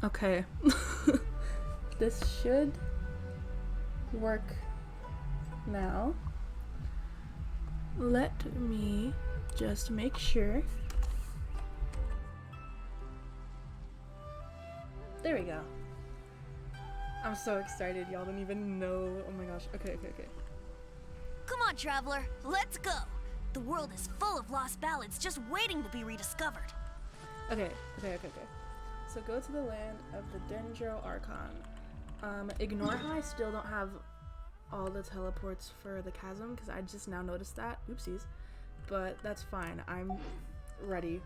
Okay. This should work now. Let me just make sure. There we go. I'm so excited, y'all don't even know. Oh my gosh. Okay. Come on, traveler, let's go. The world is full of lost ballads just waiting to be rediscovered. Okay. So go to the land of the Dendro Archon. Ignore how I still don't have all the teleports for the chasm, because I just now noticed that. Oopsies. But that's fine. I'm ready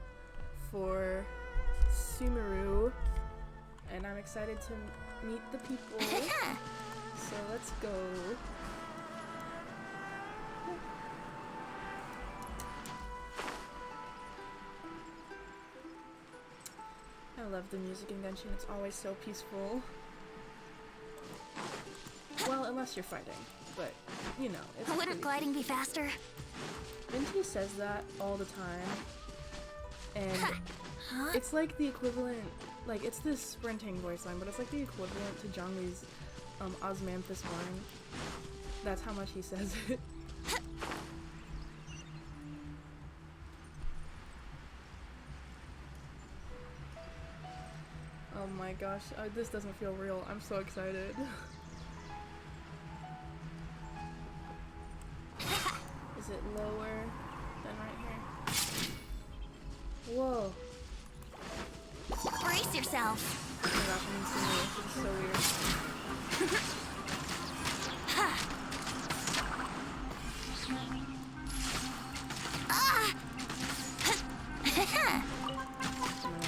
for SUMERUUUU, and I'm excited to meet the people. So let's go. I love the music in Genshin. It's always so peaceful. Well, unless you're fighting, but you know, it's Wouldn't gliding be faster? Vinci says that all the time, and it's like the equivalent, like it's this sprinting voice line, but it's like the equivalent to Zhongli's Osmanthus line. That's how much he says it. Oh my gosh, this doesn't feel real. I'm so excited. Is it lower than right here? Whoa. Brace yourself. Oh my gosh, I'm in This is so weird.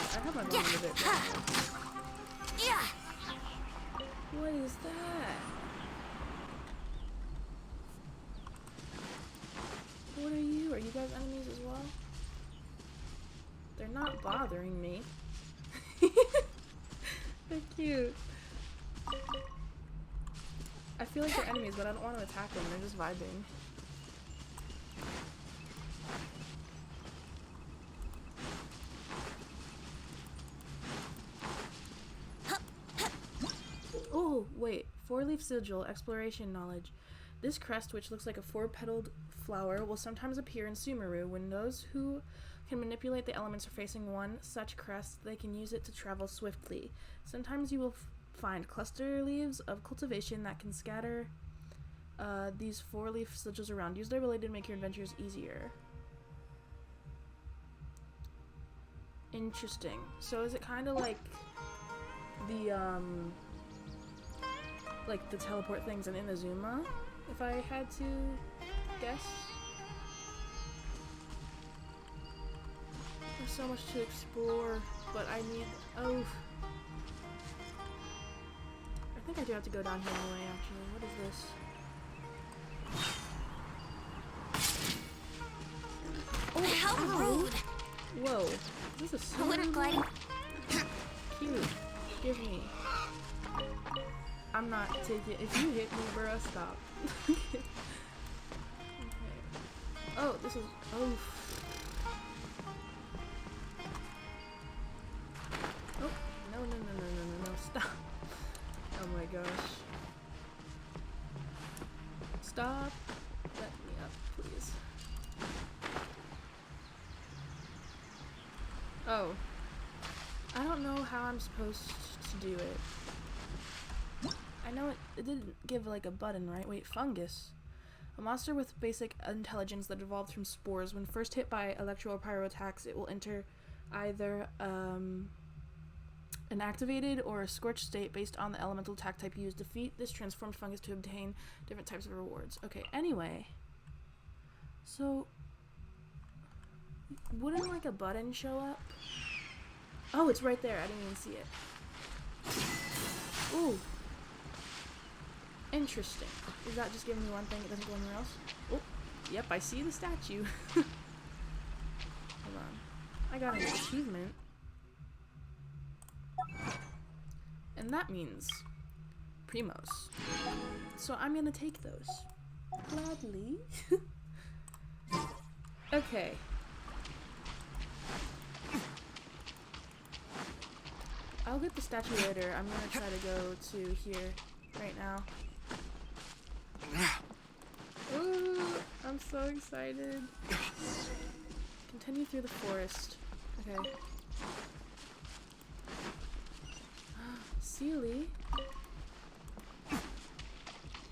I have my phone with it. Yeah. What is that? What are you? Are you guys enemies as well? They're not bothering me. They're cute. I feel like they're enemies, but I don't want to attack them. They're just vibing. Oh, wait. Four-leaf sigil, exploration knowledge. This crest, which looks like a four-petaled flower, will sometimes appear in SUMERUUUU. When those who can manipulate the elements are facing one such crest, they can use it to travel swiftly. Sometimes you will find cluster leaves of cultivation that can scatter these four-leaf sigils around. Use their ability to make your adventures easier. Interesting. So is it kind of like the teleport things in Inazuma, if I had to guess? There's so much to explore, but I need... Oh. I think I do have to go down here anyway, actually. What is this? Oh, How rude! Whoa. Is this a sword? Wouldn't gliding... Cute. Give me. I'm not taking... If you hit me, bruh, stop. Okay. Oh, this is... Oh. Oh. No. Stop. Oh my gosh. Stop. Let me up, please. Oh. I don't know how I'm supposed to do it. I know it didn't give like a button, right? Wait, fungus. A monster with basic intelligence that evolved from spores. When first hit by electro or pyro attacks, it will enter either an activated or a scorched state based on the elemental attack type used. Defeat this transformed fungus to obtain different types of rewards. Okay, anyway. So, wouldn't like a button show up? Oh, it's right there. I didn't even see it. Ooh. Interesting. Is that just giving me one thing? It doesn't go anywhere else? Oh, yep, I see the statue. Hold on. I got an achievement. And that means Primos. So I'm gonna take those. Gladly. Okay. I'll get the statue later. I'm gonna try to go to here right now. Ooh, I'm so excited. Continue through the forest. Okay. Sealy.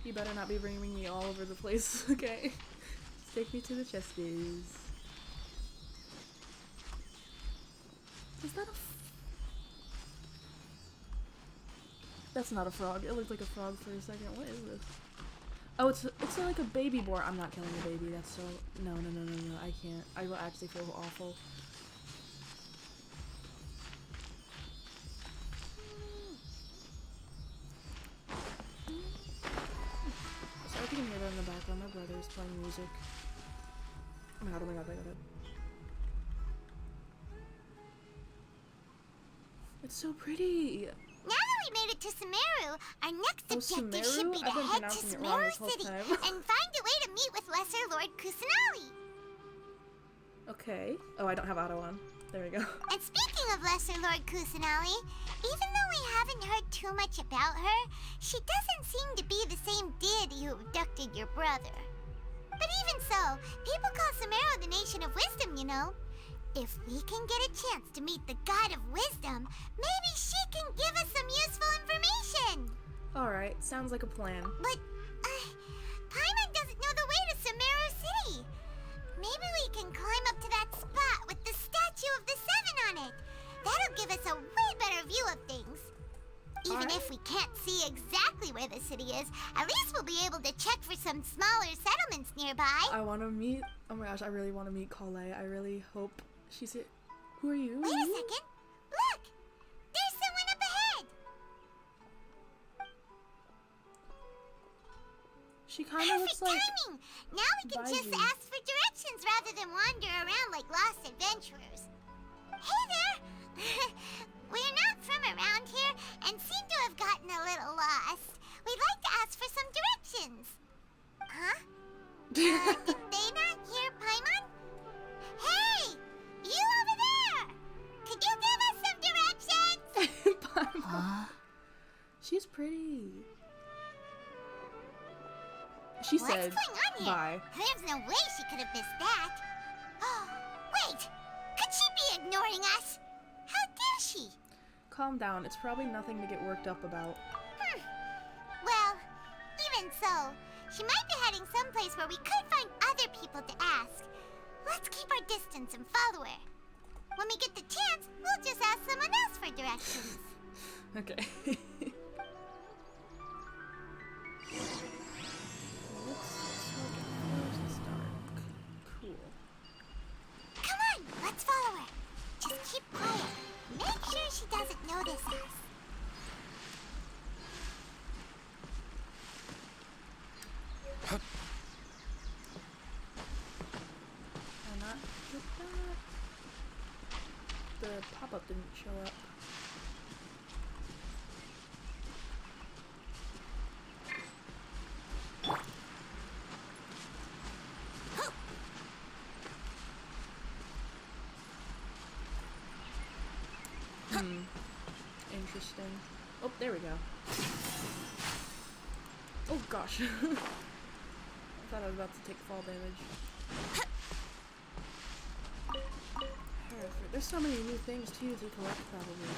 You better not be bringing me all over the place, okay? Just take me to the chesties. Is that a That's not a frog. It looked like a frog for a second. What is this? Oh, it's like a baby boar. I'm not killing a baby. That's so... No. I can't. I will actually feel awful. So I can hear that in the background. My brother is playing music. Oh my god, oh my god, oh my god. It's so pretty! Now that we made it to Sumeru, our next objective should be to I've been head to pronouncing it wrong Sumeru this whole City time. and find a way to meet with Lesser Lord Kusanali. Okay. Oh, I don't have auto on. There we go. And speaking of Lesser Lord Kusanali, even though we haven't heard too much about her, she doesn't seem to be the same deity who abducted your brother. But even so, people call Sumeru the Nation of Wisdom, you know. If we can get a chance to meet the God of Wisdom, maybe she can give us some useful information. Alright, sounds like a plan. But, Paimon doesn't know the way to Sumeru City. Maybe we can climb up to that spot with the statue of the Seven on it. That'll give us a way better view of things. Even if we can't see exactly where the city is, at least we'll be able to check for some smaller settlements nearby. I want to meet... Oh my gosh, I really want to meet Kale. I really hope she's here. Who are you? Wait a second. Look! There's someone up ahead! She kind of looks Perfect like... timing! Now we can just Baidu. ask for directions rather than wander around like lost adventurers. Hey there! We're not from around here and seem to have gotten a little lost. We'd like to ask for some directions. Huh? Did they not hear Paimon? Hey! You over there! Could you give us some directions? Paimon. She's pretty. She What's said, going on here? bye. There's no way she could have missed that. Wait! Could she be ignoring us? How dare she? Calm down. It's probably nothing to get worked up about. Well, even so, she might be heading someplace where we could find other people to ask. Let's keep our distance and follow her. When we get the chance, we'll just ask someone else for directions. Okay. Cool. Come on, let's follow her. Just keep quiet. Make sure she doesn't notice us. Why not get that? The pop-up didn't show up. Interesting. Oh, there we go. Oh gosh. I thought I was about to take fall damage. Perfect. There's so many new things too to collect probably.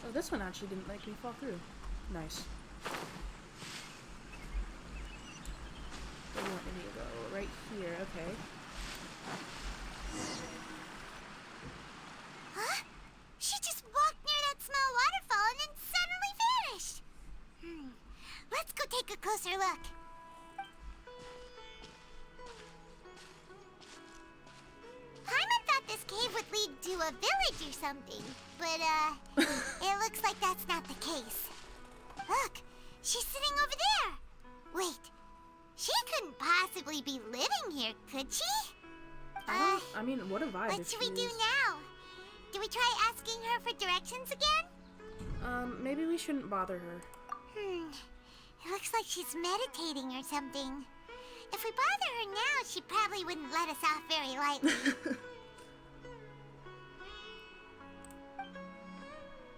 Oh, this one actually didn't make me fall through. Nice. Where do you want me to go? Right here, okay. Huh? She just walked near that small waterfall and then suddenly vanished. Let's go take a closer look. Paimon thought this cave would lead to a village or something, but it looks like that's not the case. Look, she's sitting over there. Wait, she couldn't possibly be living here, could she? I mean, what a vibe. What should we do now? Do we try asking her for directions again? Maybe we shouldn't bother her. It looks like she's meditating or something. If we bother her now, she probably wouldn't let us off very lightly.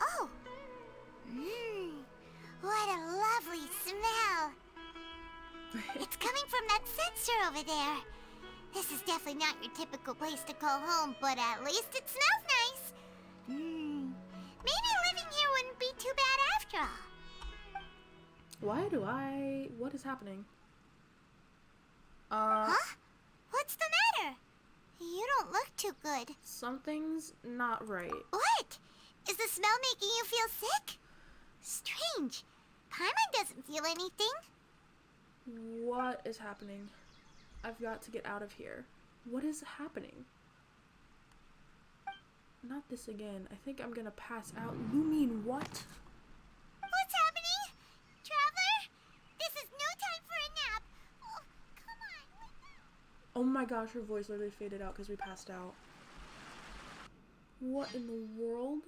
Oh! What a lovely smell! It's coming from that sensor over there. This is definitely not your typical place to call home, but at least it smells nice. Maybe living here wouldn't be too bad after all. What is happening? Huh? What's the matter? You don't look too good. Something's not right. What? Is the smell making you feel sick? Strange. Paimon doesn't feel anything. What is happening? I've got to get out of here. What is happening? Not this again. I think I'm gonna pass out. You mean what? What's happening? Traveler? This is no time for a nap. Oh, come on. Oh my gosh, her voice literally faded out because we passed out. What in the world?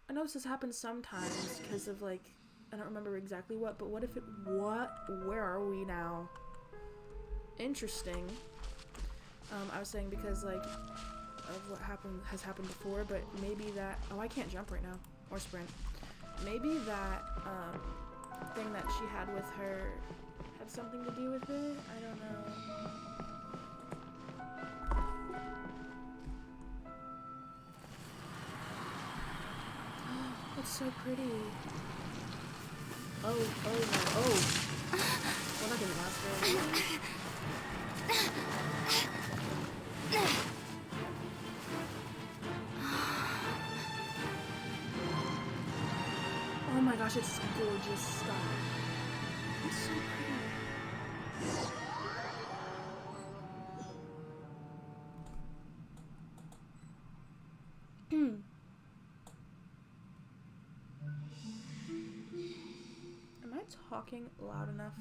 I know this has happened sometimes because of like, I don't remember exactly what, but what if it, where are we now? Interesting. I was saying because like, of what has happened before, but maybe that, oh, I can't jump right now, or sprint. Maybe that, thing that she had with her had something to do with it? I don't know. It's so pretty. Oh. Well, that didn't last very long. Oh my gosh, it's gorgeous stuff. It's so pretty. Am I talking loud enough?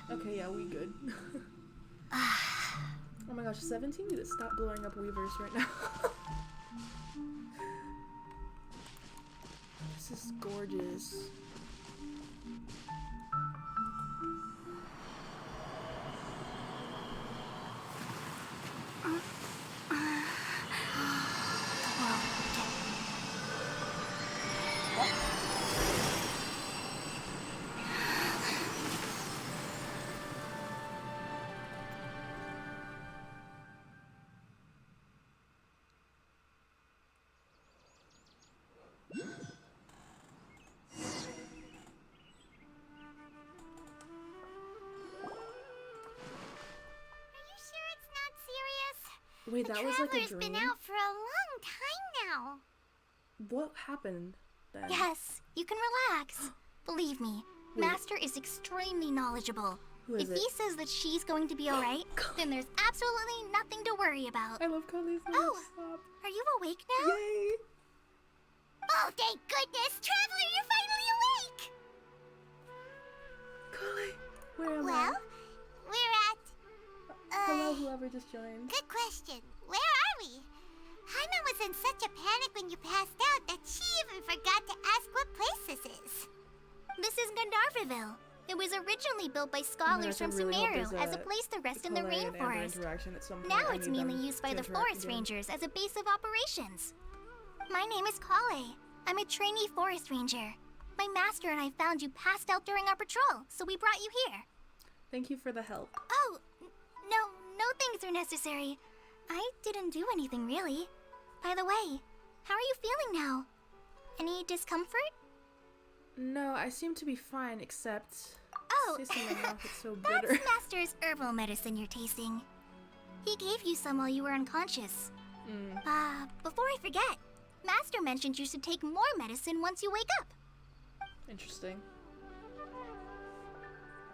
Okay, yeah, we good. Oh my gosh, 17 need to stop blowing up weavers right now. This is gorgeous. Wait, that was like a Traveler's dream? been out for a long time now. What happened then? Yes, you can relax. Believe me, Wait. Master is extremely knowledgeable. Who is If it? he says that she's going to be alright, then there's absolutely nothing to worry about. I love Kali's voice. Oh. Stop. Are you awake now? Yay! Oh, thank goodness! Traveler, you're finally awake! Kali, where am Well, I? we're at... Hello, whoever just joined. Good question. Where are we? Paimon was in such a panic when you passed out that she even forgot to ask what place this is. This is Gandharvaville. It was originally built by scholars gosh, I from really hope Sumeru there's as a place to rest in the Kali and Amber rainforest. interaction at some point. Now I it's need mainly them used by to the interact forest again. rangers as a base of operations. My name is Kale. I'm a trainee forest ranger. My master and I found you passed out during our patrol, so we brought you here. Thank you for the help. Oh, no things are necessary. I didn't do anything really. By the way, how are you feeling now? Any discomfort? No, I seem to be fine, except... Oh, taste in my mouth, it's so that's bitter. Master's herbal medicine you're tasting. He gave you some while you were unconscious. Before I forget, Master mentioned you should take more medicine once you wake up. Interesting.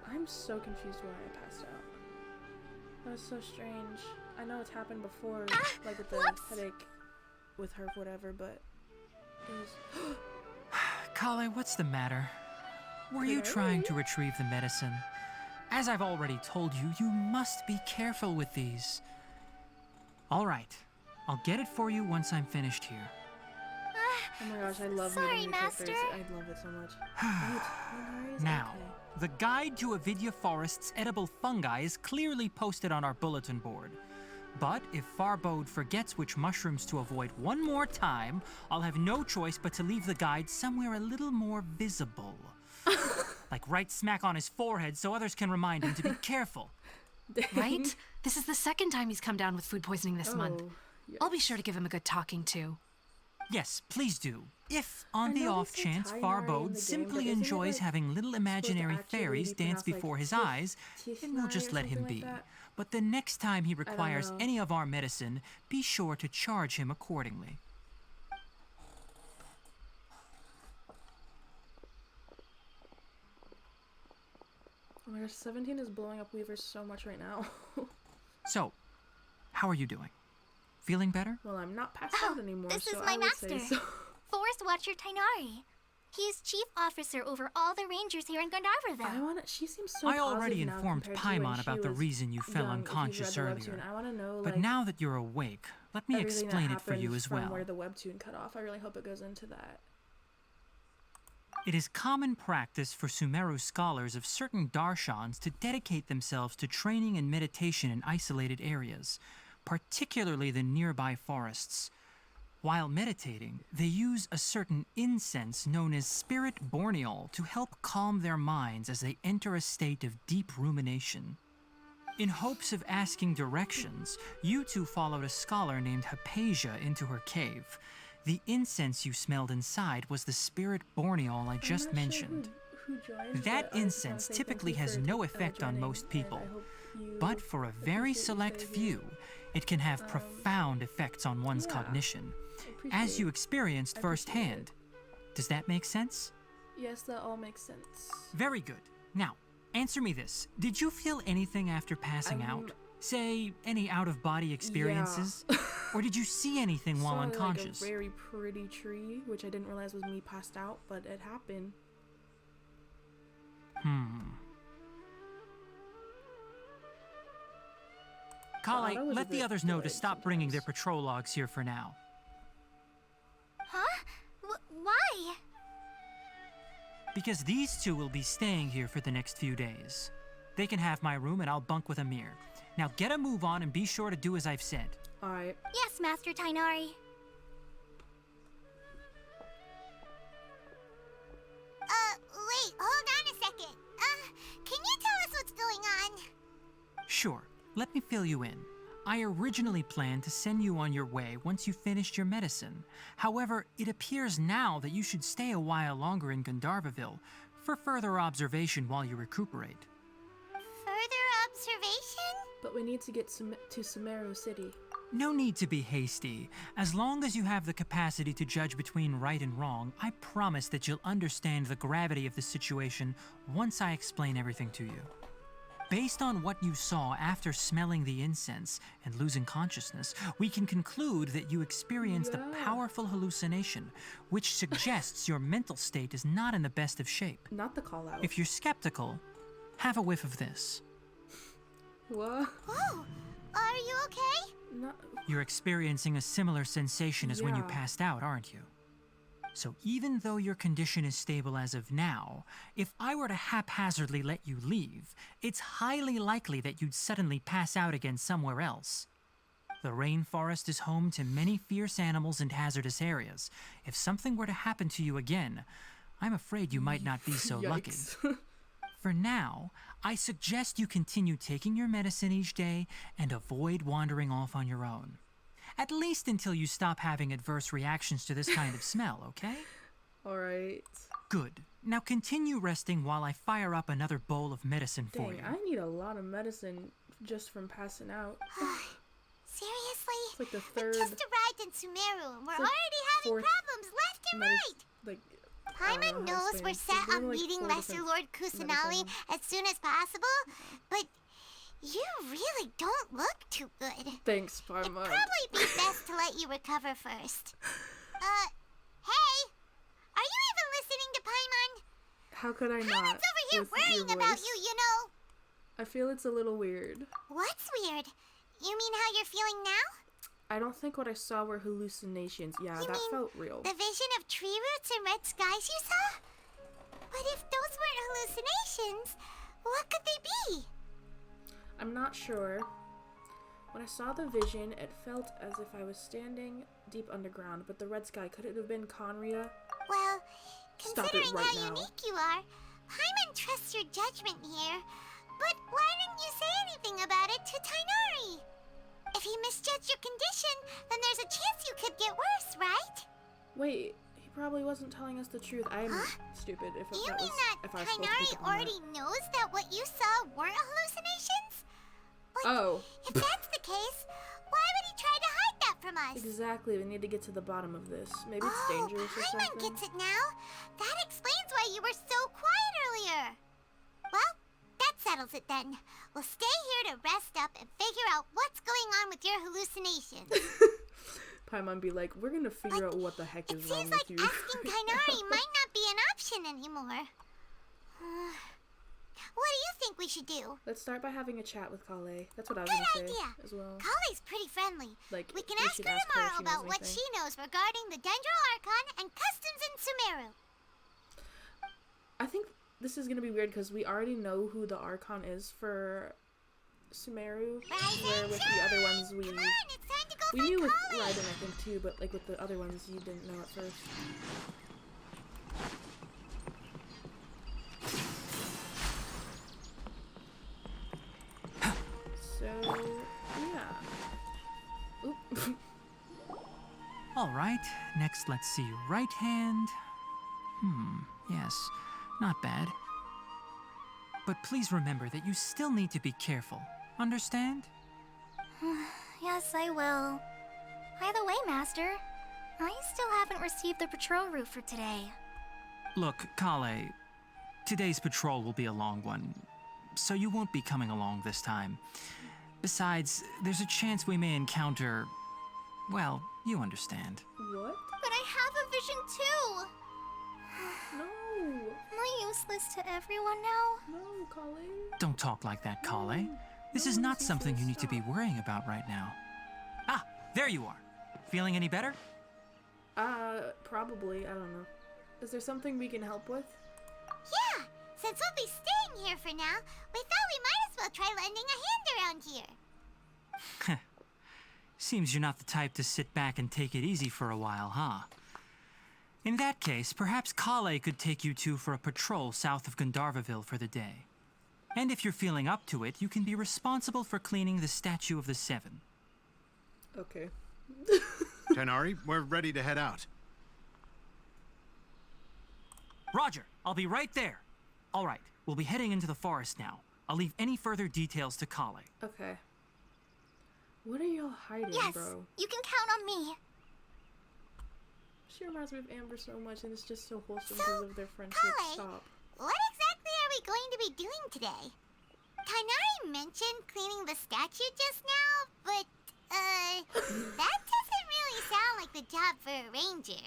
I'm so confused why I passed out. That was so strange. I know it's happened before, like with the whoops. headache with her, whatever, but it was... Kale, what's the matter? Were you trying to retrieve the medicine? As I've already told you, you must be careful with these. All right, I'll get it for you once I'm finished here. Oh my gosh, I love Sorry, meeting new characters. Master. I love it so much. Right, Now, okay. the guide to Avidya Forest's edible fungi is clearly posted on our bulletin board. But if Farbode forgets which mushrooms to avoid one more time, I'll have no choice but to leave the guide somewhere a little more visible. Like right smack on his forehead so others can remind him to be careful. Right? This is the second time he's come down with food poisoning this month. Yes. I'll be sure to give him a good talking to. Yes, please do. If, on I the know off they say chance, Tainari in the Farbode game, but simply isn't it, enjoys like, having little imaginary actually fairies be dance pronounced, like, before his eyes, then we'll Tishnari just or let him something be. like that? But the next time he requires know. any of our medicine, be sure to charge him accordingly. Oh my gosh, 17 is blowing up Weavers so much right now. So, how are you doing? Feeling better? Well, I'm not passed out anymore, This so is my Oh, I would say master, so. Forest Watcher Tainari. He is chief officer over all the rangers here in I Gandharvaville. want to. She seems so I already positive now informed compared to when Paimon she about the was reason you fell young, if you've unconscious read the earlier. webtoon. I want to know, But like, now that you're awake, let me everything explain that it for you happened as from well. where the webtoon cut off. I really hope it goes into that. It is common practice for Sumeru scholars of certain darshans to dedicate themselves to training and meditation in isolated areas, particularly the nearby forests. While meditating, they use a certain incense known as spirit borneol to help calm their minds as they enter a state of deep rumination. In hopes of asking directions, you two followed a scholar named Hypatia into her cave. The incense you smelled inside was the spirit borneol I just mentioned. Who joined, That but I just wanna incense say typically thank you has for, no effect on joining, most people. and I hope you But for a very appreciate select your stay few, here. it can have profound effects on one's yeah, cognition, I as appreciate you it. experienced I appreciate firsthand. Does that make sense? Yes, that all makes sense. Very good. Now, answer me this. Did you feel anything after passing out? Say, any out-of-body experiences? Or did you see anything while Saw, unconscious? like, a very pretty tree, which I didn't realize was me passed out, but it happened. Kale, auto was a let the bit others know to delayed stop bringing their sometimes. patrol logs here for now. Huh? Why? Because these two will be staying here for the next few days. They can have my room and I'll bunk with Amir. Now get a move on and be sure to do as I've said. Alright. Yes, Master Tainari. Wait, hold on a second. Can you tell us what's going on? Sure, let me fill you in. I originally planned to send you on your way once you finished your medicine. However, it appears now that you should stay a while longer in Gandharvaville for further observation while you recuperate. Further observation? But we need to get to Sumeru City. No need to be hasty. As long as you have the capacity to judge between right and wrong, I promise that you'll understand the gravity of the situation once I explain everything to you. Based on what you saw after smelling the incense and losing consciousness, we can conclude that you experienced a powerful hallucination, which suggests your mental state is not in the best of shape. Not the call out. If you're skeptical, have a whiff of this. What? Oh, are you okay? Not. You're experiencing a similar sensation as when you Yeah. passed out, aren't you? So even though your condition is stable as of now, if I were to haphazardly let you leave, it's highly likely that you'd suddenly pass out again somewhere else. The rainforest is home to many fierce animals and hazardous areas. If something were to happen to you again, I'm afraid you might not be so lucky. Yikes. For now, I suggest you continue taking your medicine each day and avoid wandering off on your own. At least until you stop having adverse reactions to this kind of smell, okay? Alright. Good. Now continue resting while I fire up another bowl of medicine for Dang, you. I need a lot of medicine just from passing out. Seriously? It's like the We third just arrived in Sumeru and we're like already having fourth problems left and right. like Paimon know how to knows explain we're it. set There's on only, like, meeting 4 Lesser different Lord Kusanali medicine. as soon as possible, but you really don't look too good. thanks, It'd Paimon. probably be best to let you recover first. Hey! Are you even listening to Paimon? How could I not? Paimon's over here with worrying your about voice? you, you know. I feel it's a little weird. What's weird? You mean how you're feeling now? I don't think what I saw were hallucinations. Yeah, You that mean felt real. the vision of tree roots and red skies you saw? But if those weren't hallucinations, what could they be? I'm not sure. When I saw the vision, it felt as if I was standing deep underground, but the red sky, could it have been Conria? Well, Stop it considering right how now. unique you are, Paimon trusts your judgment here. But why didn't you say anything about it to Tainari? If he misjudged your condition, then there's a chance you could get worse, right? Wait, he probably wasn't telling us the truth. I'm stupid if You that mean was, that if I was supposed to Tainari pick up on already knows that what you saw weren't hallucinations? But Oh. if that's the case, why would he try to hide that from us? Exactly, we need to get to the bottom of this. Maybe it's dangerous or Paimon something. gets it now. That explains why you were so quiet earlier. Well, that settles it then. We'll stay here to rest up and figure out what's going on with your hallucinations. Paimon be like, we're gonna figure out what the heck It is wrong seems with like you. asking Tainari might not be an option anymore. What do you think we should do? Let's start by having a chat with Kale. That's what I was Good gonna say idea. as well. Kale's pretty friendly. Like, We can we ask should her ask her if tomorrow she knows about what anything. she knows regarding the Dendro Archon and customs in Sumeru. I think this is gonna be weird because we already know who the Archon is for Sumeru, Rise where and with the other shine! ones we Come on, it's time to go we find knew with Kale. Raiden I think too, but like with the other ones you didn't know at first. So yeah. Oop. All right, next let's see. Right hand. Yes, not bad. But please remember that you still need to be careful. Understand? Yes, I will. By the way, Master, I still haven't received the patrol route for today. Look, Kale, today's patrol will be a long one, so you won't be coming along this time. Besides, there's a chance we may encounter... well, you understand. What? But I have a vision too! No. Am I useless to everyone now? No, Kale. Don't talk like that, Kale. This is not something you need to be worrying about right now. Ah, there you are. Feeling any better? Probably. I don't know. Is there something we can help with? Yeah, since we'll be staying here for now, we thought we might as well try lending a hand around here. Seems you're not the type to sit back and take it easy for a while, huh? In that case, perhaps Kale could take you two for a patrol south of Gandharvaville for the day. And if you're feeling up to it, you can be responsible for cleaning the Statue of the Seven. Okay. Tainari, we're ready to head out. Roger, I'll be right there. All right, we'll be heading into the forest now. I'll leave any further details to Kale. Okay. What are y'all hiding, Yes, bro? you can count on me. She reminds me of Amber so much, and it's just so wholesome So, because of their friendship. Kale, Stop. what exactly are we going to be doing today? Tainari mentioned cleaning the statue just now, but, that doesn't really sound like the job for a ranger.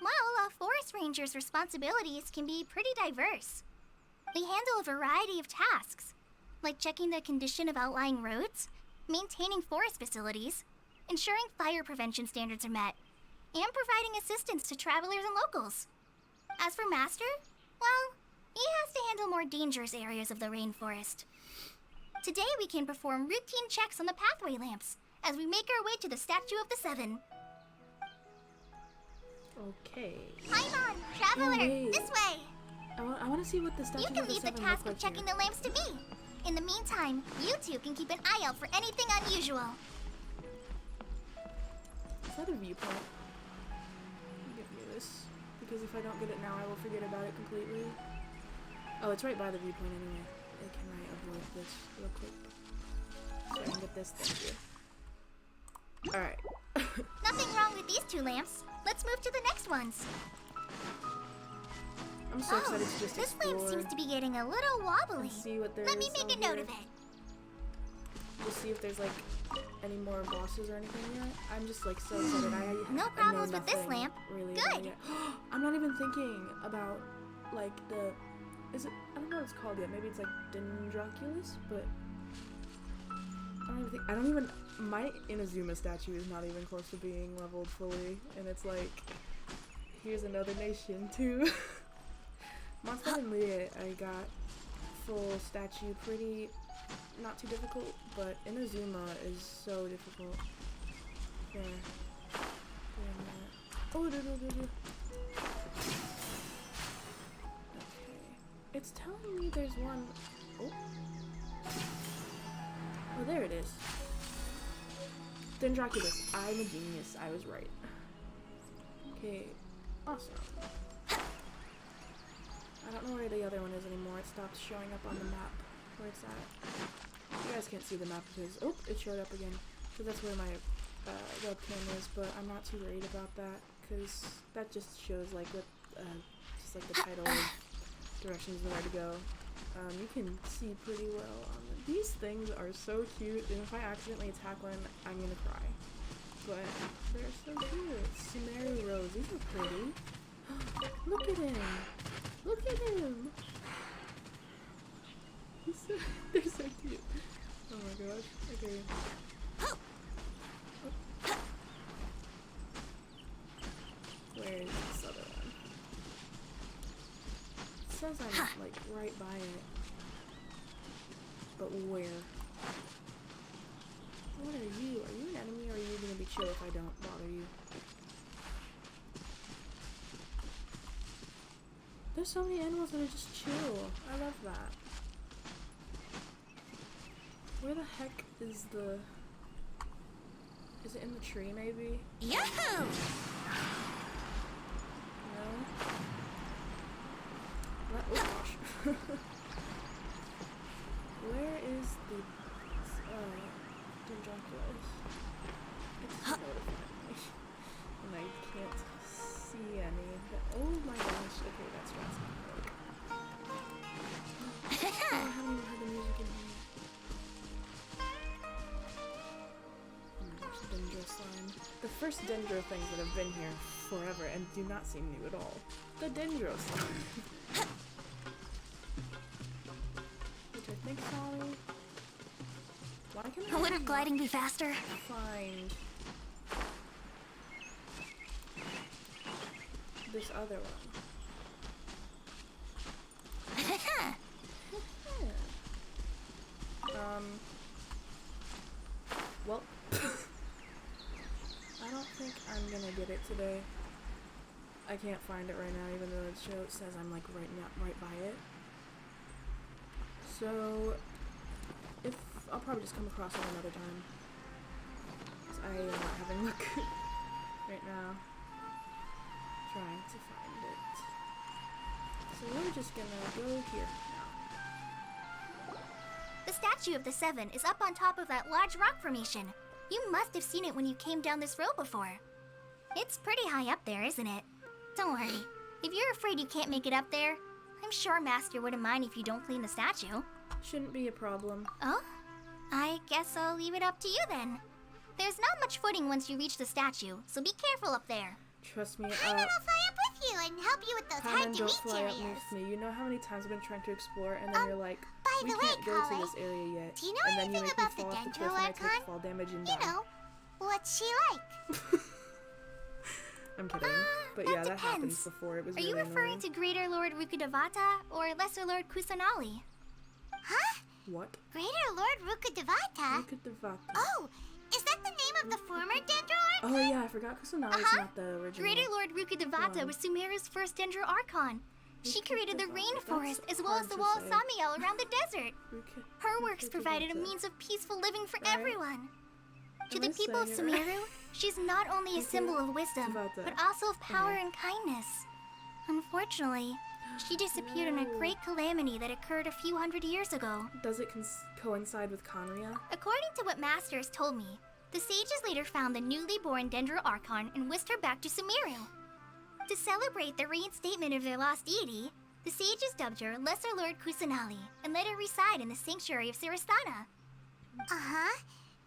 Well, a forest ranger's responsibilities can be pretty diverse. They handle a variety of tasks, like checking the condition of outlying roads, maintaining forest facilities, ensuring fire prevention standards are met, and providing assistance to travelers and locals. As for Master, well, he has to handle more dangerous areas of the rainforest. Today we can perform routine checks on the pathway lamps as we make our way to the Statue of the Seven. Okay. Paimon, traveler, wait. this way! I want to see what the statue You can of the leave the Seven task look of like checking here. the lamps to me. In the meantime, you two can keep an eye out for anything unusual. Is that a viewpoint? Give me this. Because if I don't get it now, I will forget about it completely. Oh, it's right by the viewpoint anyway. Can I avoid this real quick? So I can get this thing here. Alright. Nothing wrong with these two lamps. Let's move to the next ones. I'm so excited to just this explore. lamp seems to be getting a little wobbly. and see what there Let me is make a out note here. of it. Just see if there's like any more bosses or anything yet. I'm just like so excited. I No know problems with this nothing lamp. Really Good. about it yet. I'm not even thinking about like the. Is it? I don't know what it's called yet. Maybe it's like Dendroculus, but I don't even think. I don't even, my Inazuma statue is not even close to being leveled fully, and it's like, here's another nation too. Monster and Leah, I got full statue pretty, not too difficult, but Inazuma is so difficult. There. Oh, Okay. It's telling me there's one. Oh. Oh, there it is. Dendroculus. I'm a genius. I was right. Okay. Awesome. I don't know where the other one is anymore. It stopped showing up on the map. Where it's at. You guys can't see the map because... Oh, it showed up again. So that's where my webcam is, but I'm not too worried about that because that just shows like what, just like the title of directions and where to go. You can see pretty well on them. These things are so cute, and if I accidentally attack one, I'm gonna cry. But they're so cute. Sumeruuuuu, these are pretty. Look at him! Look at him! They're so cute. Oh my gosh. Okay. Where is this other one? It says I'm like right by it. But where? What are you? Are you an enemy or are you gonna be chill if I don't bother you? There's so many animals that are just chill. I love that. Where the heck is the... Is it in the tree maybe? Yahoo! No? Oh gosh. Where is the Dendroculus? It's notifying me. And I can't see any. Oh my gosh. Okay, that's why it's not working. Oh, I haven't even heard the music in here. Oh my gosh, Dendro slime. The first Dendro things that have been here forever and do not seem new at all. The Dendro slime. Which I think Solly. Why can I Wouldn't gliding be faster? find this other one? Well, I don't think I'm gonna get it today. I can't find it right now, even though it says I'm like right by it. So, if I'll probably just come across it another time. 'Cause I am not having luck right now. Trying to find it. So we're just gonna go here now. The statue of the Seven is up on top of that large rock formation. You must have seen it when you came down this road before. It's pretty high up there, isn't it? Don't worry. If you're afraid you can't make it up there, I'm sure Master wouldn't mind if you don't clean the statue. Shouldn't be a problem. Oh? I guess I'll leave it up to you then. There's not much footing once you reach the statue, so be careful up there. Trust me, Paimon will fly up with you and help you with those Paimon, don't hard-to-reach fly up areas. with me. You know how many times I've been trying to explore and then you're like, by we the way, can't go to Kale, this area yet. do you know and then you anything make about me the fall off the Dendro cliff and I take Archon? fall damage and You die. know, what's she like? I'm kidding. But yeah, that happens depends. before. It was Are really you referring annoying. to Greater Lord Rukkhadevata or Lesser Lord Kusanali? Huh? What? Greater Lord Rukkhadevata? Look at the Vata. Oh, is that the name of the former Dendro Archon? Oh yeah, I forgot Kusanagi is not the original. Greater Lord Rukkhadevata was Sumeru's first Dendro Archon. She created the rainforest as well as the wall of Samiel around the desert. Her works provided a means of peaceful living for everyone. To Am the I people of saying it right? Sumeru, she's not only a symbol of wisdom, but also of power and kindness. Unfortunately, she disappeared in a great calamity that occurred a few hundred years ago. Does it coincide with Conria? According to what Master has told me, the sages later found the newly born Dendro Archon and whisked her back to Sumeru. To celebrate the reinstatement of their lost deity, the sages dubbed her Lesser Lord Kusanali and let her reside in the sanctuary of Siristana. Uh-huh.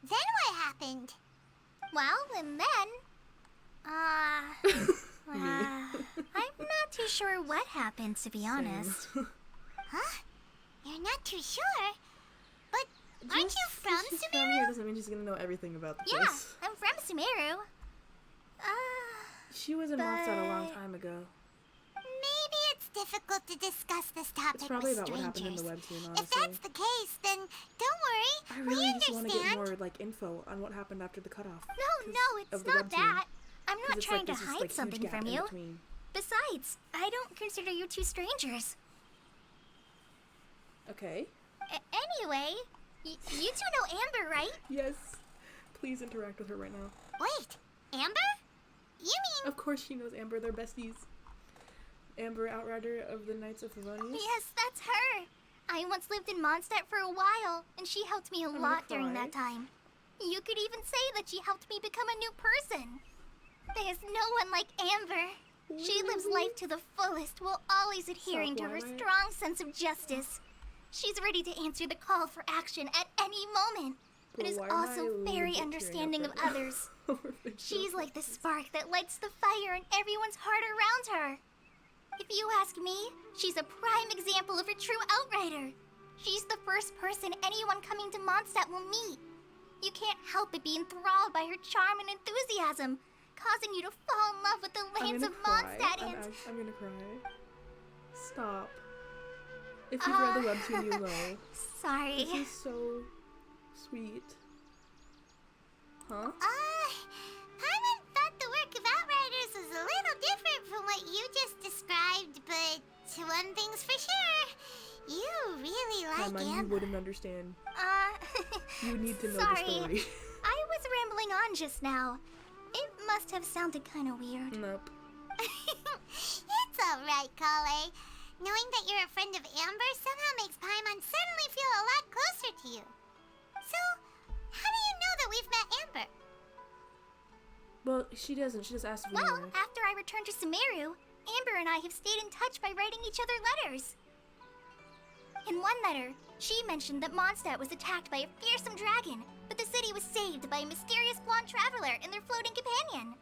Then what happened? Well, and then... I'm not too sure what happened, to be honest. Huh? You're not too sure? But Aren't you from She's from Sumeru? here doesn't mean she's gonna know everything about the Yeah, place. I'm from Sumeru. She was in Mondstadt a long time ago. Maybe it's difficult to discuss this topic It's probably with about what happened in strangers. the webtoon, If honestly. that's the case, then don't worry. I We really just want to get understand. more info on what happened after the cutoff. No, 'cause no, it's of the not webtoon. that. I'm 'Cause not it's trying to this, hide huge something gap from in you. between. Besides, I don't consider you two strangers. Okay. Anyway, you two know Amber, right? Yes. Please interact with her right now. Wait, Amber? You mean... Of course she knows Amber. They're besties. Amber, Outrider of the Knights of Favonius. Yes, that's her. I once lived in Mondstadt for a while, and she helped me a gonna lot during cry. that time. You could even say that she helped me become a new person. There's no one like Amber. She lives life to the fullest while always adhering to her why am I- strong sense of justice. She's ready to answer the call for action at any moment, but is Why am I also very legit tearing understanding up of right now? others. Over the She's show. like the spark that lights the fire in everyone's heart around her. If you ask me, she's a prime example of a true outrider. She's the first person anyone coming to Mondstadt will meet. You can't help but be enthralled by her charm and enthusiasm, causing you to fall in love with the I'm lands gonna of cry. Mondstadt and... I'm gonna cry. Stop. If you've read the webtoon, you know. Sorry. This is so sweet. Huh? Paimon thought the work of Outriders was a little different from what you just described, but one thing's for sure. You really like Paimon, you Amber. wouldn't understand. You need to know Sorry. the story. I was rambling on just now. It must have sounded kind of weird. Nope. It's alright, Kale. Knowing that you're a friend of Amber somehow makes Paimon suddenly feel a lot closer to you. So, how do you know that we've met Amber? Well, she doesn't. She just asked me. Well, after I returned to Sumeru, Amber and I have stayed in touch by writing each other letters. In one letter, she mentioned that Mondstadt was attacked by a fearsome dragon, but the city was saved by a mysterious blonde traveler and their floating companion.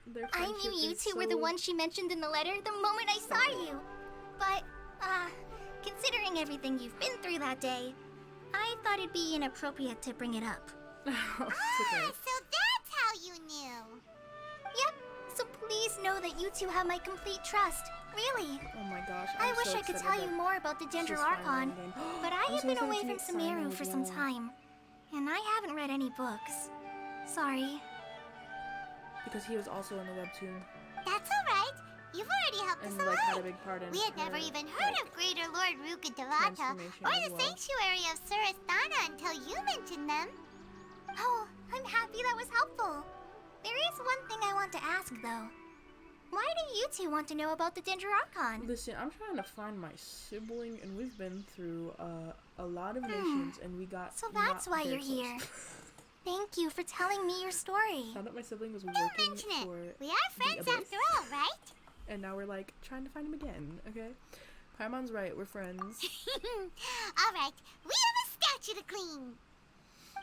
Their I friendship knew you is two were the so- one she mentioned in the letter the moment I saw you. But, considering everything you've been through that day, I thought it'd be inappropriate to bring it up. It's okay. So that's how you knew. Yep, so please know that you two have my complete trust. Really. Oh my gosh. I I'm wish so I could excited tell you that more about the she's Dendro finally Archon, in the game. but I I'm have so been excited away to from get Simon Sumeru as for some well. time, and I haven't read any books. Sorry. Because he was also in the webtoon That's alright. You've already helped and us a had a lot. big part in We had never her, even heard of Greater Lord Ruka Devata transformation or as the well. Sanctuary of Surasthana until you mentioned them. Oh, I'm happy that was helpful. There is one thing I want to ask, though. Why do you two want to know about the Dendro Archon? Listen, I'm trying to find my sibling, and we've been through a lot of nations, and we got. So that's not why very you're close. here. Thank you for telling me your story. Found out my sibling was Don't working mention for, it. We are friends abyss. after all, right? and now we're trying to find him again. Okay, Paimon's right. We're friends. Alright, we have a statue to clean.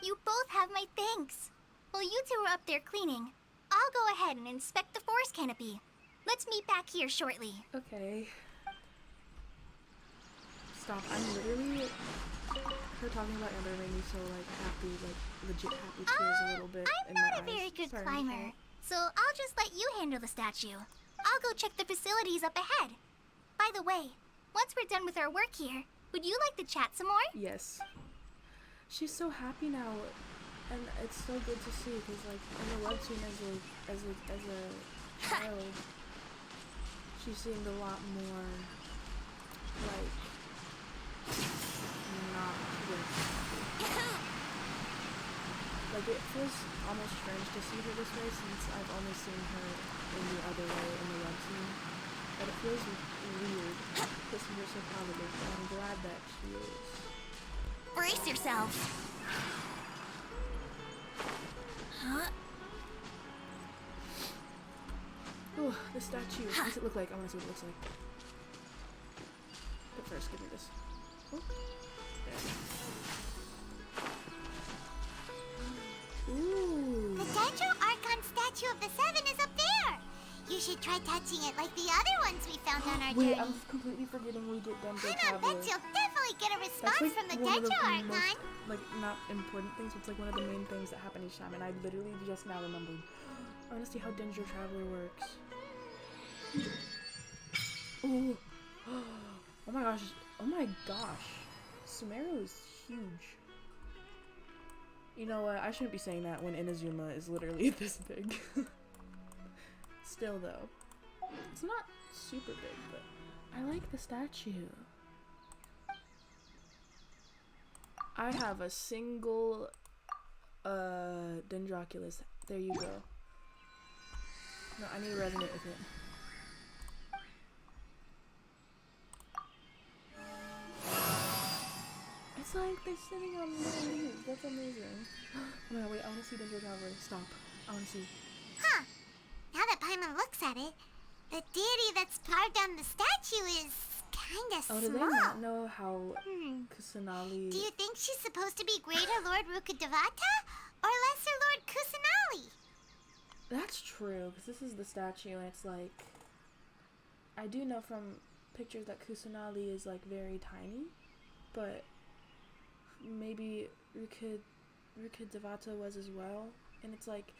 You both have my thanks. While you two are up there cleaning, I'll go ahead and inspect the forest canopy. Let's meet back here shortly. Okay. Stop. I'm literally. Her talking about Amber made me so happy, legit happy tears a little bit I'm in my not a eyes. very good Sorry, climber, Nicole. so I'll just let you handle the statue. I'll go check the facilities up ahead. By the way, once we're done with our work here, would you like to chat some more? Yes. She's so happy now, and it's so good to see because in the webtoon as a child, she seemed a lot more not good. It feels almost strange to see her this way since I've only seen her in the other way in the webtoon. But it feels weird to see her so positive, and I'm glad that she is. Brace yourselves. Huh? Oh, the statue. What does it look like? I want to see what it looks like. But first, give me this. Oh, there. Ooh. The Dendro Archon statue of the Seven is up there. You should try touching it like the other ones we found on our Wait, journey. I'm completely forgetting we get Dendro Paimon Traveler. bets you'll definitely get a response That's like from the one of the Dendro most, Archon. like, not important things. It's like one of the main things that happen each time, and I literally just now remembered. I want to see how Dendro Traveler works. Ooh. Oh my gosh. Oh my gosh. Sumeru is huge. You know what? I shouldn't be saying that when Inazuma is literally this big. Still though. It's not super big, but I like the statue. I have a single Dendroculus. There you go. No, I need to resonate with it. It's like they're sitting on little leaves. That's amazing. Oh no, wait, I want to see Dendro Traveler. Stop. I want to see. Huh. Now that Paimon looks at it, the deity that's carved on the statue is kinda Oh, small. do they not know how Kusanali... Do you think she's supposed to be Greater Lord Rukkhadevata or Lesser Lord Kusanali? That's true, because this is the statue, and it's like... I do know from pictures that Kusanali is, like, very tiny, but maybe Rukkhadevata was as well, and it's like...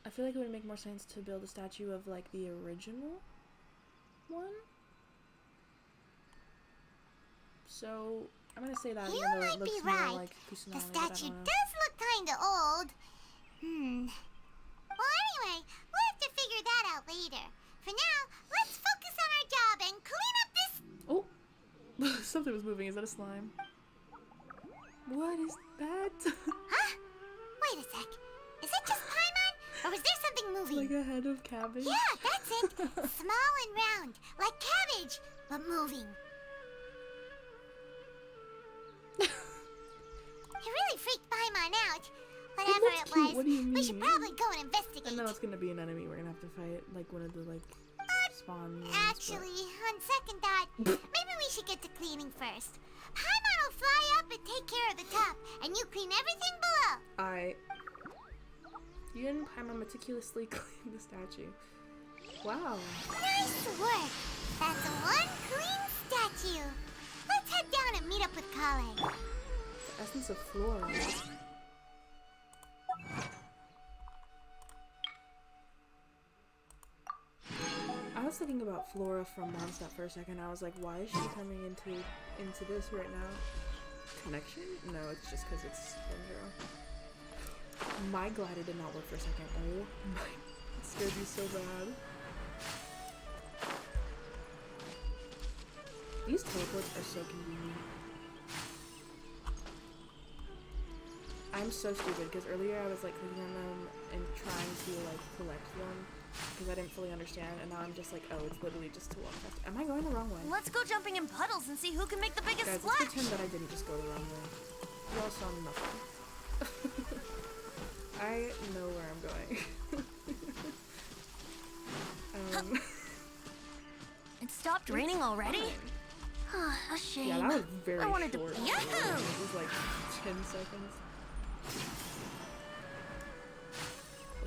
I feel like it would make more sense to build a statue of, like, the original one. So, I'm gonna say that You even though might it looks be more right. like Kusanali, The but I statue don't know. does look kinda old. Well, anyway, we'll have to figure that out later. For now, let's focus on our job and clean up this... Oh! Something was moving. Is that a slime? What is that? Huh? Wait a sec. Is it just Paimon? Or was there something moving? Like a head of cabbage? Yeah, that's it. Small and round, like cabbage, but moving. It really freaked Paimon out. Whatever looks it cute. was, What do you we should mean? probably go and investigate. I know it's gonna be an enemy. We're gonna have to fight, like, one of the, like, spawn ones, Actually, on second thought, maybe we should get to cleaning first. Paimon will fly up and take care of the top, and you clean everything below. You and Paimon meticulously clean the statue. Wow. Nice work. That's one clean statue. Let's head down and meet up with Kale. The essence of flora. I was thinking about Flora from Mondstadt for a second. I was like, why is she coming into this right now? Connection? No, it's just because it's Dendro. My glider did not work for a second. Oh my, it scared me so bad. These teleports are so convenient. I'm so stupid because earlier I was like clicking on them and trying to like collect them because I didn't fully understand, and now I'm just like, oh, it's literally just to walk past. Am I going the wrong way? Let's go jumping in puddles and see who can make the biggest Guys, splash. let's pretend that I didn't just go the wrong way. You all saw nothing. I know where I'm going. It stopped raining already? Fine. A shame. Yeah, that was very I wanted short. to. It Yahoo! was like 10 seconds.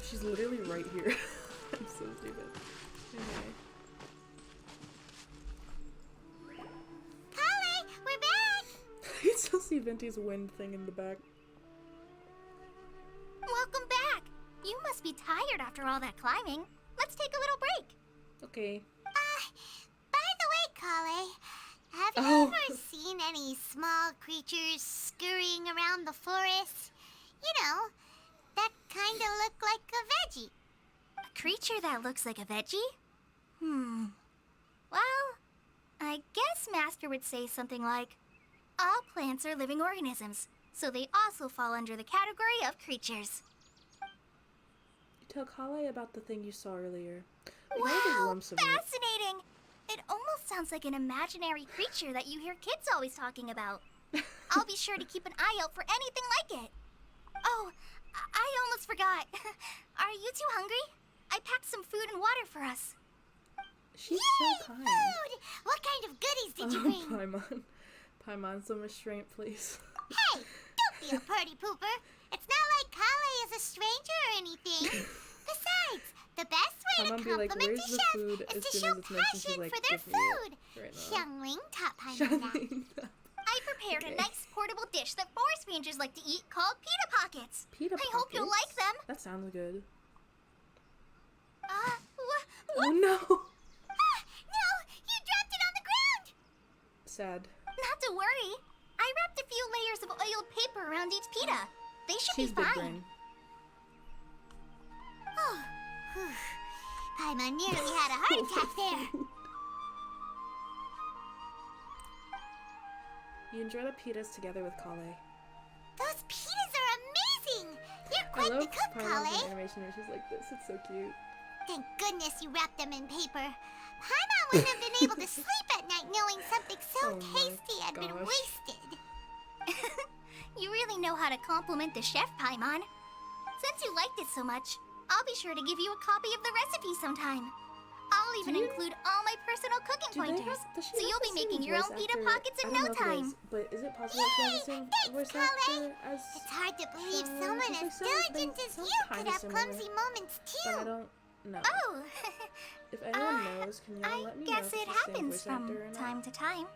She's literally right here. I'm so stupid. Anyway. Kale, we're back. You still see Venti's wind thing in the back. Welcome back. You must be tired after all that climbing. Let's take a little break. Okay. By the way, Kale, have you Oh. ever seen any small creatures scurrying around the forest? You know, that kind of look like a veggie. A creature that looks like a veggie? Well, I guess Master would say something like, all plants are living organisms, so they also fall under the category of creatures. Tell Kale about the thing you saw earlier. Like, all the Wow, lumps of meat. fascinating! It almost sounds like an imaginary creature that you hear kids always talking about. I'll be sure to keep an eye out for anything like it. Oh, I almost forgot. Are you two hungry? I packed some food and water for us. She's Yay, so kind. food! What kind of goodies did you bring? Paimon. Paimon, some restraint, please. Hey, don't be a party pooper. It's not like Kale is a stranger or anything. Besides, The best way to Paimon be like, compliment "Where's a the chef food?" is as to soon show as it's mentioned, she's passion like, for their "Give me it food." right now. Xiangling taught Paimon that. Shut I prepared Okay. a nice portable dish that forest rangers like to eat called pita pockets. Pita I hope you'll pockets? like them. That sounds good. What? Oh no! No, you dropped it on the ground. Sad. Not to worry. I wrapped a few layers of oiled paper around each pita. They should She's be big fine. brain. Oh, whew. Paimon nearly had a heart attack there. You enjoy the pitas together with Kale. Those pitas are amazing. You're I quite the love cook, Paimon's Kale. animation where she's like this. It's so cute. Thank goodness you wrapped them in paper. Paimon wouldn't have been able to sleep at night knowing something so Oh my tasty had been gosh. wasted. You really know how to compliment the chef, Paimon. Since you liked it so much, I'll be sure to give you a copy of the recipe sometime. I'll even you- include all my personal cooking Do they pointers, have- does she so have you'll the be same making your own voice pita actor? pockets I in don't no know if it time. is, but is it possible she has the same voice Kale. actor as? It's hard to believe Shaolin, someone 'cause as they sound- diligent they as sound you could kinda have similar, clumsy moments But I too. don't know. Oh, If anyone knows, can y'all I let me know guess if it it's the same happens voice from actor or not? time to time.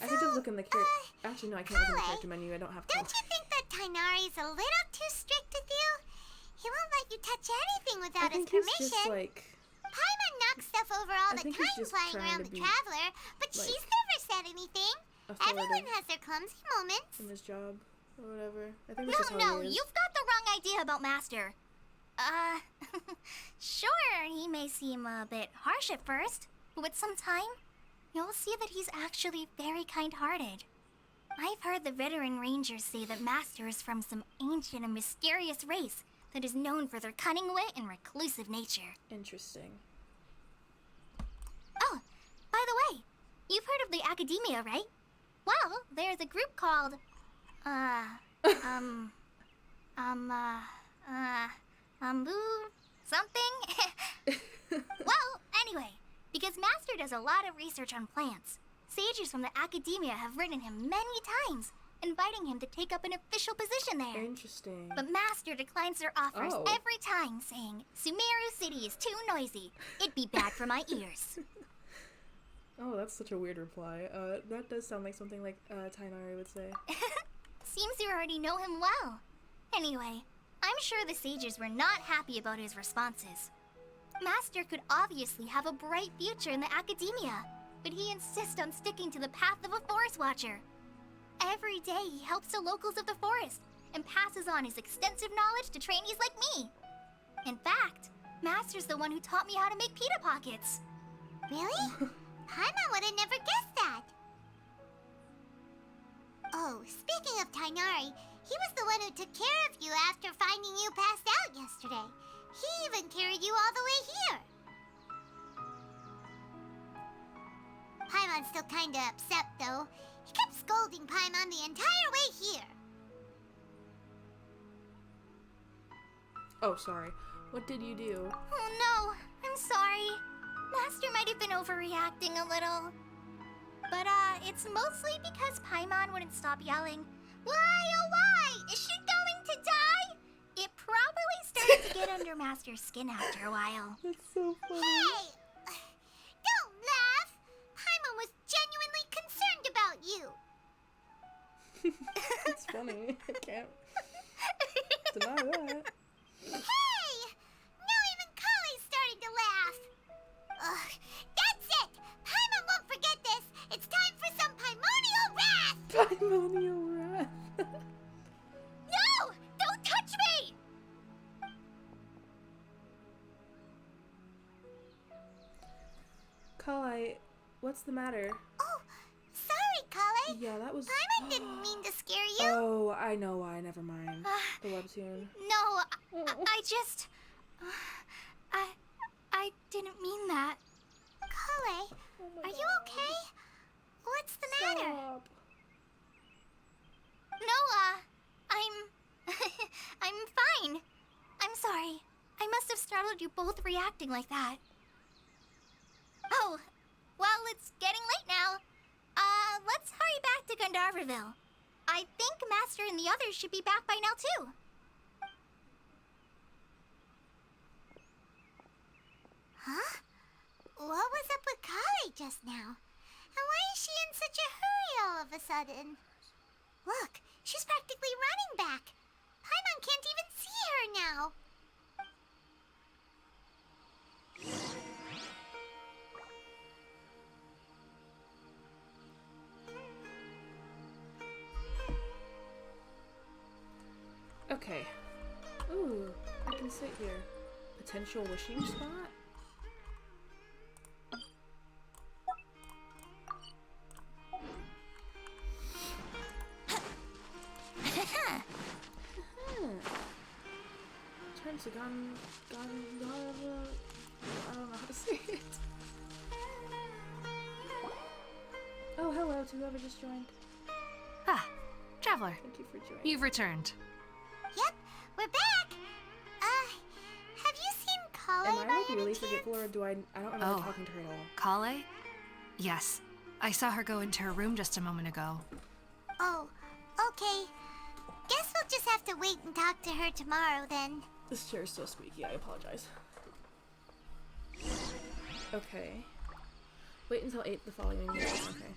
I could just look in the character. Actually, no, I can't look in the Kale, character menu. I don't have Don't to. you think that Tainari's a little too strict with you? He won't let you touch anything I without his think he's permission. just like. Paimon knocks stuff over all I the think he's time just flying trying around to the be, traveler, but like, she's never said anything. Everyone authoritative has their clumsy moments. in his job or whatever. I think that's just how No, he is. you've got the wrong idea about Master. Sure, he may seem a bit harsh at first, but with some time, you'll see that he's actually very kind-hearted. I've heard the veteran rangers say that Master is from some ancient and mysterious race that is known for their cunning wit and reclusive nature. Interesting. Oh, by the way, you've heard of the Academia, right? Well, there's a group called, something? Well, anyway, because Master does a lot of research on plants, sages from the Academia have written him many times, inviting him to take up an official position there. Interesting. But Master declines their offers Oh. every time, saying, Sumeru City is too noisy. It'd be bad for my ears. Oh, that's such a weird reply. That does sound like something like Tainari would say. Seems you already know him well. Anyway, I'm sure the sages were not happy about his responses. Master could obviously have a bright future in the Academia, but he insists on sticking to the path of a forest watcher. Every day he helps the locals of the forest and passes on his extensive knowledge to trainees like me. In fact, Master's the one who taught me how to make pita pockets. Really? Paimon would have never guessed that. Oh, speaking of Tainari, he was the one who took care of you after finding you passed out yesterday. He even carried you all the way here. Paimon's still kinda upset, though. He kept scolding Paimon the entire way here. Oh, sorry. What did you do? Oh no, I'm sorry. Master might have been overreacting a little. But, it's mostly because Paimon wouldn't stop yelling, Why, oh why? Is she going to die? It probably started to get under Master's skin after a while. That's so funny. Hey! Don't laugh! Paimon was genuinely concerned about you. It's funny. I can't deny that. Hey! Now even Kale's starting to laugh. Ugh, that's it! Paimon won't forget this! It's time for some primordial wrath! Primordial wrath. No! Don't touch me! Kale, what's the matter? Oh, sorry, Kale. Yeah, that was. Paimon didn't mean to scare you. Oh, I know why. Never mind. The webtoon. No, I just... I didn't mean that. Kale, Oh my are you God. okay? What's the matter? Stop. No, I'm... I'm fine. I'm sorry. I must have startled you both reacting like that. Oh, well, it's getting late now. Let's hurry back to Gandharvaville. I think Master and the others should be back by now, too. Huh? What was up with Kali just now? And why is she in such a hurry all of a sudden? Look, she's practically running back. Paimon can't even see her now. Okay. Ooh, I can sit here. Potential wishing spot? Turn to I don't know how to say it. Oh, hello to whoever just joined. Ah, Traveler, Thank you for joining. you've returned. Yep, we're back. Have you seen Kali Am I by like any really chance? forgetful, or do I don't remember Oh. talking to her at all? Kale? Yes. I saw her go into her room just a moment ago. Oh, okay. Guess we'll just have to wait and talk to her tomorrow then. This chair is so squeaky, I apologize. Okay. Wait until 8 the following day. Okay.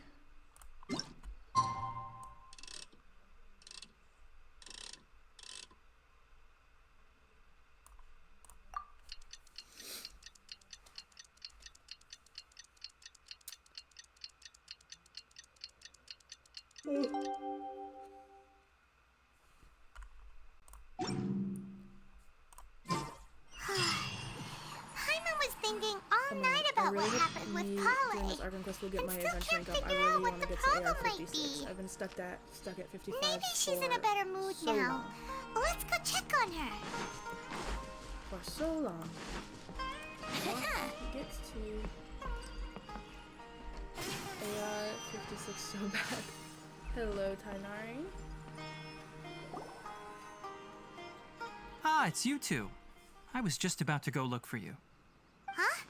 Paimon was thinking all night about what happened with Doing Kali. this Argon quest will get and my still adventure can't rank up. I figure really out what want to the get to problem AR might 56. be. I've been stuck at 55 Maybe she's in for a better mood so now. long. Let's go check on her. For so long. It gets to AR 56 so bad. Hello, Tainari. Ah, it's you two. I was just about to go look for you. Huh?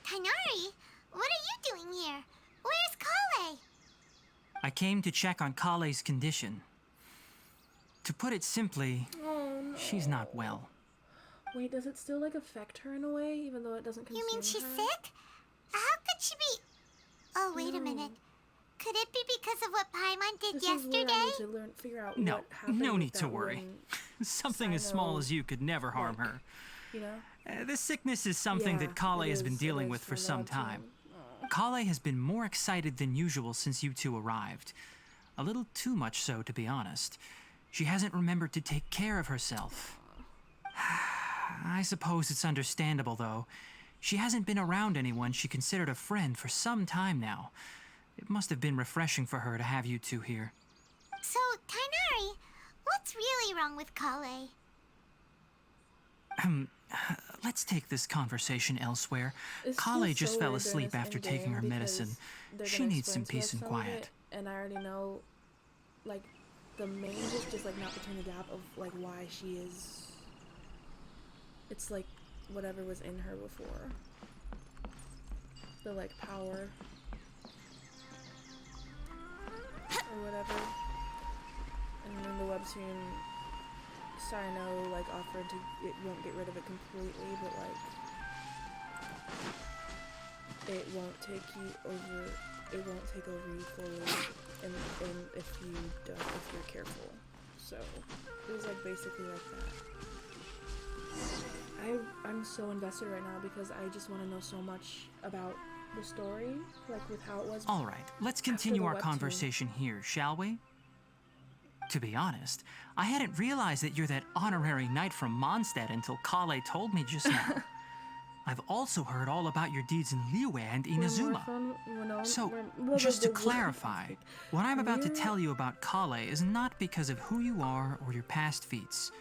Tainari? What are you doing here? Where's Kale? I came to check on Kale's condition. To put it simply, Oh no. she's not well. Wait, does it still like affect her in a way, even though it doesn't consume You mean she's her? sick? How could she be... Oh, wait a No. minute. Could it be because of what Paimon did This is where yesterday? I need to figure out No, what happened no with need to that worry. one, Something as small Sino, as you could never harm like, her. you know? This sickness is something Yeah, that Kale it has been is, dealing it with is for for some that too. time. Aw. Kale has been more excited than usual since you two arrived. A little too much so, to be honest. She hasn't remembered to take care of herself. I suppose it's understandable, though. She hasn't been around anyone she considered a friend for some time now. It must have been refreshing for her to have you two here. So, Tainari, what's really wrong with Kale? Let's take this conversation elsewhere. It's Kale still just so fell weird during asleep this after in-game taking her medicine. because they're She gonna needs some explain to peace us and some of quiet. it, and I already know, like, the main gist, just like not between the gap of like why she is. It's like whatever was in her before. The like power or whatever. And then the webtoon Sino like offered to it won't get rid of it completely, but like it won't take you over. It won't take over you fully, and if you don't, if you're careful. So it was like basically like that. I'm so invested right now because I just want to know so much about the story, like with how it was. All right, let's continue the our webtoon. conversation here, shall we? To be honest, I hadn't realized that you're that honorary knight from Mondstadt until Kale told me just now. I've also heard all about your deeds in Liyue and Inazuma. So, just to clarify, what I'm about to tell you about Kale is not because of who you are or your past feats.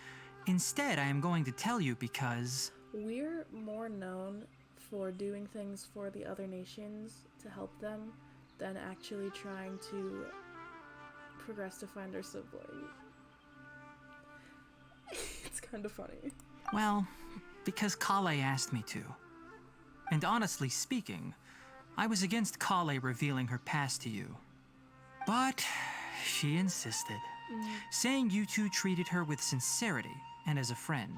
Instead, I am going to tell you because... We're more known for doing things for the other nations to help them than actually trying to progress to find our sibling. It's kind of funny. Well, because Kale asked me to. And honestly speaking, I was against Kale revealing her past to you. But she insisted, saying you two treated her with sincerity and as a friend.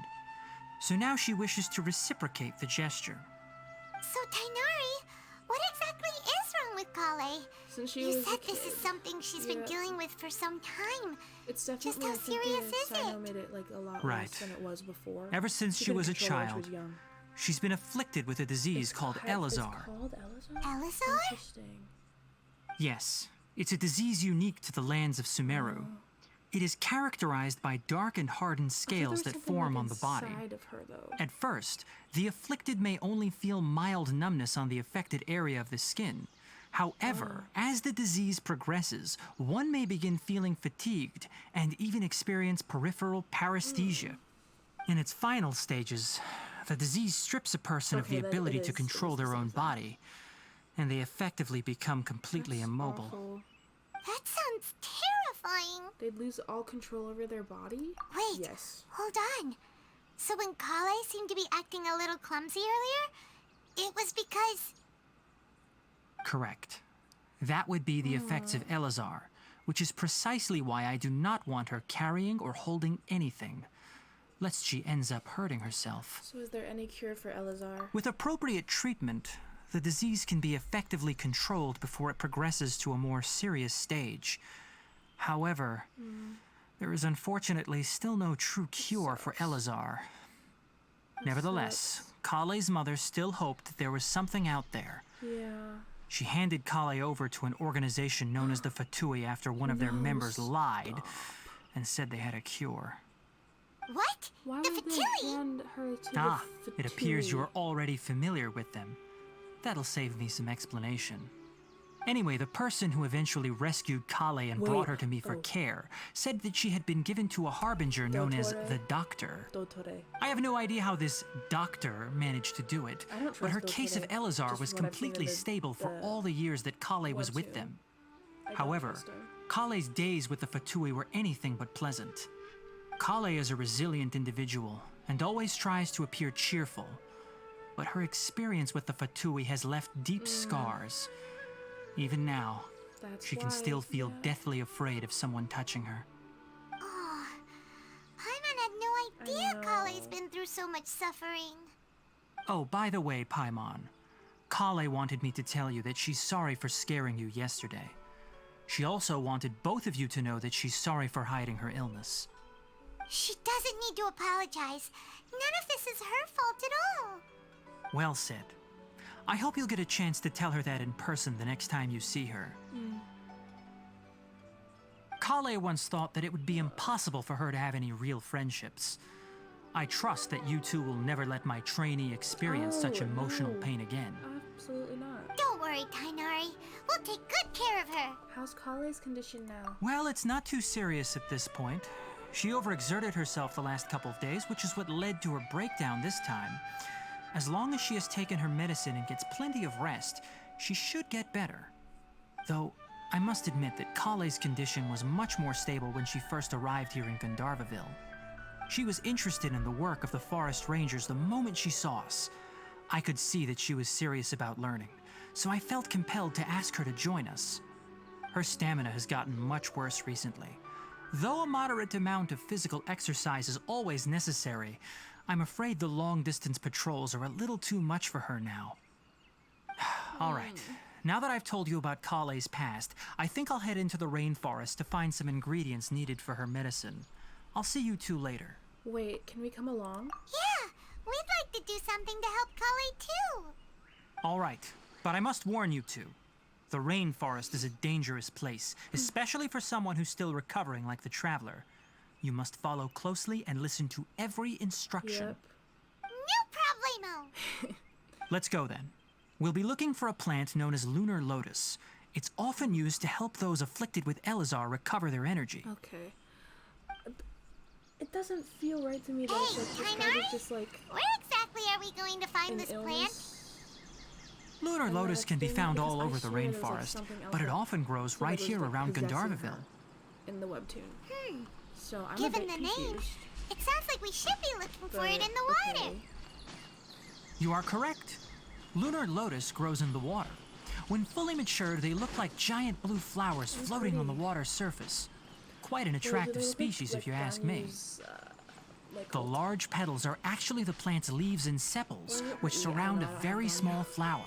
So now she wishes to reciprocate the gesture. So, Tainari, what exactly is wrong with Kale? Since she You was a said this kid. is something she's been Yeah. dealing with for some time. It's definitely, how I think serious is Sino it? made it like a lot Right. worse than it was before. Ever since she couldn't was a control it when child, she was young. she's been afflicted with a disease called It's Elazar. called Elazar? Elazar? Interesting. Yes, it's a disease unique to the lands of Sumeru. It is characterized by dark and hardened I thought scales there was that something, form like, on the body. inside of her, though. At first, the afflicted may only feel mild numbness on the affected area of the skin. However, as the disease progresses, one may begin feeling fatigued and even experience peripheral paresthesia. In its final stages, the disease strips a person of Okay, the that- ability it to is control the their same own thing. body, and they effectively become completely That's immobile. awful. That sounds terrifying. They'd lose all control over their body? Wait, Yes. hold on. So when Kale seemed to be acting a little clumsy earlier, it was because... Correct. That would be the effects of Elazar, which is precisely why I do not want her carrying or holding anything, lest she ends up hurting herself. So is there any cure for Elazar? With appropriate treatment, the disease can be effectively controlled before it progresses to a more serious stage. However, there is unfortunately still no true cure for Elazar. Nevertheless, Kale's mother still hoped that there was something out there. Yeah. She handed Kale over to an organization known as the Fatui after one of their No, members lied and said they had a cure. What? Why The would they Fatui? hand her to Ah, the it appears Fatui? you're already familiar with them. That'll save me some explanation. Anyway, the person who eventually rescued Kale and brought Wait, her to me for oh. care said that she had been given to a harbinger known as Dottore? the Doctor. Dottore. I have no idea how this doctor managed to do it, I don't but her trust case of Dottore, Elazar just was what I've seen in completely the- stable for the all the years that Kale was with webtoon. them. I don't However, trust her. Kale's days with the Fatui were anything but pleasant. Kale is a resilient individual and always tries to appear cheerful, but her experience with the Fatui has left deep scars. Even now, That's she can why, still feel yeah. deathly afraid of someone touching her. Oh, Paimon had no idea know. Kale's been through so much suffering. Oh, by the way, Paimon, Kale wanted me to tell you that she's sorry for scaring you yesterday. She also wanted both of you to know that she's sorry for hiding her illness. She doesn't need to apologize. None of this is her fault at all. Well said. I hope you'll get a chance to tell her that in person the next time you see her. Kale once thought that it would be impossible for her to have any real friendships. I trust that you two will never let my trainee experience such Oh, emotional no. pain again. Absolutely not. Don't worry, Tainari. We'll take good care of her. How's Kale's condition now? Well, it's not too serious at this point. She overexerted herself the last couple of days, which is what led to her breakdown this time. As long as she has taken her medicine and gets plenty of rest, she should get better. Though, I must admit that Kale's condition was much more stable when she first arrived here in Gandharvaville. She was interested in the work of the forest rangers the moment she saw us. I could see that she was serious about learning, so I felt compelled to ask her to join us. Her stamina has gotten much worse recently. Though a moderate amount of physical exercise is always necessary, I'm afraid the long-distance patrols are a little too much for her now. All right. Now that I've told you about Kale's past, I think I'll head into the rainforest to find some ingredients needed for her medicine. I'll see you two later. Wait, can we come along? Yeah, we'd like to do something to help Kale too. All right, but I must warn you two. The rainforest is a dangerous place, especially for someone who's still recovering like the traveler. You must follow closely and listen to every instruction. Yep. No problemo. Let's go then. We'll be looking for a plant known as lunar lotus. It's often used to help those afflicted with Elazar recover their energy. Okay. It doesn't feel right to me that Hey, it's like, this Tainari? is just like Where exactly are we going to find an this plant? illness. Lunar And lotus that can be thing, found because all I over the swear there's, like, rainforest, something else but it that- often grows that right was, here like, around possessing her Gandharvaville. in the webtoon. So I'm Given a bit the name, confused. it sounds like we should be looking for it but in the water. okay. You are correct. Lunar lotus grows in the water. When fully matured, they look like giant blue flowers floating on the pretty. water's surface. Quite an Well, do attractive they look like- species, if like you ask me. Ganyu's, like The large petals are actually the plant's leaves and sepals, which Yeah, surround no, a I very don't small flower.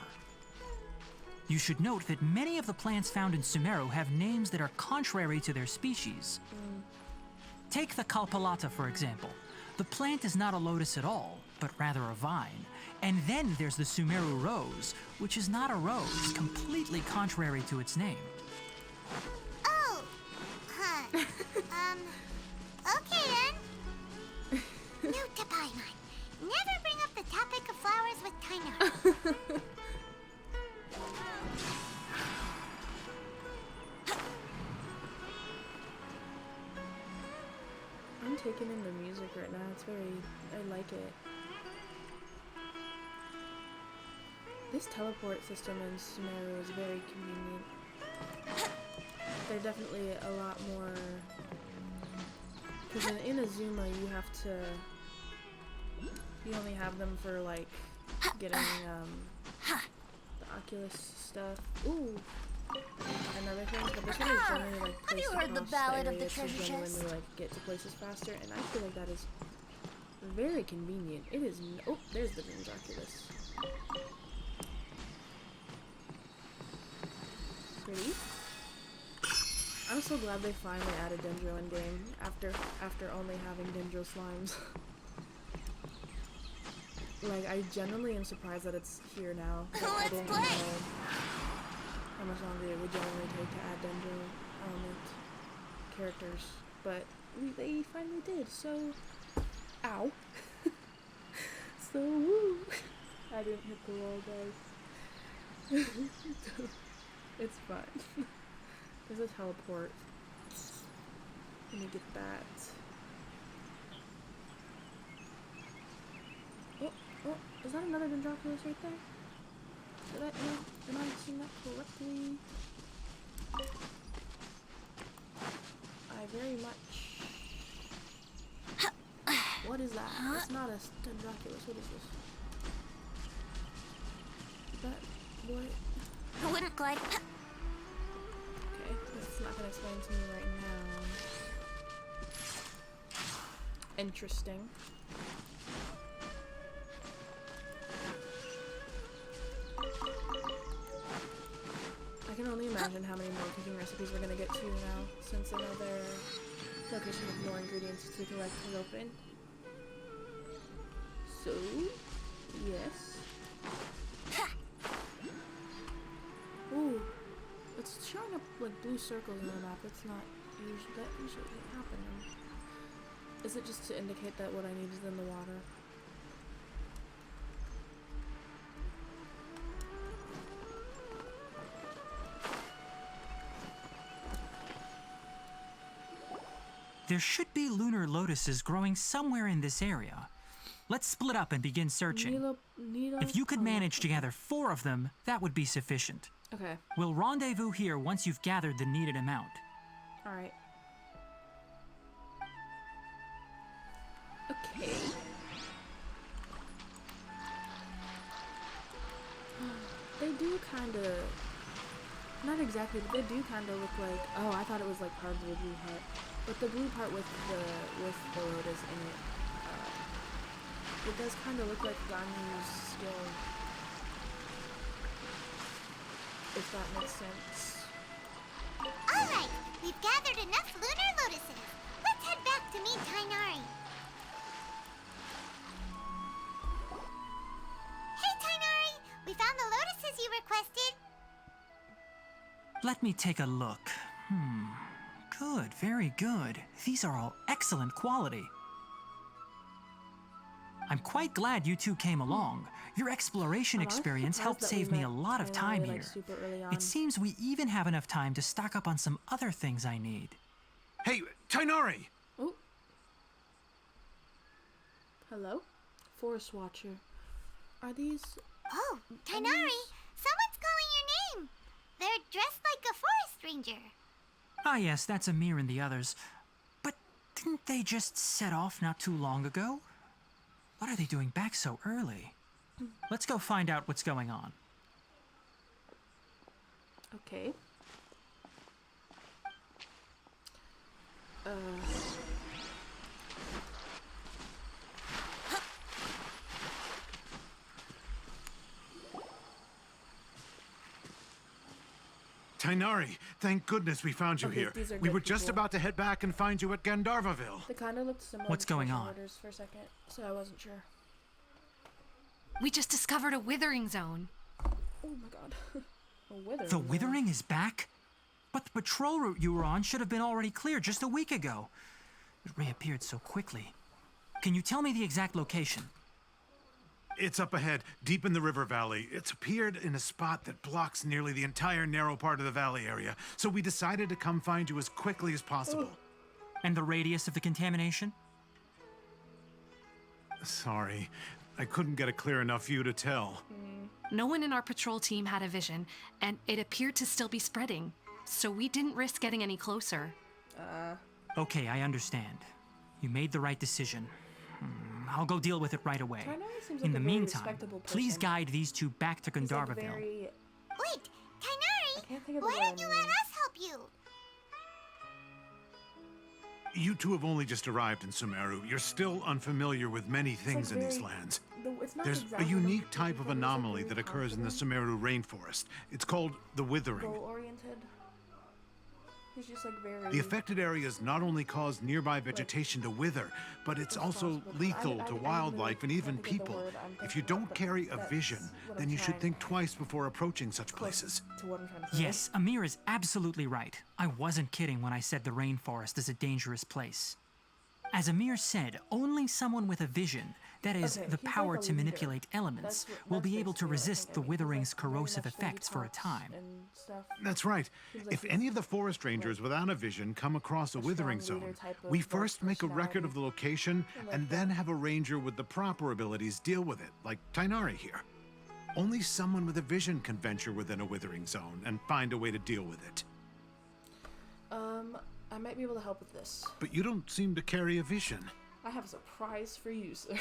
You should note that many of the plants found in Sumeru have names that are contrary to their species. Take the Kalpalata, for example. The plant is not a lotus at all, but rather a vine. And then there's the Sumeru rose, which is not a rose, completely contrary to its name. Oh! Huh. Okay then. Note to Paimon. Never bring up the topic of flowers with Tainari. I'm taking in the music right now. It's very, I like it. This teleport system in Sumeru is very convenient. They're definitely a lot more, because in Azuma you have to, you only have them for like getting the Oculus stuff. Ooh. And other things, but this one is generally like Have you placed heard the across ballad of the area to treasure genuinely chest? like get to places faster, and I feel like that is very convenient. It is. Oh, there's the Dreams Oculus. Pretty. I'm so glad they finally added Dendro in game after only having Dendro slimes. Like, I genuinely am surprised that it's here now. I Let's didn't play! know how much longer it would generally take to add Dendro element characters, but they finally did. So, ow. So woo. I didn't hit the wall, guys. It's fine. There's a teleport. Let me get that. Oh, is that another Dendroculus right there? Did I, am I seeing that correctly? I very much... What is that? It's not a Dendroculus. What is this? Is that what? I wouldn't glide. Okay, it's not gonna explain to me right now. Interesting. I can only imagine how many more cooking recipes we're gonna get to now, since another location with more ingredients to collect is open. So, yes. Ooh, it's showing up like blue circles in the map. It's not usually, that usually doesn't happen. Is it just to indicate that what I need is in the water? There should be lunar lotuses growing somewhere in this area. Let's split up and begin searching. If you could manage to gather 4 of them, that would be sufficient. Okay, We'll rendezvous here once you've gathered the needed amount. alright. Okay. They do kinda... Not exactly, but they do kinda look like... Oh, I thought it was like part of the blue heart. But the blue part with the lotus in it, it does kinda look like Ganyu's skill. If that makes sense. Alright, we've gathered enough lunar lotuses. Let's head back to meet Tainari. Hey Tainari, we found the lotuses you requested. Let me take a look. Good, very good. These are all excellent quality. I'm quite glad you two came along. Your exploration I'm honestly experience surprised helped that we save me met a lot of Tainari, time like, here. super early on. It seems we even have enough time to stock up on some other things I need. Hey, Tainari! Oh. Hello? Forest Watcher. Are these... Oh, Tainari, someone's calling your name. They're dressed like a forest ranger. Ah yes, that's Amir and the others. But didn't they just set off not too long ago? What are they doing back so early? Let's go find out what's going on. Okay. Tainari, thank goodness we found you Okay, here. these are We good were just people. about to head back and find you at Gandharvaville. They kind of looked similar. What's to going special on? orders for a second, so I wasn't sure. We just discovered a withering zone. Oh my god. A withering. The withering is back? But the patrol route you were on should have been already cleared just a week ago. It reappeared so quickly. Can you tell me the exact location? It's up ahead, deep in the river valley. It's appeared in a spot that blocks nearly the entire narrow part of the valley area, so we decided to come find you as quickly as possible. And the radius of the contamination? Sorry, I couldn't get a clear enough view to tell. No one in our patrol team had a vision, and it appeared to still be spreading. So we didn't risk getting any closer. Okay, I understand. You made the right decision. I'll go deal with it right away. Tainari seems In like the a very meantime, respectable please person. guide these two back to He's, like, Gandharvaville. very... Wait, I Tainari, can't think of the why word don't you I'm let using. us help you? You two have only just arrived in Sumeru. You're still unfamiliar with many things in these very- lands. It's not There's a exactly unique the type of people, but it's, like, anomaly very that occurs in the confident, Sumeru rainforest. It's called the withering. goal-oriented. He's just like very... The affected areas not only cause nearby vegetation to wither, but it's also responsible. lethal I to literally wildlife and even can't think of the people. word I'm If you thinking of, don't but carry a that's vision, what then I'm you should trying think twice before approaching such close places. to what I'm trying to say. Yes, Amir is absolutely right. I wasn't kidding when I said the rainforest is a dangerous place. As Amir said, only someone with a vision, that is, Okay, the he's like power a to leader. manipulate elements, That's will be able to basically what I resist think. the I mean, he's, withering's like, very corrosive much effects for a detox time. and stuff. That's right. Seems like If he's any of the forest rangers without a vision come across a withering strong leader zone, type of, we like, first make a record of the location like and then have a ranger with the proper abilities deal with it, like Tainari here. Only someone with a vision can venture within a withering zone and find a way to deal with it. I might be able to help with this. But you don't seem to carry a vision. I have a surprise for you, sir.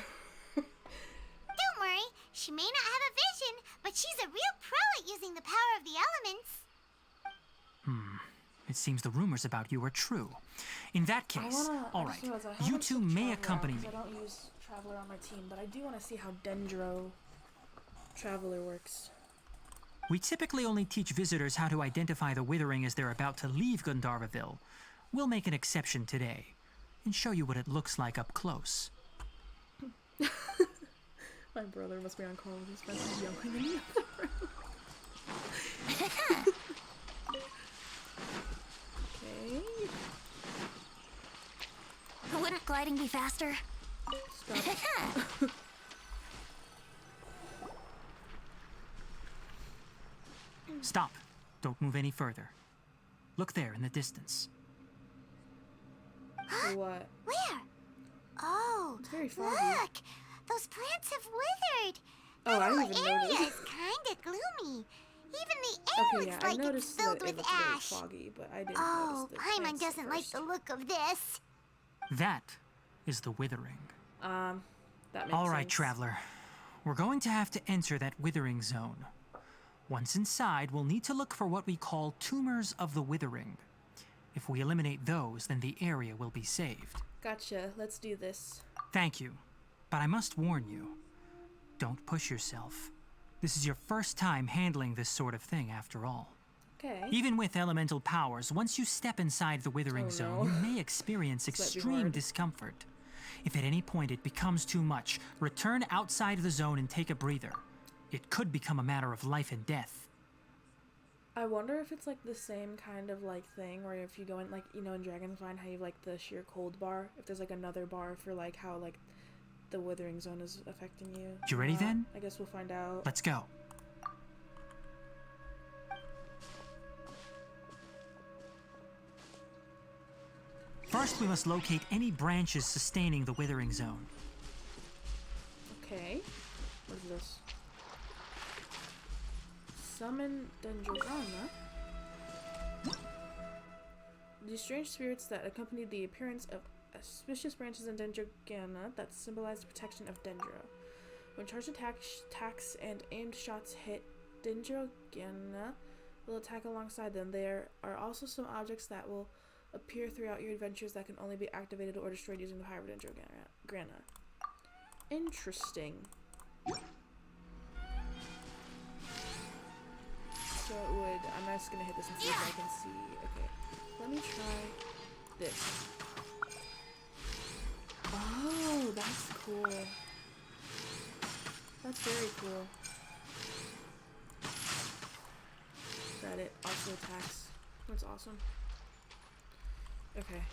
Don't worry, she may not have a vision, but she's a real pro at using the power of the elements. It seems the rumors about you are true. In that case, all right, you two may accompany me. I don't use Traveler on my team, but I do want to see how Dendro Traveler works. We typically only teach visitors how to identify the withering as they're about to leave Gandharvaville. We'll make an exception today and show you what it looks like up close. My brother must be on call with his friends and yelling in the other room. Okay. Wouldn't gliding be faster? Stop. Stop. Don't move any further. Look there in the distance. What? Where? Oh, It's very foggy. look! Those plants have withered. Oh, The I whole didn't even area notice. is kinda gloomy. Even the air Okay, looks yeah, I like it's noticed filled that with it looked very ash. foggy, but I didn't Oh, notice the Paimon plants at doesn't like first. the look of this. That is the withering. That makes All right, sense. traveler. We're going to have to enter that withering zone. Once inside, we'll need to look for what we call tumors of the withering. If we eliminate those, then the area will be saved. Gotcha. Let's do this. Thank you. But I must warn you, don't push yourself. This is your first time handling this sort of thing, after all. Okay. Even with elemental powers, once you step inside the withering Oh, zone, no. you may experience This might be extreme hard. discomfort. If at any point it becomes too much, return outside the zone and take a breather. It could become a matter of life and death. I wonder if it's like the same kind of like thing, or if you go in like, you know, in Dragonflight, how you have like the sheer cold bar. If there's like another bar for like how like the withering zone is affecting you. You ready then? I guess we'll find out. Let's go. First, we must locate any branches sustaining the withering zone. Okay. What is this? Summon Dendrogana. These strange spirits that accompany the appearance of auspicious branches in Dendrogana that symbolize the protection of Dendro. When charged attacks and aimed shots hit Dendrogana, will attack alongside them. There are also some objects that will appear throughout your adventures that can only be activated or destroyed using the power of Dendrogana. Interesting. So it would. I'm just gonna hit this and see if I can see. Okay. Let me try this. Oh, that's cool. That's very cool. That it also attacks. That's awesome. Okay.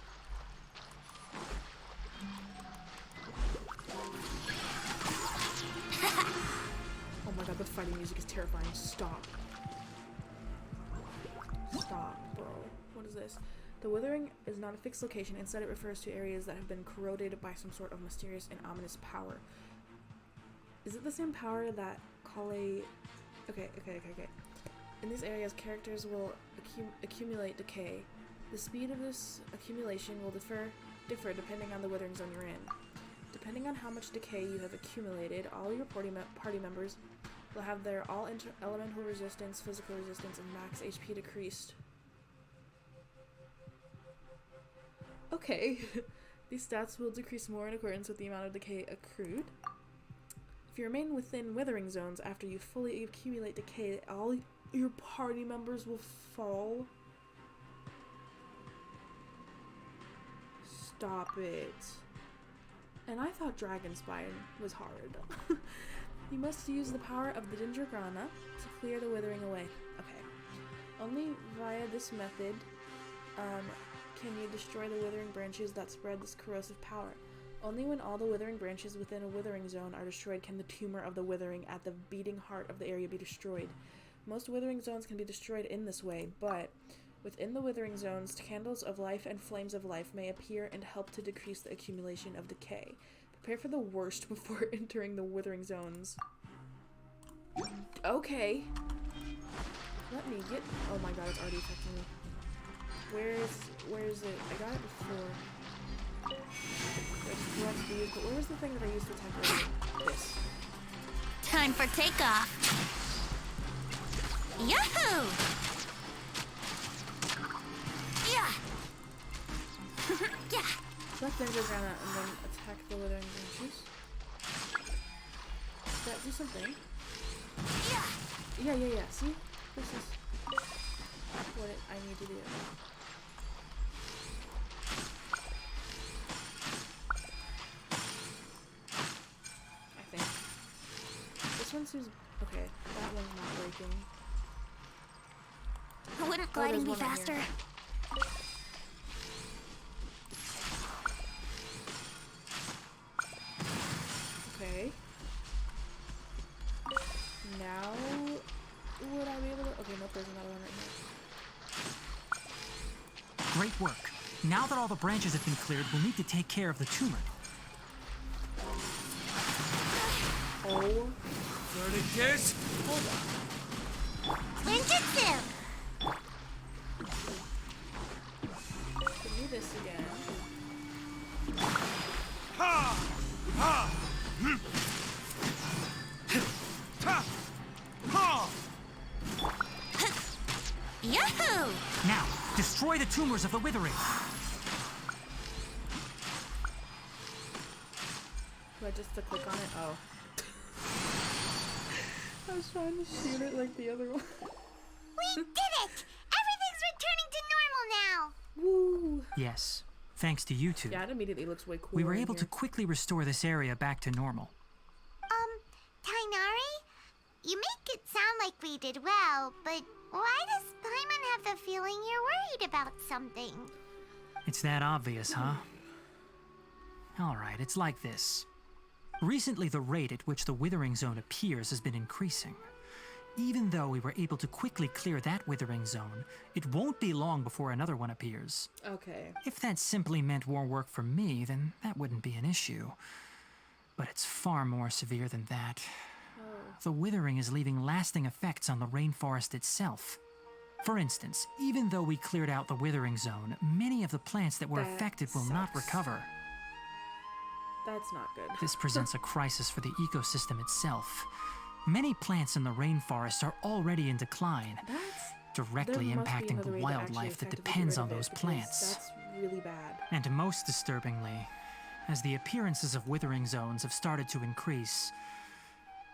Oh my god, the fighting music is terrifying. Stop. Stop, bro. What is this? The withering is not a fixed location. Instead, it refers to areas that have been corroded by some sort of mysterious and ominous power. Is it the same power that Kale... Okay. In these areas, characters will accumulate decay. The speed of this accumulation will differ depending on the withering zone you're in. Depending on how much decay you have accumulated, all your party members will have their elemental resistance, physical resistance, and max HP decreased. Okay. These stats will decrease more in accordance with the amount of decay accrued. If you remain within withering zones after you fully accumulate decay, all your party members will fall. Stop it. And I thought Dragon Spine was hard. You must use the power of the Dendrograna to clear the withering away. Okay. Only via this method can you destroy the withering branches that spread this corrosive power. Only when all the withering branches within a withering zone are destroyed can the tumor of the withering at the beating heart of the area be destroyed. Most withering zones can be destroyed in this way, but within the withering zones, candles of life and flames of life may appear and help to decrease the accumulation of decay. Prepare for the worst before entering the withering zones. Okay. Let me get... Oh my god, it's already affecting me. Where is it? I got it before. There's these, but where was the thing that I used to attack earlier? This. Time for takeoff. Yahoo! Yeah. Yeah. Select Dendrograna and then attack the withering branches. Does that do something? Yeah. See? This is what I need to do. I think. This one seems... Okay, that one's not breaking. Wouldn't gliding be there's one right faster? here. Okay. Now, would I be able to... Okay, nope, there's another one right here. Great work. Now that all the branches have been cleared, we'll need to take care of the tumor. Oh. Verdict Hold on. Ninjutsu! Give me this again. Ha! Ha! Ha! Ha! Yahoo! Now, destroy the tumors of the withering. Do I just to click on it? Oh. I was trying to shoot it like the other one. We did it! Everything's returning to normal now! Woo! Yes, thanks to you two. Yeah, it immediately looks way cooler. We were in able to here. quickly restore this area back to normal. Tainari? You make it sound like we did well, but why does Paimon have the feeling you're worried about something? It's that obvious, huh? Alright, it's like this. Recently, the rate at which the withering zone appears has been increasing. Even though we were able to quickly clear that withering zone, it won't be long before another one appears. Okay. If that simply meant more work for me, then that wouldn't be an issue. But it's far more severe than that. The withering is leaving lasting effects on the rainforest itself. For instance, even though we cleared out the withering zone, many of the plants that were That affected will not sucks. recover. That's not good. This presents a crisis for the ecosystem itself. Many plants in the rainforest are already in decline, directly There must be impacting another the way to actually wildlife that effectively get depends rid on of it, those because plants. That's really bad. And most disturbingly, as the appearances of withering zones have started to increase,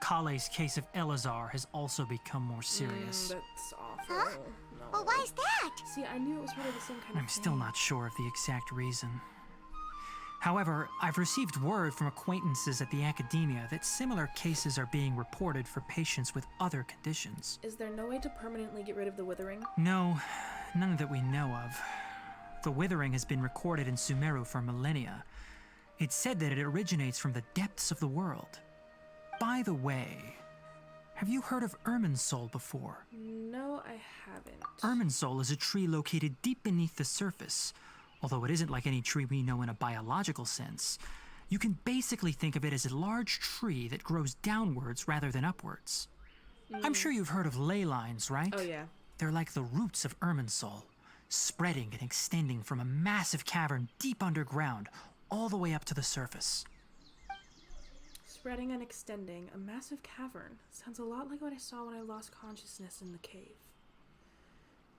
Kale's case of Elazar has also become more serious. That's awful. Huh? No. Well, why's that? See, I knew it was really the same kind of I'm still thing. not sure of the exact reason. However, I've received word from acquaintances at the academia that similar cases are being reported for patients with other conditions. Is there no way to permanently get rid of the withering? No, none that we know of. The withering has been recorded in Sumeru for millennia. It's said that it originates from the depths of the world. By the way, have you heard of Irminsul before? No, I haven't. Irminsul is a tree located deep beneath the surface. Although it isn't like any tree we know in a biological sense. You can basically think of it as a large tree that grows downwards rather than upwards. I'm sure you've heard of ley lines, right? Oh, yeah. They're like the roots of Irminsul, spreading and extending from a massive cavern deep underground all the way up to the surface. Spreading and extending. A massive cavern. Sounds a lot like what I saw when I lost consciousness in the cave.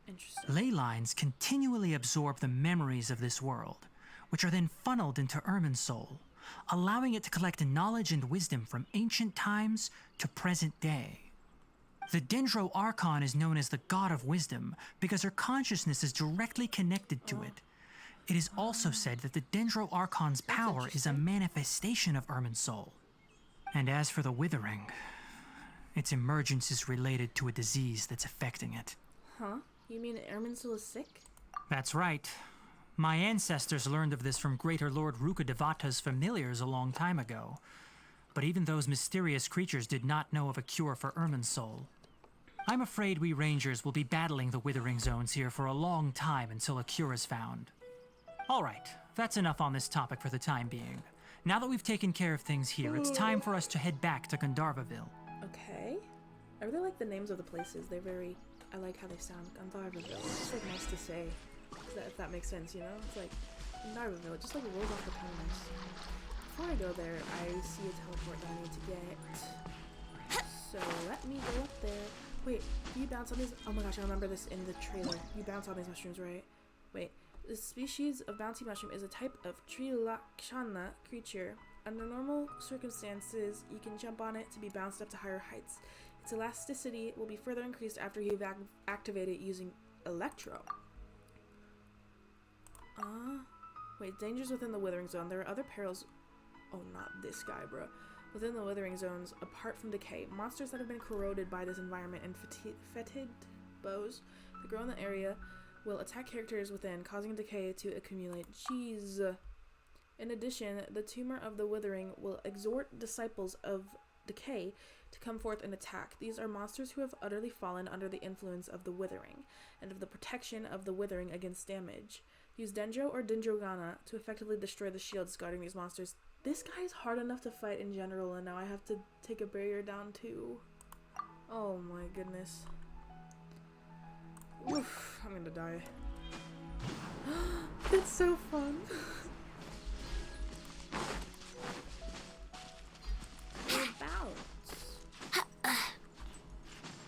Interesting. Ley lines continually absorb the memories of this world, which are then funneled into Irminsul, allowing it to collect knowledge and wisdom from ancient times to present day. The Dendro Archon is known as the God of Wisdom because her consciousness is directly connected to it. It is also said that the Dendro Archon's power is a manifestation of Irminsul. And as for the Withering, its emergence is related to a disease that's affecting it. Huh? You mean Irminsul is sick? That's right. My ancestors learned of this from Greater Lord Rukkhadevata's familiars a long time ago. But even those mysterious creatures did not know of a cure for Irminsul. I'm afraid we rangers will be battling the Withering Zones here for a long time until a cure is found. Alright, that's enough on this topic for the time being. Now that we've taken care of things here, it's time for us to head back to Gandharvaville. Okay. I really like the names of the places. They're very... I like how they sound. Gandharvaville. It's just like nice to say. If that makes sense, you know? It's like Gandharvaville. It just like rolls off the tongue nice. Before I go there, I see a teleport that I need to get. So let me go up there. Wait, do you bounce on these? Oh my gosh, I remember this in the trailer. You bounce on these mushrooms, right? Wait. This species of bouncy mushroom is a type of Trilakshana creature. Under normal circumstances, you can jump on it to be bounced up to higher heights. Its elasticity will be further increased after you activate it using Electro. Wait, dangers within the Withering Zone. There are other perils. Oh, not this guy, bro. Within the Withering Zones, apart from decay, monsters that have been corroded by this environment and fetid bows that grow in the area will attack characters within, causing decay to accumulate. Jeez. In addition, the tumor of the Withering will exhort disciples of decay to come forth and attack. These are monsters who have utterly fallen under the influence of the Withering, and of the protection of the Withering against damage. Use Dendro or Dendrogana to effectively destroy the shields guarding these monsters. This guy is hard enough to fight in general, and now I have to take a barrier down too. Oh my goodness. Oof, I'm gonna die. It's so fun.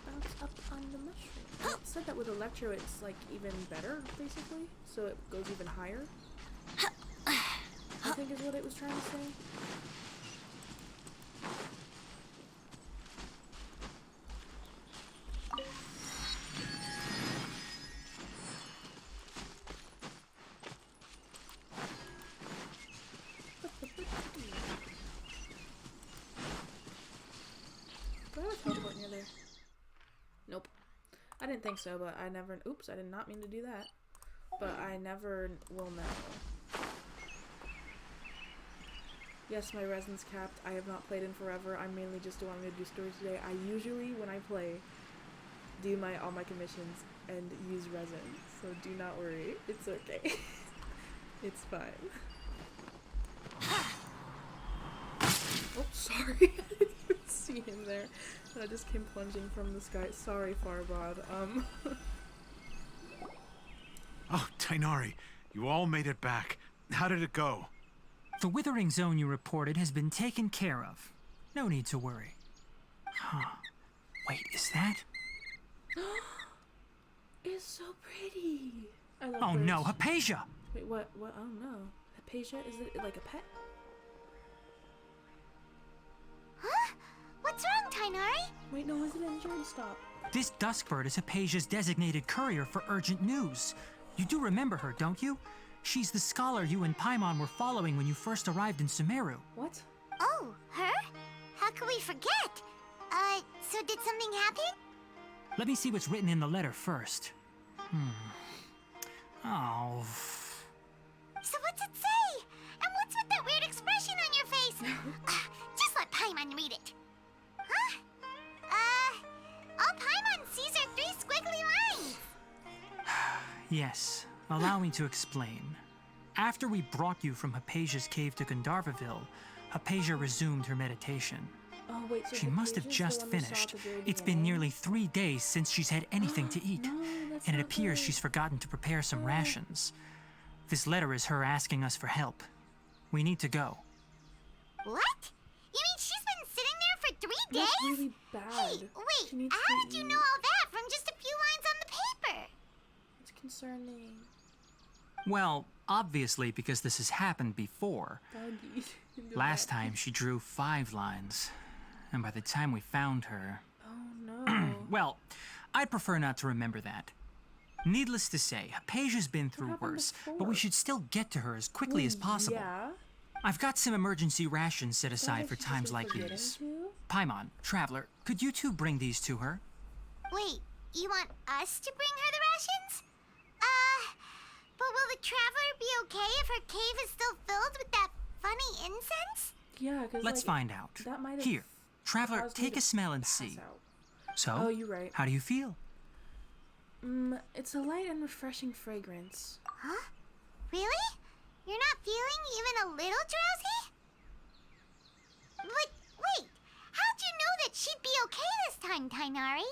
Bounce up on the mushroom. It said that with Electro it's like even better, basically. So it goes even higher. I think is what it was trying to say. Do I have a teleport near there? Nope. I didn't think so, but I never... Oops, I did not mean to do that. But I never will know. Yes, my resin's capped. I have not played in forever. I'm mainly just wanting to do stories today. I usually, when I play, do all my commissions and use resin. So do not worry. It's okay. It's fine. Oh, sorry. I didn't even see him there. I just came plunging from the sky. Sorry, Farbod. Oh, Tainari, you all made it back. How did it go? The Withering Zone you reported has been taken care of. No need to worry. Huh. Wait, is that? It's so pretty. I love Oh birds. no, Hypatia! Wait, what? What? Oh no. Hypatia? Is it like a pet? Huh? What's wrong, Tainari? Wait, no, is it in you want to stop? This Duskbird is Hypatia's designated courier for urgent news. You do remember her, don't you? She's the scholar you and Paimon were following when you first arrived in Sumeru. What? Oh, her? How could we forget? So did something happen? Let me see what's written in the letter first. Oh. So what's it say? And what's with that weird expression on your face? Just let Paimon read it. Huh? All Paimon sees are 3 squiggly lines. Yes, allow me to explain. After we brought you from Hypatia's cave to Gandharvaville, Hypatia resumed her meditation. Oh, wait, so She must have Hypatia's just the one we saw at finished. the very It's been beginning? nearly 3 days since she's had anything to eat. No, that's And it not appears good. she's forgotten to prepare some rations. This letter is her asking us for help. We need to go. What? You mean she's been sitting there for 3 days? That's really bad. Hey, She wait, needs how to did you eat. know all that from just a few lines on the paper? It's concerning. Well, obviously because this has happened before. Doggy. Last time she drew 5 lines. And by the time we found her... Oh, no. Well, I'd prefer not to remember that. Needless to say, Hypatia's been through happened worse, but before? we should still get to her as quickly as possible. Yeah. I've got some emergency rations set aside like for she's times been like forgetting these. to. Paimon, Traveler, could you two bring these to her? Wait, you want us to bring her the rations? But will the traveler be okay if her cave is still filled with that funny incense? Yeah, because Let's find out. that might have Here, Traveler, caused me take to a smell and pass see. out. So, Oh, you're right. how do you feel? It's a light and refreshing fragrance. Huh? Really? You're not feeling even a little drowsy? But wait, how'd you know that she'd be okay this time, Tainari?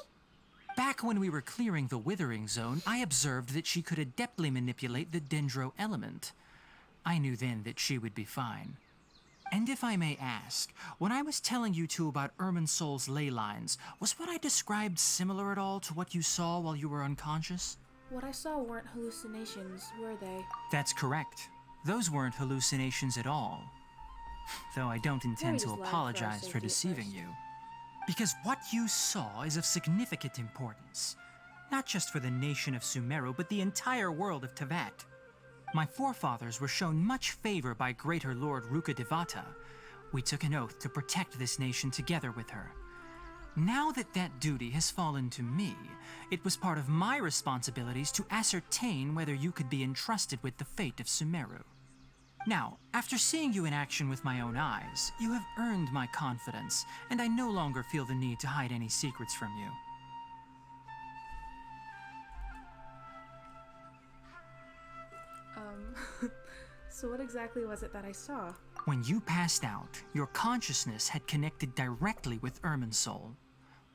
Back when we were clearing the Withering Zone, I observed that she could adeptly manipulate the Dendro element. I knew then that she would be fine. And if I may ask, when I was telling you two about Irminsol's ley lines, was what I described similar at all to what you saw while you were unconscious? What I saw weren't hallucinations, were they? That's correct. Those weren't hallucinations at all. Though I don't intend to just lied for our apologize for safety at deceiving first. you. Because what you saw is of significant importance. Not just for the nation of Sumeru, but the entire world of Tevat. My forefathers were shown much favor by Greater Lord Rukkhadevata. We took an oath to protect this nation together with her. Now that that duty has fallen to me, it was part of my responsibilities to ascertain whether you could be entrusted with the fate of Sumeru. Now, after seeing you in action with my own eyes, you have earned my confidence, and I no longer feel the need to hide any secrets from you. So what exactly was it that I saw? When you passed out, your consciousness had connected directly with Irminsul.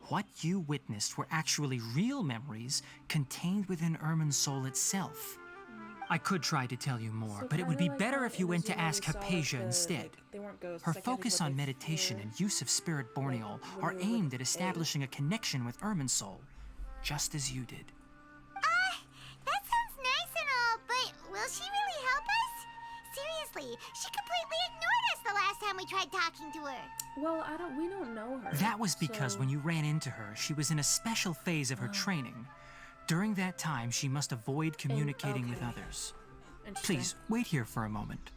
What you witnessed were actually real memories contained within Irminsul itself. I could try to tell you more, So but it would be kinda like better how if you in went to Azure we ask saw, like, Hypatia the- instead. like, they weren't ghosts, Her like, I think focus what on they meditation were. and use of Spirit Borneal when are you were with aimed at A. establishing a connection with Irminsul, just as you did. That sounds nice and all, but will she really help us? Seriously, she completely ignored us the last time we tried talking to her. Well, we don't know her. That was because so- when you ran into her, she was in a special phase of her training. During that time, she must avoid communicating with okay. others. Interesting. Please, wait here for a moment.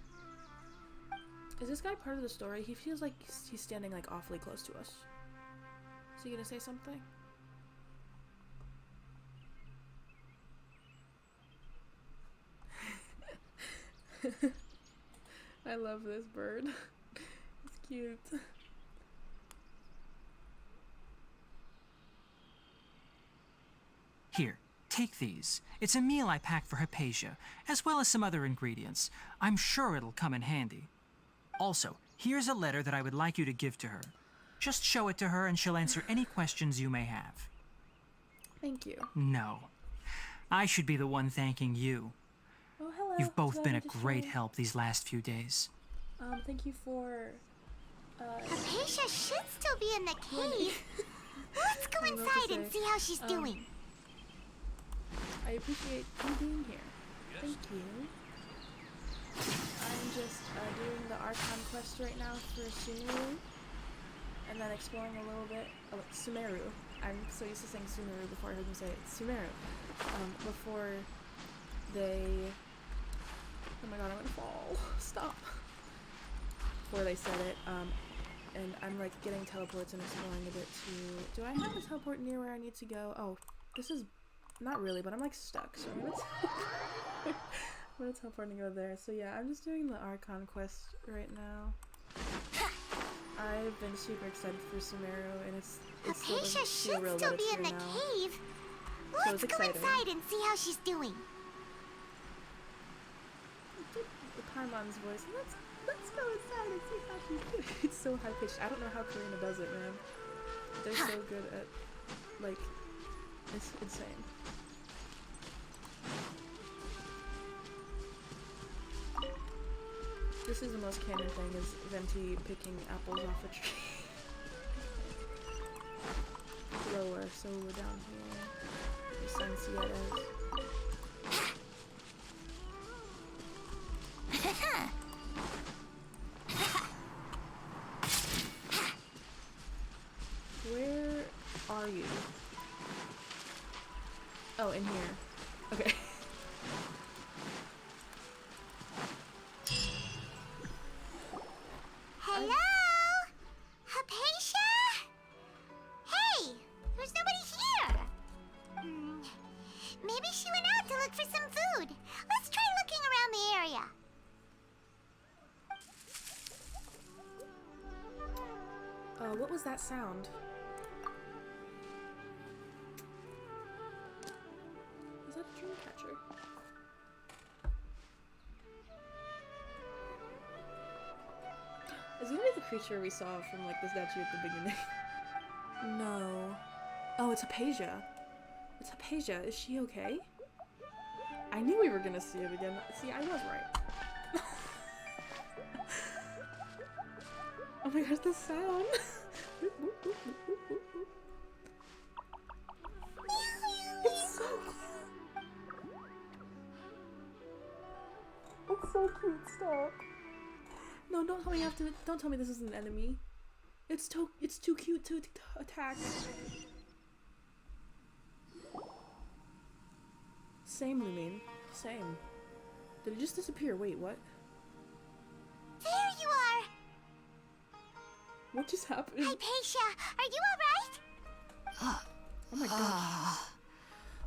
Is this guy part of the story? He feels like he's standing like awfully close to us. Is he gonna say something? I love this bird. It's cute. Here, take these. It's a meal I packed for Hypatia, as well as some other ingredients. I'm sure it'll come in handy. Also, here's a letter that I would like you to give to her. Just show it to her and she'll answer any questions you may have. Thank you. No. I should be the one thanking you. Oh, hello. You've both Glad been a to great share. help these last few days. Thank you for. Hypatia should still be in the cave. Let's go I don't know what inside to and say. see how she's doing. I appreciate you being here. Thank you. I'm just doing the Archon quest right now for Sumeru, and then exploring a little bit. Oh, Sumeru. I'm so used to saying Sumeru before I heard them say it. Sumeru. Before they... Oh my god, I'm gonna fall. Stop. Before they said it, and I'm like getting teleports and exploring a bit too. Do I have a teleport near where I need to go? Oh, this is not really, but I'm like stuck, so I'm gonna teleport and go there. So yeah, I'm just doing the Archon quest right now. I've been super excited for Sumeru, and it's still Hypatia doesn't should feel real still that be it's in here the now. cave. So Let's it's go exciting. inside and see how she's doing. The Paimon's voice. Let's go inside and see how she's doing. It's so high pitched. I don't know how Karina does it, man. They're so good at, like, it's insane. This is the most canon thing, is Venti picking apples off a tree. Lower, so we're down here. The Sun Sierras. Where are you? Oh, in here. Okay. Hello? Hypatia? Hey, there's nobody here. Maybe she went out to look for some food. Let's try looking around the area. What was that sound? Is that a dream catcher? Is it gonna be the creature we saw from like the statue at the beginning? No. Oh, it's Hypatia. It's Hypatia. Is she okay? I knew we were gonna see it again. See, I was right. Oh my gosh, the sound. It's so cute. It's so cute. Stop. No, don't tell me you have to. Don't tell me this is an enemy. It's too cute to attack. Same, Lumine. Same. Did it just disappear? Wait, what? There you are. What just happened? Hypatia, are you alright? Oh my gosh.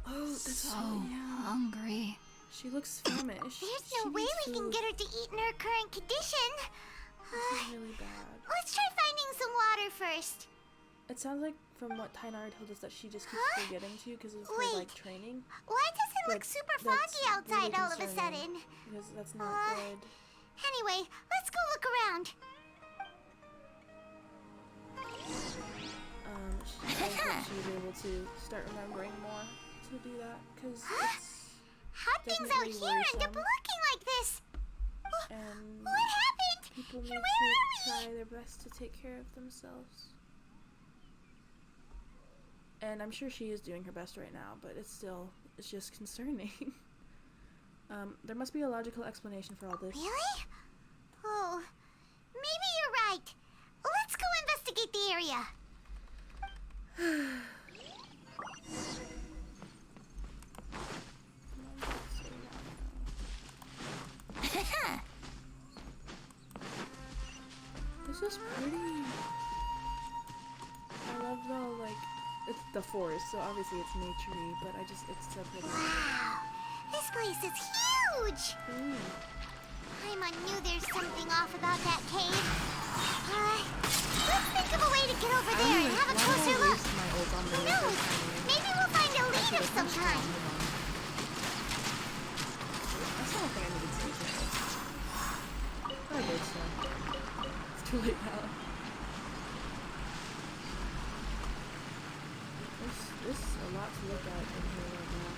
Oh, that's so yeah. Hungry. She looks famished. There's She no way needs we can food. get her to eat in her current condition. This is really bad. Let's try finding some water first. It sounds like from what Tainara told us that she just keeps Huh? forgetting to because of her Wait. like training. Why does it look Like, super that's foggy outside really all of a concerning, sudden? Because that's not good. Anyway, let's go look around. I hope she's able to start remembering more to do that because it's Hot things out definitely here end up worrisome. looking like this. and What happened? people And need where are to we? try their best to take care of themselves. And I'm sure she is doing her best right now, but it's just concerning. There must be a logical explanation for all this. Really? Oh, maybe you're right. Let's go investigate the area. This is pretty. I love the like, it's the forest, so obviously it's naturey, but it's so pretty. Wow, this place is huge. Ooh. Paimon knew there's something off about that cave. Let's think of a way to get over there and have a closer look. Who knows? Maybe we'll find a lead of some kind. That's not what I needed to do. I did so. It's too late now. There's a lot to look at in here right now.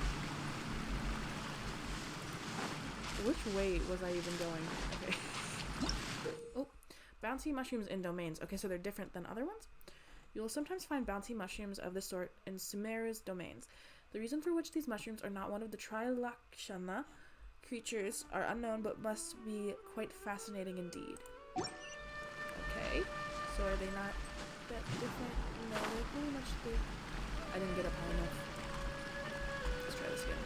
Which way was I even going? Okay. Oh, bouncy mushrooms in domains. Okay, so they're different than other ones. You'll sometimes find bouncy mushrooms of this sort in Sumeru's domains. The reason for which these mushrooms are not one of the Trilakshana creatures are unknown, but must be quite fascinating indeed. Okay, so are they not that different? No, they're pretty much the I didn't get up high enough. Let's try this again.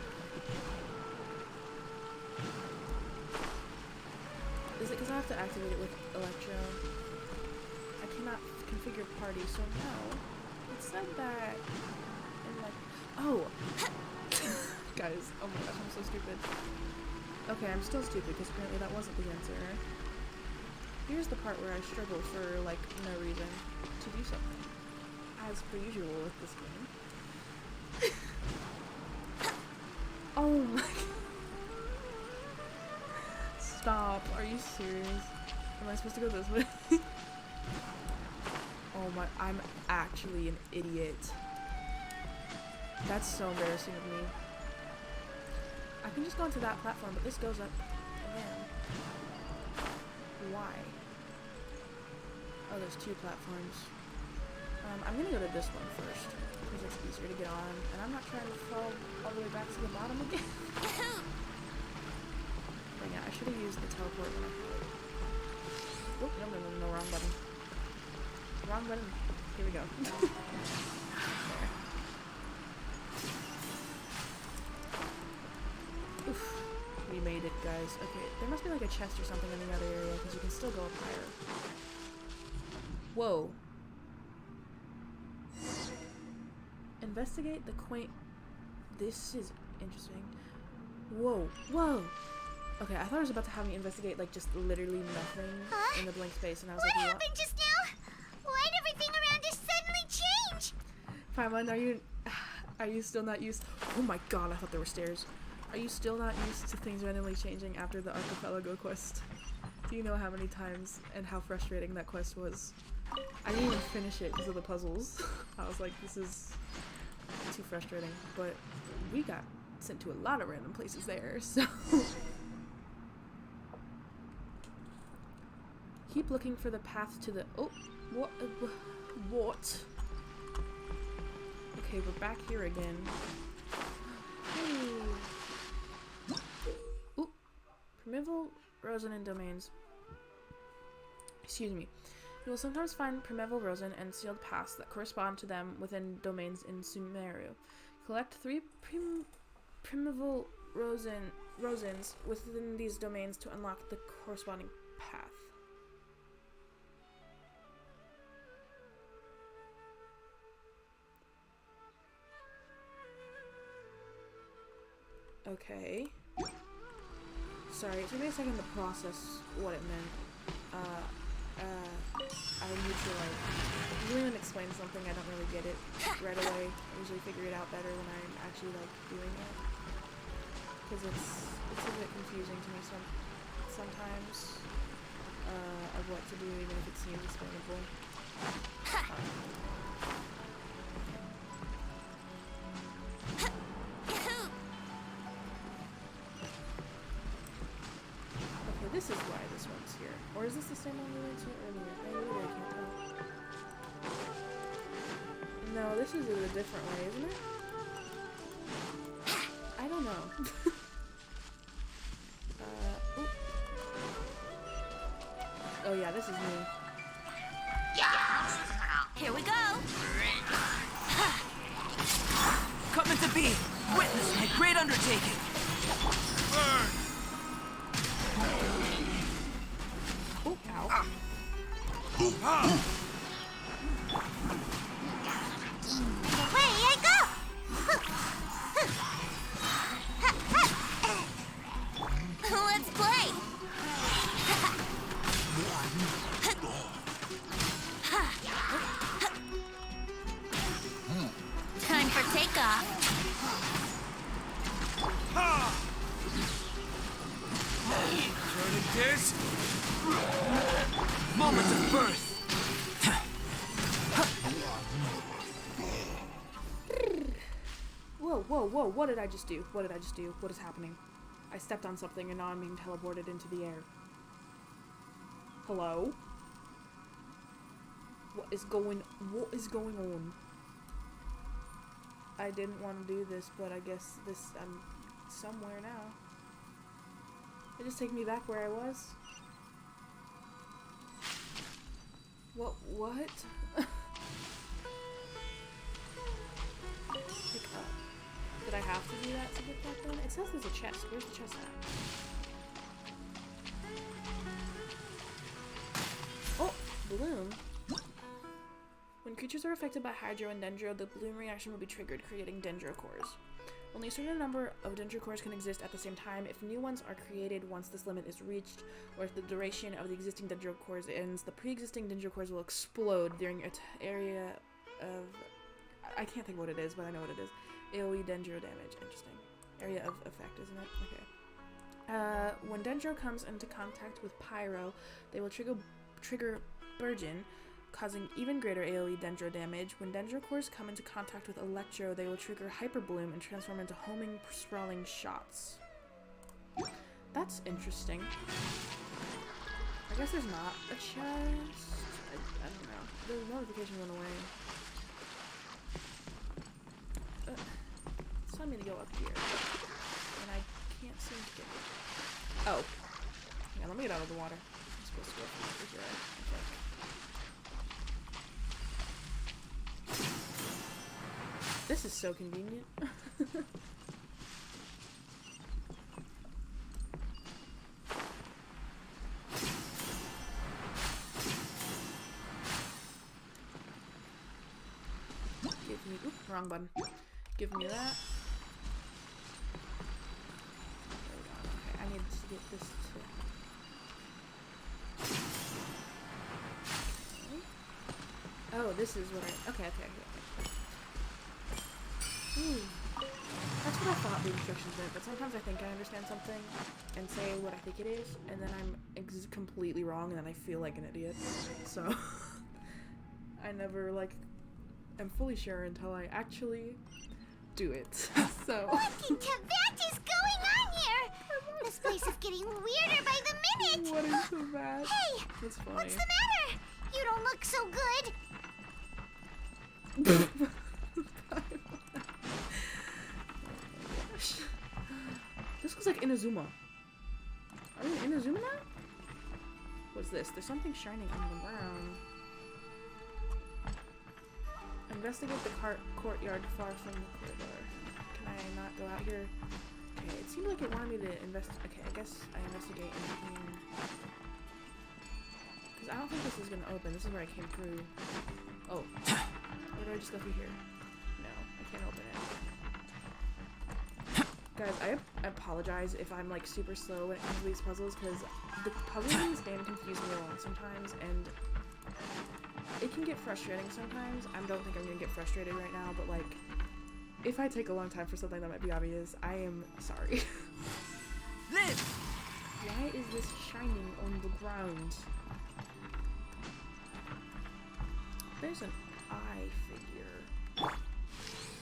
Is it because I have to activate it with Electro? I cannot configure party, so no. It said that in like... Oh! Guys, oh my gosh, I'm so stupid. Okay, I'm still stupid because apparently that wasn't the answer. Here's the part where I struggle for, like, no reason to do something. As per usual with this game. Oh my god. Stop. Are you serious? Am I supposed to go this way? Oh my, I'm actually an idiot. That's so embarrassing of me. I can just go onto that platform, but this goes up again. Why? Oh, there's two platforms. I'm gonna go to this one first, because it's easier to get on, and I'm not trying to fall all the way back to the bottom again. Dang it, I should have used the teleport when I had it. Oh, no, wrong button. Wrong button. Here we go. There. Oof. We made it, guys. Okay, there must be like a chest or something in the other area, because you can still go up higher. Whoa. Investigate the quaint... This is interesting. Whoa. Whoa! Okay, I thought I was about to have me investigate, like, just literally nothing in the blank space, and I was like, What happened just now? Why'd everything around us suddenly change? Paimon, are you still not used... Oh my god, I thought there were stairs. Are you still not used to things randomly changing after the Archipelago quest? Do you know how many times and how frustrating that quest was? I didn't even finish it because of the puzzles. I was like, this is too frustrating. But we got sent to a lot of random places there, so... Keep looking for the path to the... Oh, what? What? Okay, we're back here again. Hey. Ooh. Primeval Rosen and domains. Excuse me. You will sometimes find Primeval Rosen and sealed paths that correspond to them within domains in Sumeru. Collect 3 Primeval Rosens within these domains to unlock the corresponding path. Okay. Sorry, it took me a second to process what it meant. I need to, like, usually when it explains something, I don't really get it right away. I usually figure it out better when I'm actually, like, doing it. Because it's a bit confusing to me sometimes, of what to do, even if it seems explainable. This is why this one's here. Or is this the same one we went to earlier? I literally can't tell. No, this is a different way, isn't it? I don't know. Oh yeah, this is me. Here we go. Coming to be. Witness my great undertaking. Burn! Oh, ow. Away I go! Let's play! Time for takeoff. Turning this? Moment of birth. Whoa, what did I just do? What did I just do? What is happening? I stepped on something and now I'm being teleported into the air. Hello? What is going on? I didn't want to do this, but I guess I'm somewhere now. It just take me back where I was? What? have to do that to get that done? It says there's a chest. Where's the chest at? Oh, bloom. When creatures are affected by Hydro and Dendro, the bloom reaction will be triggered, creating Dendro cores. Only a certain number of Dendro cores can exist at the same time. If new ones are created once this limit is reached, or if the duration of the existing Dendro cores ends, the pre-existing Dendro cores will explode during an area of... I can't think what it is, but I know what it is. AoE Dendro damage. Interesting. Area of effect, isn't it? Okay. When Dendro comes into contact with Pyro, they will trigger Burgeon, causing even greater AoE Dendro damage. When Dendro cores come into contact with Electro, they will trigger Hyper Bloom and transform into homing, sprawling shots. That's interesting. I guess there's not a chest. I don't know. The notification went away. It's telling me to go up here, and I can't seem to get it. Oh. Yeah, let me get out of the water. I'm supposed to go from over here, I think. This is so convenient. Give me... Oop, wrong button. Give me that. There we go. Okay, I need to get this to... Okay. Oh, this is what I... Okay. Ooh. That's what I thought the instructions meant, but sometimes I think I understand something and say what I think it is, and then I'm completely wrong, and then I feel like an idiot. So... I never, like... I'm fully sure until I actually do it. So. What in Tibet is going on here? This place is getting weirder by the minute. What is so bad? Hey, that's funny. What's the matter? You don't look so good. This looks like Inazuma. Are we in Inazuma now? What's this? There's something shining on the ground. Investigate the courtyard far from the corridor. Can I not go out here? Okay, it seemed like it wanted me to Okay, I guess I investigate in here. Because I don't think this is going to open. This is where I came through. Oh. Or do I just go through here? No, I can't open it. Guys, I apologize if I'm like super slow when it comes to these puzzles, because the puzzles in this game confuse me a lot sometimes, and it can get frustrating sometimes. I don't think I'm gonna get frustrated right now, but like, if I take a long time for something that might be obvious, I am sorry. Live! Why is this shining on the ground? There's an eye figure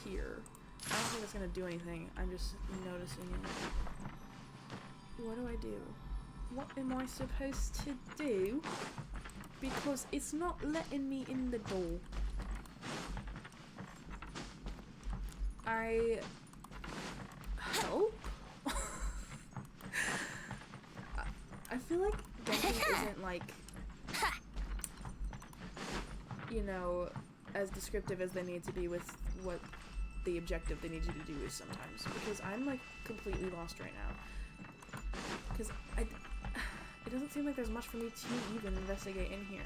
here. I don't think it's gonna do anything. I'm just noticing it. What do I do? What am I supposed to do? Because it's not letting me in the door. Help? I feel like Genki isn't like, you know, as descriptive as they need to be with what the objective they need you to do is sometimes. Because I'm like completely lost right now. Because it doesn't seem like there's much for me to even investigate in here.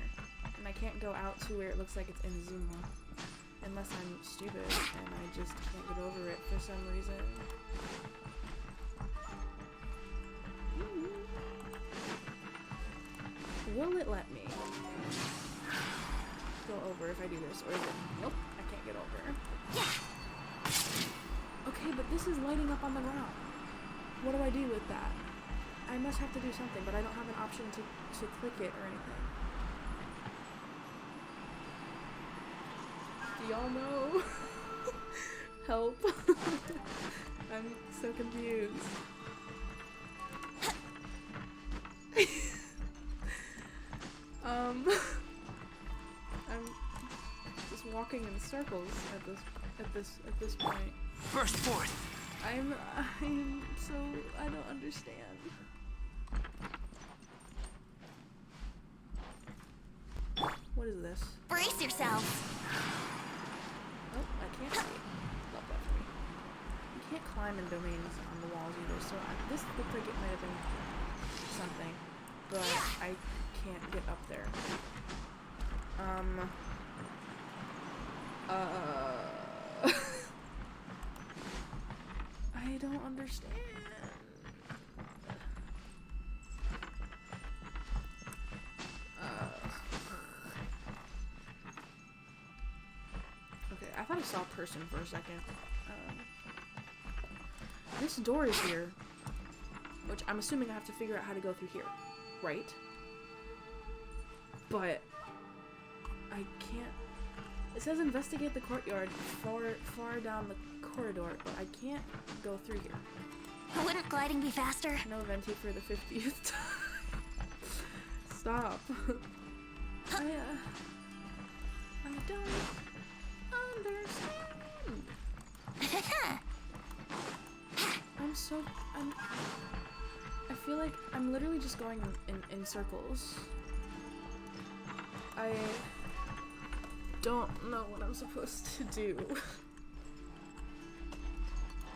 And I can't go out to where it looks like it's in Zuma. Unless I'm stupid and I just can't get over it for some reason. Will it let me go over if I do this? Or is it... Nope, I can't get over. Okay, but this is lighting up on the ground. What do I do with that? I must have to do something, but I don't have an option to click it or anything. Do y'all know? Help. I'm so confused. I'm just walking in circles at this point. Burst forth! I'm so... I don't understand. What is this? Brace yourself. Oh, I can't see. Love that for me. can't climb in domains on the walls either, so this looked like it might have been something, but I can't get up there. I don't understand. Okay, I thought I saw a person for a second. This door is here, which I'm assuming I have to figure out how to go through here, right? But I can't. It says investigate the courtyard far down the corridor, but I can't go through here. Wouldn't gliding be faster? No venti for the 50th time. Stop. I don't understand. I feel like I'm literally just going in circles. I don't know what I'm supposed to do.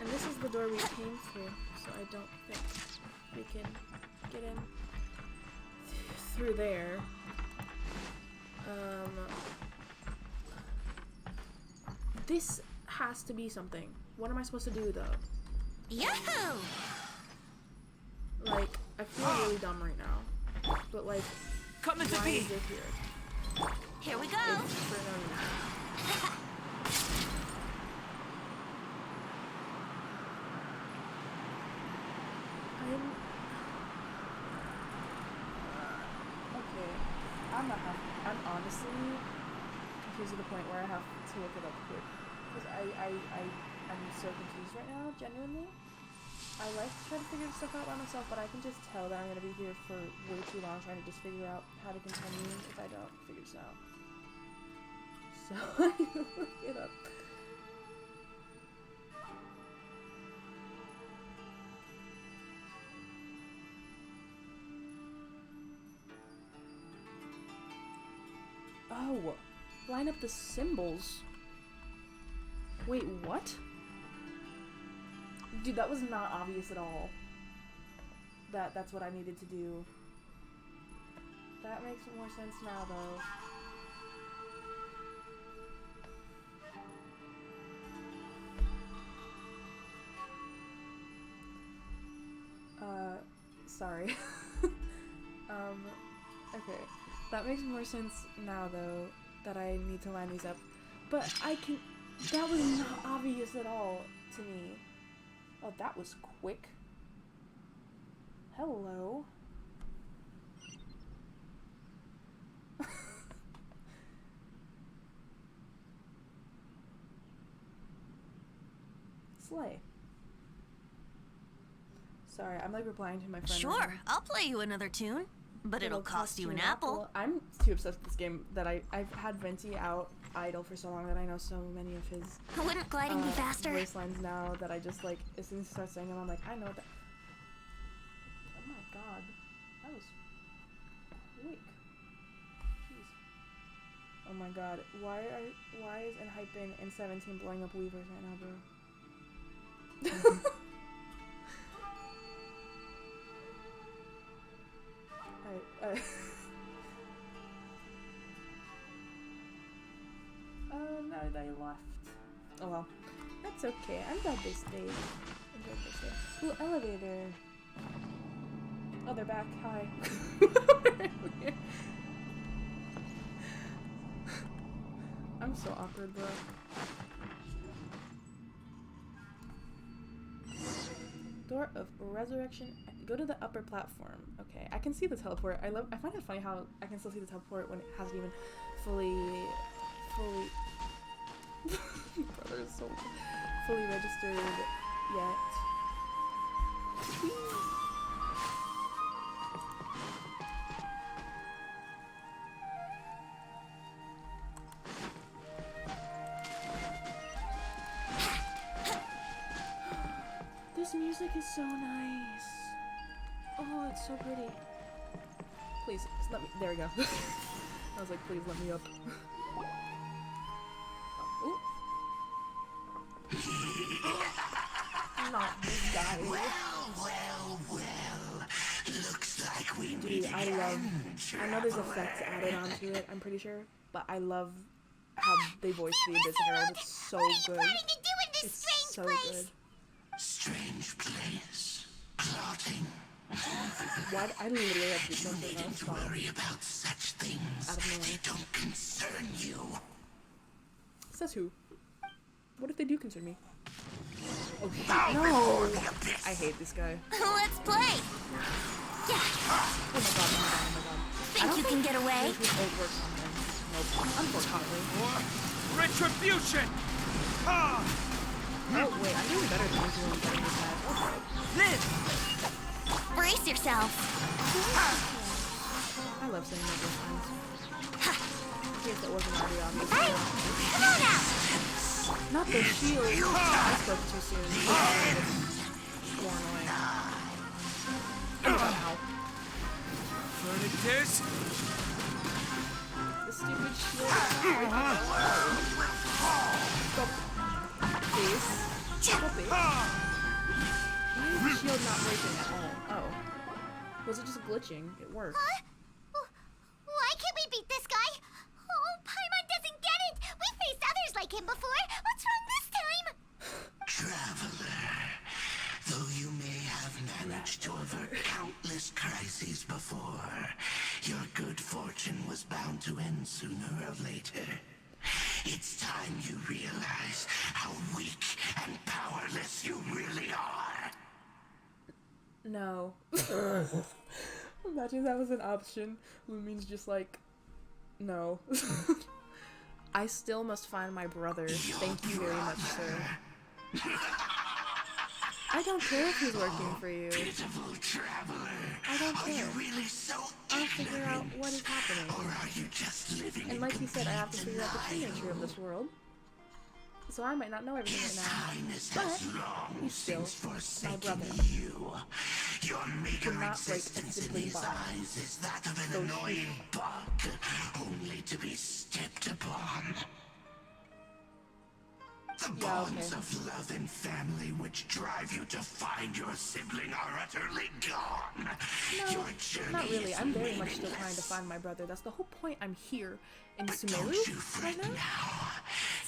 And this is the door we came through, so I don't think we can get in through there. This has to be something. What am I supposed to do though? Yahoo! Like, I feel really dumb right now. But like, Coming to why be. is it here? Here we go! It's for no reason. Okay. I'm honestly confused to the point where I have to look it up quick. Because I'm so confused right now, genuinely. I like to try to figure stuff out by myself, but I can just tell that I'm going to be here for way too long trying to just figure out how to continue if I don't figure this out. So, I look it up. Oh, line up the symbols. Wait, what? Dude, that was not obvious at all. That's what I needed to do. That makes more sense now, though. Sorry. Okay. That makes more sense now, though, that I need to line these up. But that was not obvious at all to me. Oh, that was quick. Hello. Slay. Sorry, I'm like replying to my friend. Sure, right now. I'll play you another tune, but it'll cost you an apple. I'm too obsessed with this game that I've had Venti out idle for so long that I know so many of his Wouldn't gliding be faster? voice lines now that I just like, as soon as he starts saying them, I'm like, I know that. Oh my god, that was quick. Jeez. Oh my god, why is Enhypen and 17 blowing up Weavers right now, bro? No, they left. Oh well. That's okay. I'm glad they stayed. Ooh, elevator. Oh, they're back. Hi. I'm so awkward, bro. Door of Resurrection. Go to the upper platform. Okay, I can see the teleport. I find it funny how I can still see the teleport when it hasn't even fully brother is so fully registered yet. This music is so nice. Oh, it's so pretty. Please, let me. There we go. I was like, please let me up. Not this guy. Looks like we Dude, I know there's effects added onto it, I'm pretty sure, but I love how they voice the Abyss Herald. It's so What are you good. planning to do in this It's strange so place? good. Strange place. Plotting. Why? I literally have to You needn't worry about such things. Out of nowhere. They don't concern you. Says who? What if they do concern me? Oh shit, no! I hate this guy. Let's play. Yeah. Oh my god, oh my god, oh my god. Think you can get away? His ult works on him. Nope. Unfortunately. For retribution! Ah! Oh wait, I'm doing better than usual in fighting this guy. Okay. Live! Brace yourself. I love saying that those times. In case it wasn't already obvious. Hey, come on now. Not the shield. I spoke too soon. It's more annoying. Oh my god, ow. Furnace? The stupid shield. Stop. Please. Stop it. Why is the shield not breaking at all? Oh. Was it just glitching? It worked. Huh? Why can't we beat this guy? Oh, Paimon doesn't get it! We faced others like him before! What's wrong this time? Traveler, though you may have managed to avert countless crises before, your good fortune was bound to end sooner or later. It's time you realize how weak and powerless you really are. No. Imagine that was an option. Lumine's just like, no. I still must find my brother. Thank you very much, sir. I don't care if he's working for you. Pitiful traveler. I don't Are you care. really so I'll figure out what is happening. Or are you just living And like he said, I have to figure out the true nature of this world. So I might not know everything His right now. Highness But has long he's still since my forsaken brother. you. Your meager Cannot break a existence in sibling his bond. eyes is that of So an annoying bug, only to be stepped upon. The Yeah, okay. bonds of love and family which drive you to find your sibling are utterly gone. No, Your journey not really. is I'm very much still trying to meaningless. find my brother. That's the whole point. I'm here in But Sumeru don't you right fret now. now.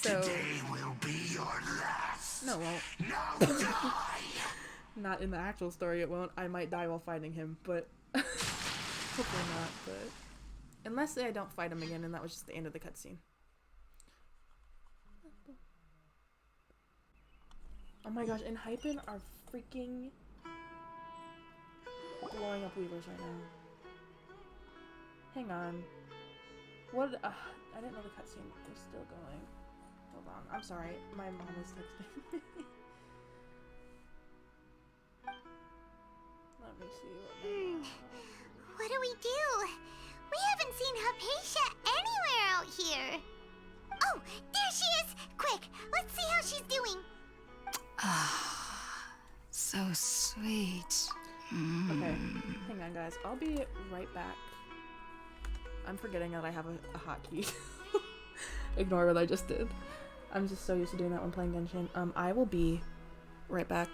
So Today will be your last. no, it won't. Now die. Not in the actual story. It won't. I might die while fighting him, but hopefully not. But unless I don't fight him again, and that was just the end of the cutscene. Oh my gosh! And Hypen are freaking blowing up Weavers right now. Hang on. What? I didn't know the cutscene was still going. Hold on. I'm sorry. My mom was texting me. Let me see what my mom... What do we do? We haven't seen Hypatia anywhere out here. Oh, there she is! Quick, let's see how she's doing. So sweet. Okay, hang on guys. I'll be right back. I'm forgetting that I have a hotkey. Ignore what I just did. I'm just so used to doing that when playing Genshin. I will be right back.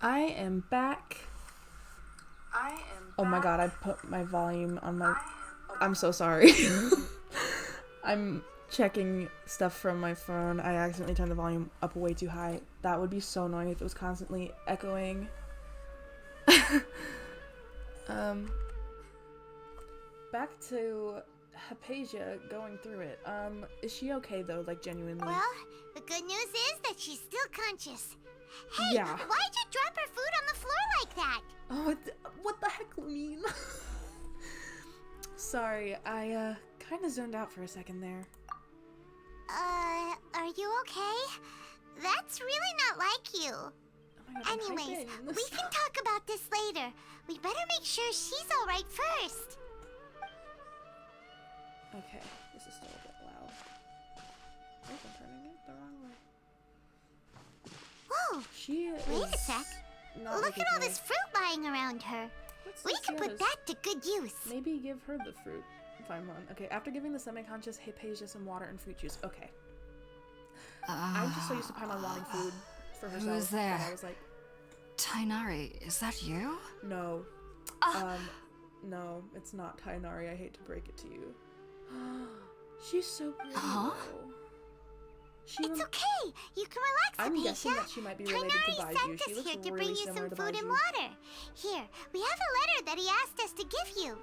I am back. Oh my god, I put my volume on my... I'm so sorry. I'm checking stuff from my phone. I accidentally turned the volume up way too high. That would be so annoying if it was constantly echoing. Back to Hypatia going through it. Is she okay though, like genuinely? Well, the good news is that she's still conscious. Hey, Yeah. why'd you drop her food on the floor like that? Oh, what the heck, Lumine? Sorry, I kind of zoned out for a second there. Are you okay? That's really not like you. Oh my god, I'm Anyways, typing. we can talk about this later. We better make sure she's alright first. Okay, this is still a bit loud. I think I'm turning it the wrong way. Whoa, She is... wait a sec. Not Look like at all okay. this fruit lying around her. What's We this? could put Yes. that to good use. Maybe give her the fruit. Fine one. Okay, after giving the semi-conscious Hypatia some water and fruit juice. Okay. I'm just so used to Paimon wanting food for herself. Who's there? that I was like, Tainari, is that you? no. No, it's not Tainari. I hate to break it to you. She's so pretty. Huh? though. She It's rem- okay. You can relax, I'm Hypatia. guessing that she might be related to Tainari Baiju. sent She us looks here to really bring you similar some to food and Baiju. water. Here, we have a letter that he asked us to give you.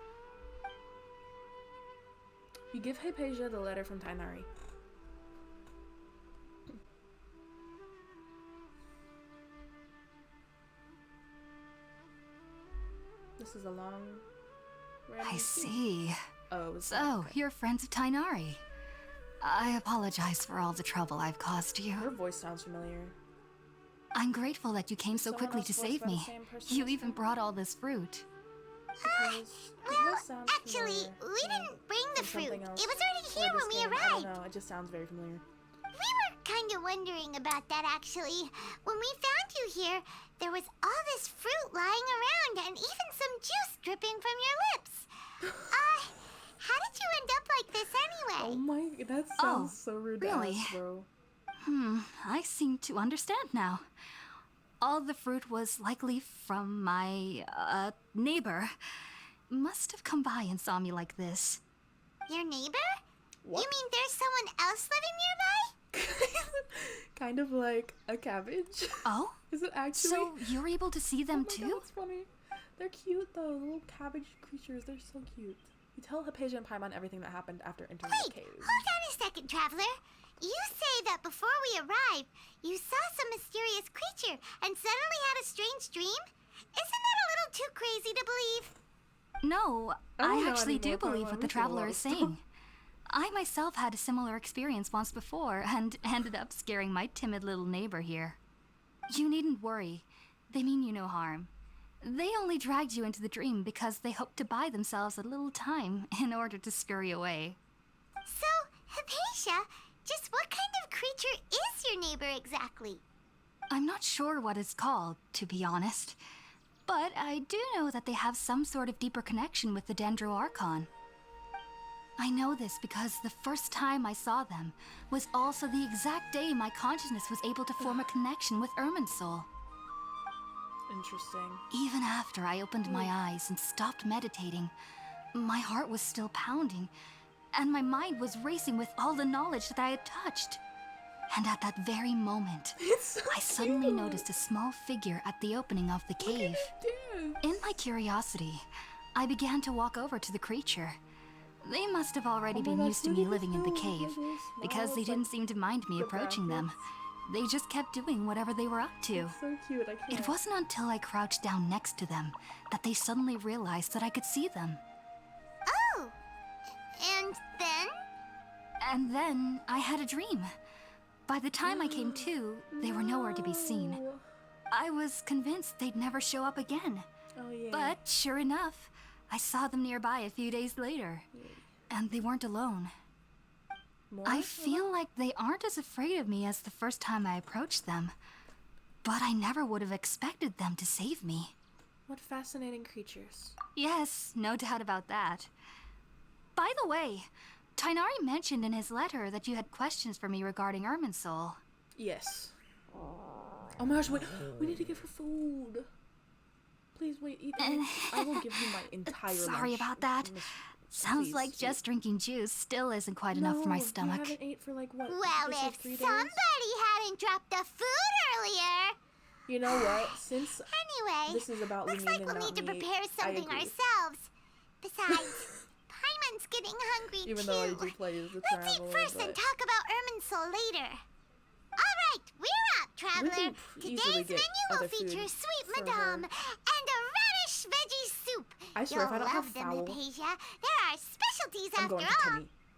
You give Hypatia the letter from Tainari. This is a long... random I scene. see. Oh, it was So, you're friends of Tainari. I apologize for all the trouble I've caused you. Her voice sounds familiar. I'm grateful that you came so Someone quickly else to voiced save by the me. same person You as even her? brought all this fruit. Suppose it Well, does sound actually, familiar we to me didn't bring the from fruit. something else. It was already Or here this when we game. I arrived. don't know, it just sounds very familiar. We were kind of wondering about that, actually. When we found you here, there was all this fruit lying around and even some juice dripping from your lips. How did you end up like this Oh anyway? my, that Oh, sounds so rude really? to ask, bro. I seem to understand now. All the fruit was likely from my, neighbor. Must have come by and saw me like this. Your neighbor? What? You mean there's someone else living nearby? Kind of like a cabbage. Oh? Is it actually? So you're able to see Oh them my too? God, that's funny. They're cute though, the little cabbage creatures. They're so cute. You tell Hypatia and Paimon everything that happened after entering Wait, the cave. hold on a second, Traveler. You say that before we arrived, you saw some mysterious creature and suddenly had a strange dream? Isn't that a little too crazy to believe? No, I don't I know actually do anymore, believe Paimon. what We the do a lot traveler of is stuff. saying. I myself had a similar experience once before and ended up scaring my timid little neighbor here. You needn't worry. They mean you no harm. They only dragged you into the dream because they hoped to buy themselves a little time in order to scurry away. So, Hypatia, just what kind of creature is your neighbor exactly? I'm not sure what it's called, to be honest. But I do know that they have some sort of deeper connection with the Dendro Archon. I know this because the first time I saw them was also the exact day my consciousness was able to form a connection with Irminsul. Interesting. Even after I opened my eyes and stopped meditating, my heart was still pounding, and my mind was racing with all the knowledge that I had touched. And at that very moment, It's so I suddenly cute. noticed a small figure at the opening of the cave. Dance. In my curiosity, I began to walk over to the creature. They must have already Oh my been gosh, used to look me at living in the this little- cave, this little because smile. they It's didn't like seem to mind me the approaching them. brackets. They just kept doing whatever they were up to. It's so cute. I can't. It wasn't until I crouched down next to them that they suddenly realized that I could see them. Oh! And then? And then I had a dream. By the time I came to, they were nowhere to be seen. No. I was convinced they'd never show up again. Oh yeah. But sure enough, I saw them nearby a few days later. And they weren't alone. More? I feel like they aren't as afraid of me as the first time I approached them. But I never would have expected them to save me. What fascinating creatures. Yes, no doubt about that. By the way, Tainari mentioned in his letter that you had questions for me regarding Irminsul. Yes. Oh my gosh, wait. We need to give her food. Please wait, eat. I will give you my entire Sorry lunch. about that. Sounds Please, like just drinking juice still isn't quite enough for my stomach. You haven't ate for like what? Well, just, like, if 3 days? somebody hadn't dropped the food earlier. You know what? Since Anyway, this is about looks Lumine like and we'll not need to me, prepare I something agree. ourselves. Besides, Paimon's getting hungry Even too. though I do play as the Let's eat traveler, first and but talk about Irminsul later. All right, we're up, traveler. can easily Today's get menu will other feature food sweet for madame her. and a radish veggie soup. I swear, if I You'll don't have love them, foul, Hypatia. There are specialties I'm after going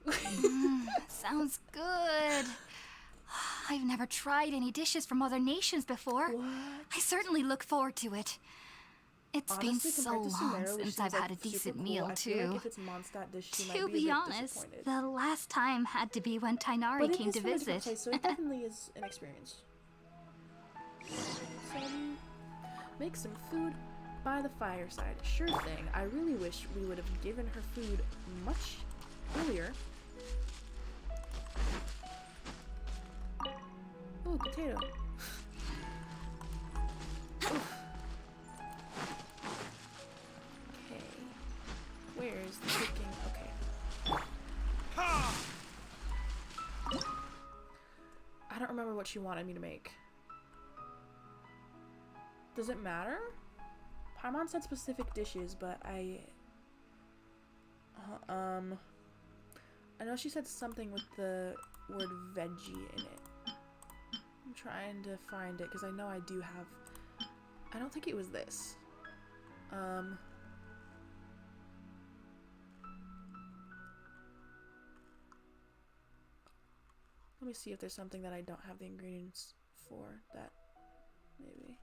all. to Timmy. Sounds good. I've never tried any dishes from other nations before. What? I certainly look forward to it. It's been Honestly, so compared to long Sumeru, which since seems I've like had a super decent cool, meal, I feel too. like if it's Mondstadt dish, she might To be a be bit honest, disappointed. the last time had to be when Tainari But it came is to from a different visit. place, so it definitely is an experience. Make some food by the fireside. Sure thing. I really wish we would have given her food much earlier. Ooh, potato. Oof. Okay. Where's the cooking? Okay. I don't remember what she wanted me to make. Does it matter? Paimon said specific dishes, but I know she said something with the word veggie in it. I'm trying to find it because I know I do have. I don't think it was this. Let me see if there's something that I don't have the ingredients for that maybe.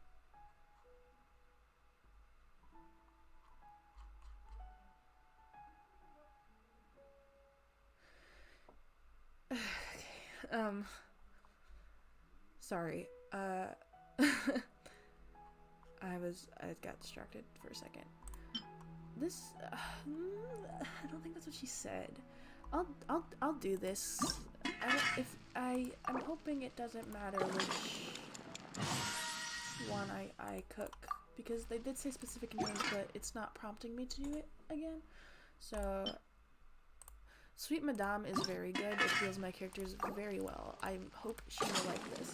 Okay. Sorry. I got distracted for a second. This I don't think that's what she said. I'll do this. I'm hoping it doesn't matter which one I cook, because they did say specific names, but it's not prompting me to do it again. So Sweet Madame is very good. It feels my characters very well. I hope she will like this.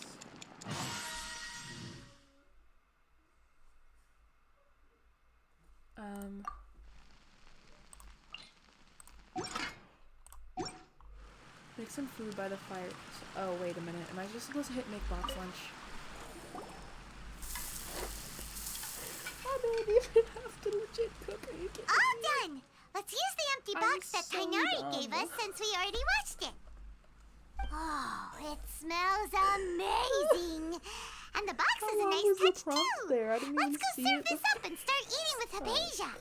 Make some food by the fire. Oh, wait a minute. Am I just supposed to hit make box lunch? I don't even have to legit cook. Are you kidding me? All done. Let's use the empty box that so Tainari gave us since we already watched it. Oh, it smells amazing. And the box has a nice touch too. There? I didn't Let's even go see serve it this up and start eating with Hypatia.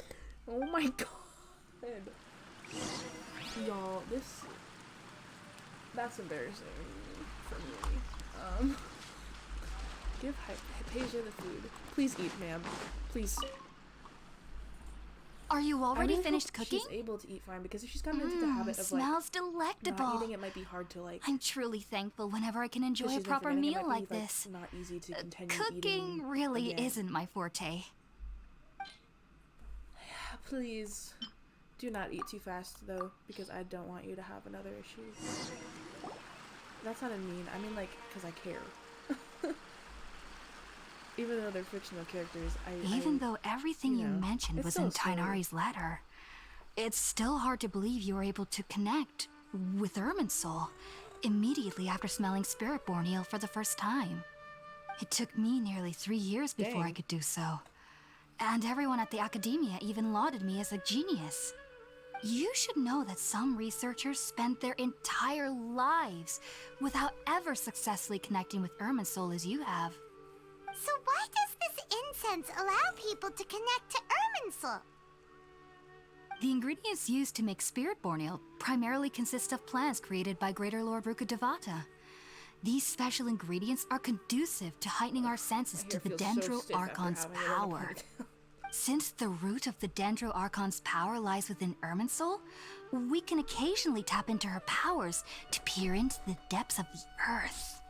Oh my god. Y'all, that's embarrassing for me. Give Hypatia the food. Please eat, ma'am. Please. Are you already really finished hope cooking? She's able to eat fine, because if she's gotten into the habit of Smells not delectable. eating, it might be hard to like. I'm truly thankful whenever I can enjoy she's a been proper forgetting, it meal might be, like this. Not easy to continue Cooking eating really again. isn't my forte. Please do not eat too fast, though, because I don't want you to have another issue. That's not a mean. I mean, like, because I care. Even though they're fictional characters, Even though everything you know, mentioned it's was so in silly. Tainari's letter, it's still hard to believe you were able to connect with Irminsul immediately after smelling Spirit Borneo for the first time. It took me nearly 3 years before I Dang. could do so. And everyone at the academia even lauded me as a genius. You should know that some researchers spent their entire lives without ever successfully connecting with Irminsul as you have. So why does this incense allow people to connect to Irminsul? The ingredients used to make Spirit Borneo primarily consist of plants created by Greater Lord Rukkhadevata. These special ingredients are conducive to heightening our senses to the Dendro Archon's power. Since the root of the Dendro Archon's power lies within Irminsul, we can occasionally tap into her powers to peer into the depths of the earth.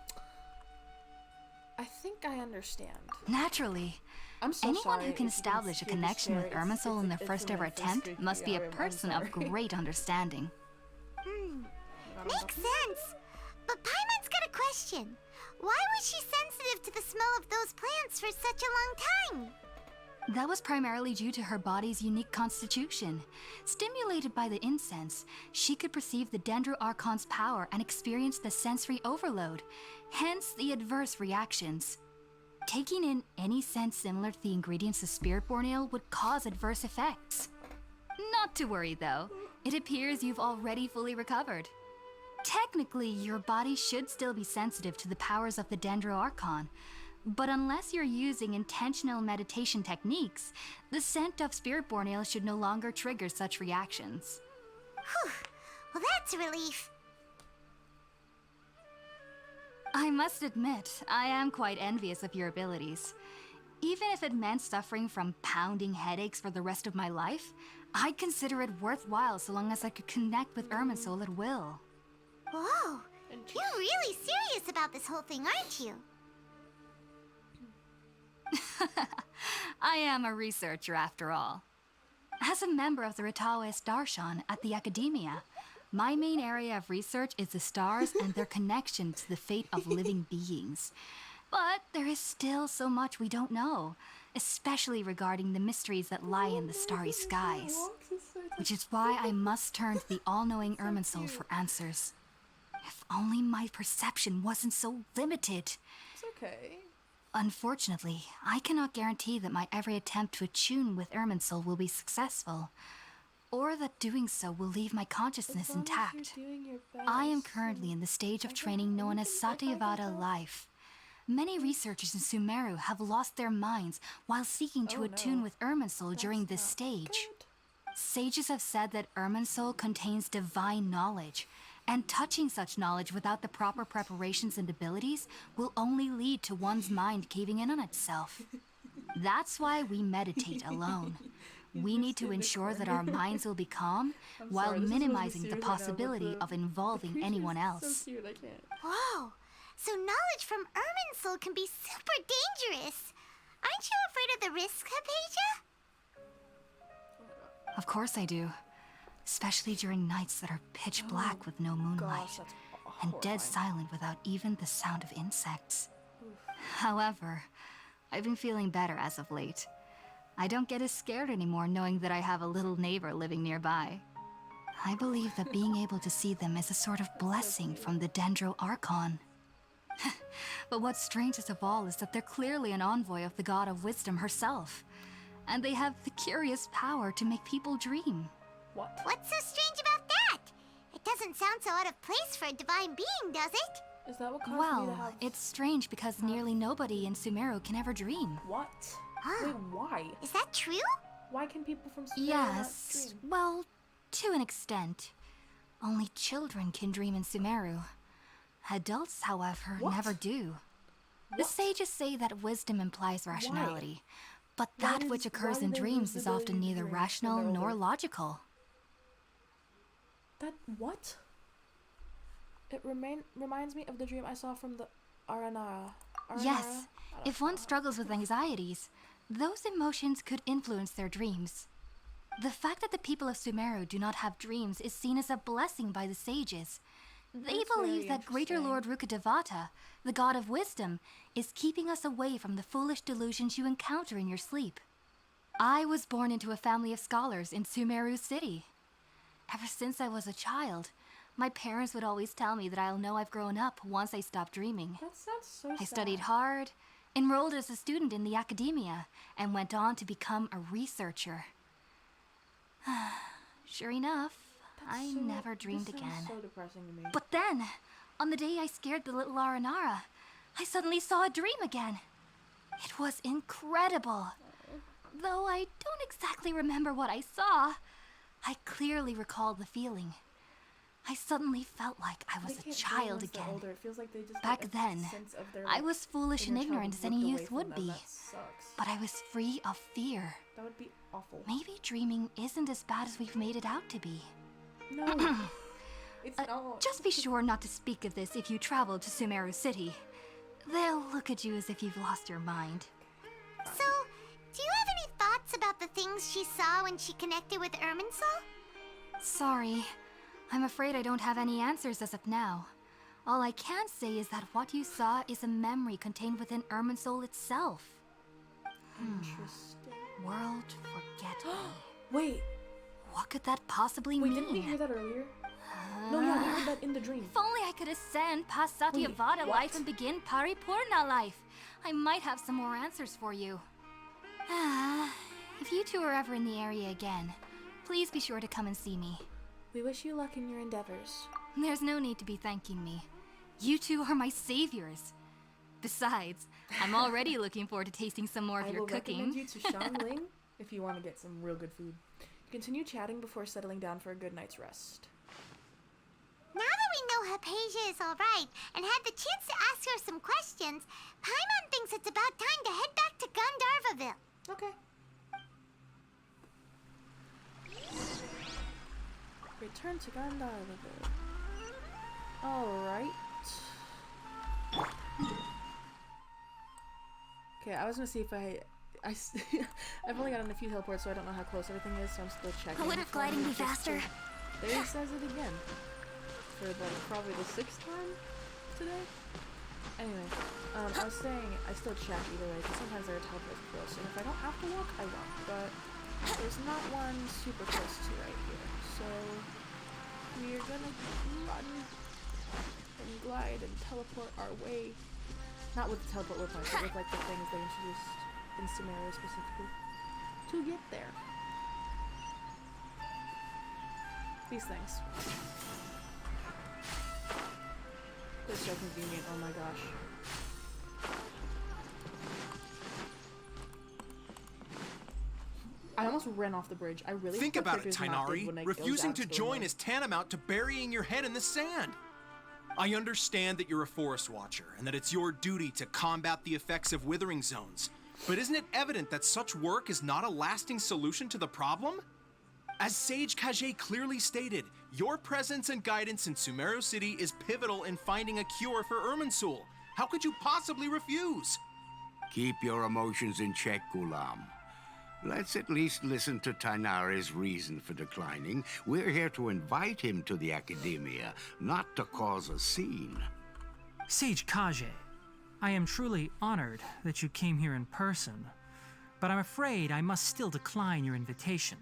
I think I understand. Naturally. I'm so Anyone sorry who can if you establish a hear this connection with share. Irminsul in their It's first from ever my first attempt streak must be a video. I'm person of sorry. great understanding. Makes sense. But Paimon's got a question. Why was she sensitive to the smell of those plants for such a long time? That was primarily due to her body's unique constitution. Stimulated by the incense, she could perceive the Dendro Archon's power and experience the sensory overload, hence the adverse reactions. Taking in any scent similar to the ingredients of Spiritborn Ale would cause adverse effects. Not to worry though, it appears you've already fully recovered. Technically, your body should still be sensitive to the powers of the Dendro Archon, but unless you're using intentional meditation techniques, the scent of Spiritborn Ale should no longer trigger such reactions. Whew. Well, that's a relief. I must admit, I am quite envious of your abilities. Even if it meant suffering from pounding headaches for the rest of my life, I'd consider it worthwhile so long as I could connect with Irminsul at will. Whoa. You're really serious about this whole thing, aren't you? I am a researcher after all. As a member of the Ritaoist Darshan at the Academia, my main area of research is the stars and their connection to the fate of living beings. But there is still so much we don't know, especially regarding the mysteries that lie in the starry skies. Which is why I must turn to the all-knowing Irminsul for answers. If only my perception wasn't so limited. It's okay. Unfortunately, I cannot guarantee that my every attempt to attune with Irminsul will be successful, or that doing so will leave my consciousness intact. I am currently in the stage of training known as Satyavada life. Many researchers in Sumeru have lost their minds while seeking to attune with Irminsul during this stage. Sages have said that Irminsul contains divine knowledge, and touching such knowledge without the proper preparations and abilities will only lead to one's mind caving in on itself. That's why we meditate alone. We need to ensure that our minds will be calm while minimizing the possibility of involving anyone else. So cute, I can't. Whoa. So knowledge from Irminsul can be super dangerous. Aren't you afraid of the risks, Hypatia? Of course I do. Especially during nights that are pitch black with no moonlight, Gosh, that's and dead horrifying. silent without even the sound of insects. However, I've been feeling better as of late. I don't get as scared anymore knowing that I have a little neighbor living nearby. I believe that being able to see them is a sort of blessing from the Dendro Archon. But what's strangest of all is that they're clearly an envoy of the God of Wisdom herself, and they have the curious power to make people dream. What? What's so strange about that? It doesn't sound so out of place for a divine being, does it? Is that what caused me to Well, have... it's strange because nearly nobody in Sumeru can ever dream. What? Huh. Wait, why? Is that true? Why can people from Sumeru Yes, not dream? well, to an extent. Only children can dream in Sumeru. Adults, however, What? never do. The sages say that wisdom implies rationality, but Why that does- which why occurs do in they dreams lose is the ability often to neither dream when rational they're nor older? logical. That what? It reminds me of the dream I saw from the Aranara. Yes, I don't if one know. struggles with anxieties, those emotions could influence their dreams. The fact that the people of Sumeru do not have dreams is seen as a blessing by the sages. They That's believe very that Greater Lord Rukadevata, the god of wisdom, is keeping us away from the foolish delusions you encounter in your sleep. I was born into a family of scholars in Sumeru City. Ever since I was a child, my parents would always tell me that I'll know I've grown up once I stop dreaming. That sounds so I sad. studied hard, enrolled as a student in the academia, and went on to become a researcher. Sure enough, I never dreamed this again. sounds so depressing to me. But then, on the day I scared the little Aranara, I suddenly saw a dream again. It was incredible. Though I don't exactly remember what I saw, I clearly recall the feeling. I suddenly felt like I was They a can't dream child once they're again. older. It feels like they just Back get a then, sense of their, I was foolish and inner child ignorant as any ripped away youth from would them. be, That sucks. but I was free of fear. That would be awful. Maybe dreaming isn't as bad as we've made it out to be. No. It's not. Just be sure not to speak of this if you travel to Sumeru City. They'll look at you as if you've lost your mind. So, do you have any thoughts about the things she saw when she connected with Irminsul? Sorry. I'm afraid I don't have any answers as of now. All I can say is that what you saw is a memory contained within Irminsul itself. Interesting. World forget me. Wait, What could that possibly wait, mean? didn't we hear that earlier? No, yeah, we heard that in the dream. If only I could ascend past Satyavada Wait, life what? and begin Paripurna life. I might have some more answers for you. If you two are ever in the area again, please be sure to come and see me. We wish you luck in your endeavors. There's no need to be thanking me. You two are my saviors. Besides, I'm already looking forward to tasting some more of I your will recommend cooking. you to Xiangling if you want to get some real good food. Continue chatting before settling down for a good night's rest. Now that we know Hypatia is alright and had the chance to ask her some questions, Paimon thinks it's about time to head back to Gandharvaville. Okay. Return to Gandharvaville. Alright. Okay, I was gonna see if I've only gotten a few teleports, so I don't know how close everything is, so I'm still checking. Wouldn't gliding be faster? There he says it again. For like probably the 6th time today. Anyway, I was saying I still check either way, because sometimes there are teleports close, and if I don't have to walk, I won't. But there's not one super close to right here, so we're gonna run and glide and teleport our way. Not with the teleport we're playing, but with like the things they introduced in Sumeru specifically to get there. These things. They're so convenient, oh my gosh. I almost ran off the bridge. I really Think hope the about it, bridge is not big Tainari. when I Refusing goes to out the join window. is tantamount to burying your head in the sand. I understand that you're a forest watcher and that it's your duty to combat the effects of withering zones. But isn't it evident that such work is not a lasting solution to the problem? As Sage Kage clearly stated, your presence and guidance in Sumeru City is pivotal in finding a cure for Irminsul. How could you possibly refuse? Keep your emotions in check, Gulam. Let's at least listen to Tainari's reason for declining. We're here to invite him to the academia, not to cause a scene. Sage Kage, I am truly honored that you came here in person, but I'm afraid I must still decline your invitation.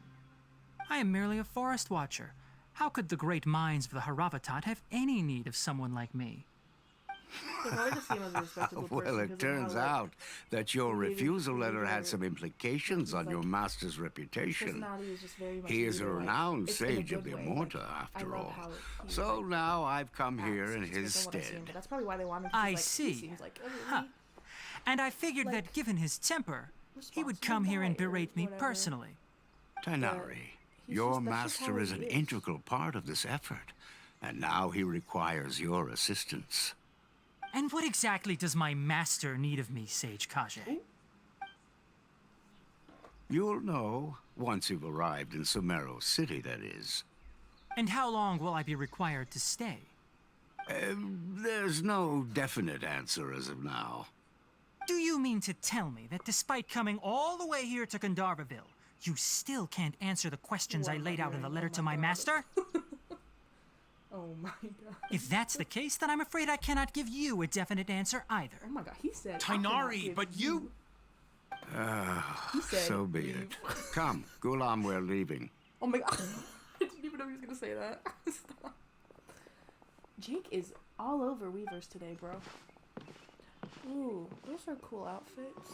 I am merely a forest watcher. How could the great minds of the Haravatat have any need of someone like me? They probably just see him as a respectable person Well, because it of how, turns like, out that your really refusal letter their had some implications on your like, master's his reputation. personality is just very much He is a leader-like. renowned It's in a sage of good the way, Immorta, like, I after love all. how he, So like, now I've come here in acts his based on what I've seen, stead. but that's probably why they wanted to. I Like, he see. seems like a Huh. really And I figured like, that given his temper, he would responsible come here and guy or berate me whatever. personally. Tainari, he's your just- that's just how master is he an is. integral part of this effort, and now he requires your assistance. And what exactly does my master need of me, Sage Kage? You'll know once you've arrived in Sumeru City, that is. And how long will I be required to stay? There's no definite answer as of now. Do you mean to tell me that despite coming all the way here to Gandharvaville, you still can't answer the questions I laid out in the letter to my master? Oh my god. If that's the case, then I'm afraid I cannot give you a definite answer either. Oh my god, he said. I cannot Tainari, give but you... He said. So be it. Come, Gulam, we're leaving. Oh my god. I didn't even know he was gonna say that. Stop. Jake is all over Weavers today, bro. Ooh, those are cool outfits.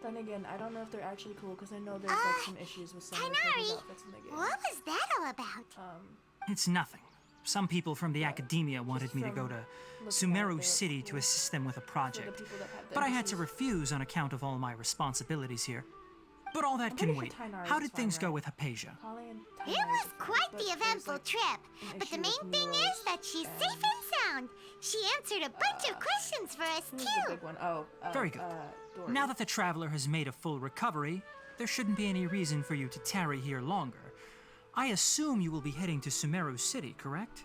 Then again, I don't know if they're actually cool because I know there's like some issues with some of the Tainari, outfits in the game. what was that all about? It's nothing. Some people from the academia wanted me to go to Sumeru City to assist them with a project, people that had the but I had to issues. refuse on account of all my responsibilities here. But all that I'm can pretty wait. sure Tainari's How is did fine, things go right? with Hypatia? Holly and It Tainari's was are fine, quite but the there's, eventful like, trip, an but the issue main with thing Nero's, is that she's safe and sound. She answered a bunch of questions for us Who's the too. big one? Oh, Very good. Dory. Now that the traveler has made a full recovery, there shouldn't be any reason for you to tarry here longer. I assume you will be heading to Sumeru City, correct?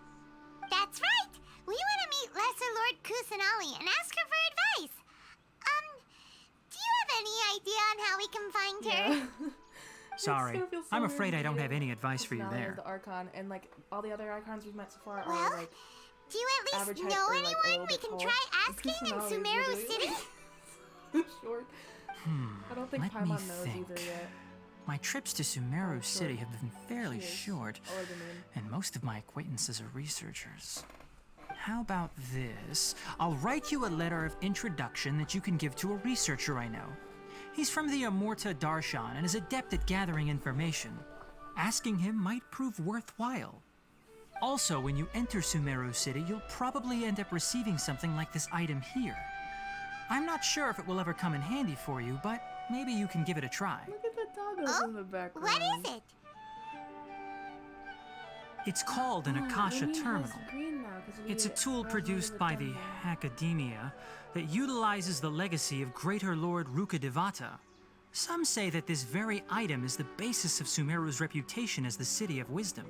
That's right. We want to meet Lesser Lord Kusanali and ask her for advice. Do you have any idea on how we can find her? Sorry, It's gonna feel so I'm weird afraid to I don't be have any advice for you personality of there. The Archon and like all the other Icons we've met so far Well, are like do you at least average height know or, like, a anyone little we bit can tall. try And asking in Kusanagi is Sumeru literally, City? like, short. I don't think Let me Paimon knows think. either yet. My trips to Sumeru Oh, City short. have been fairly She is. short, Or the moon. and most of my acquaintances are researchers. How about this? I'll write you a letter of introduction that you can give to a researcher I know. He's from the Amorta Darshan and is adept at gathering information. Asking him might prove worthwhile. Also, when you enter Sumeru City, you'll probably end up receiving something like this item here. I'm not sure if it will ever come in handy for you, but maybe you can give it a try. Look at the doggos in the background. What is it? It's called an Akasha Amy has Terminal. green now 'cause we It's a tool graduated produced with by them the now. Academia that utilizes the legacy of Greater Lord Rukkhadevata. Some say that this very item is the basis of Sumeru's reputation as the City of Wisdom.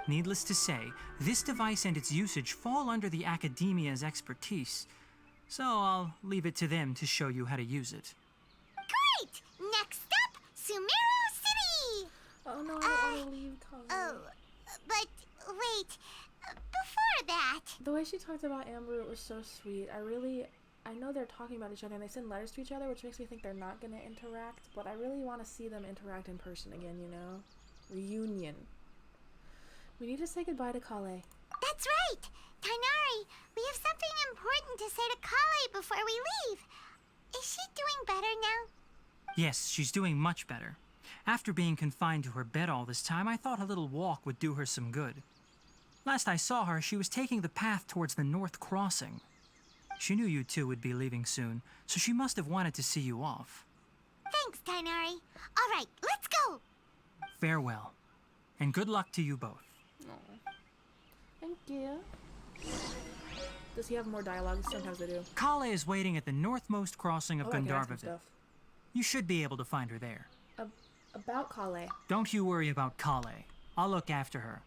Needless to say, this device and its usage fall under the Academia's expertise, so I'll leave it to them to show you how to use it. Great! Next up, Sumeru City! Oh no, I don't want to leave Kali. Oh, but wait. Before that, The way she talked about Amber was so sweet. I know they're talking about each other and they send letters to each other, which makes me think they're not going to interact, but I really want to see them interact in person again, you know? Reunion. We need to say goodbye to Kale. that's right. Tainari, we have something important to say to Kale before we leave. Is she doing better now? Yes, she's doing much better. After being confined to her bed all this time, I thought a little walk would do her some good. Last I saw her, she was taking the path towards the North Crossing. She knew you two would be leaving soon, so she must have wanted to see you off. Thanks, Tainari. All right, let's go. Farewell, and good luck to you both. Thank you. Does he have more dialogue? Sometimes they do. Kale is waiting at the northmost crossing of Oh, I can ask him Gandharvaville. stuff. You should be able to find her there. About Kale. Don't you worry about Kale. I'll look after her.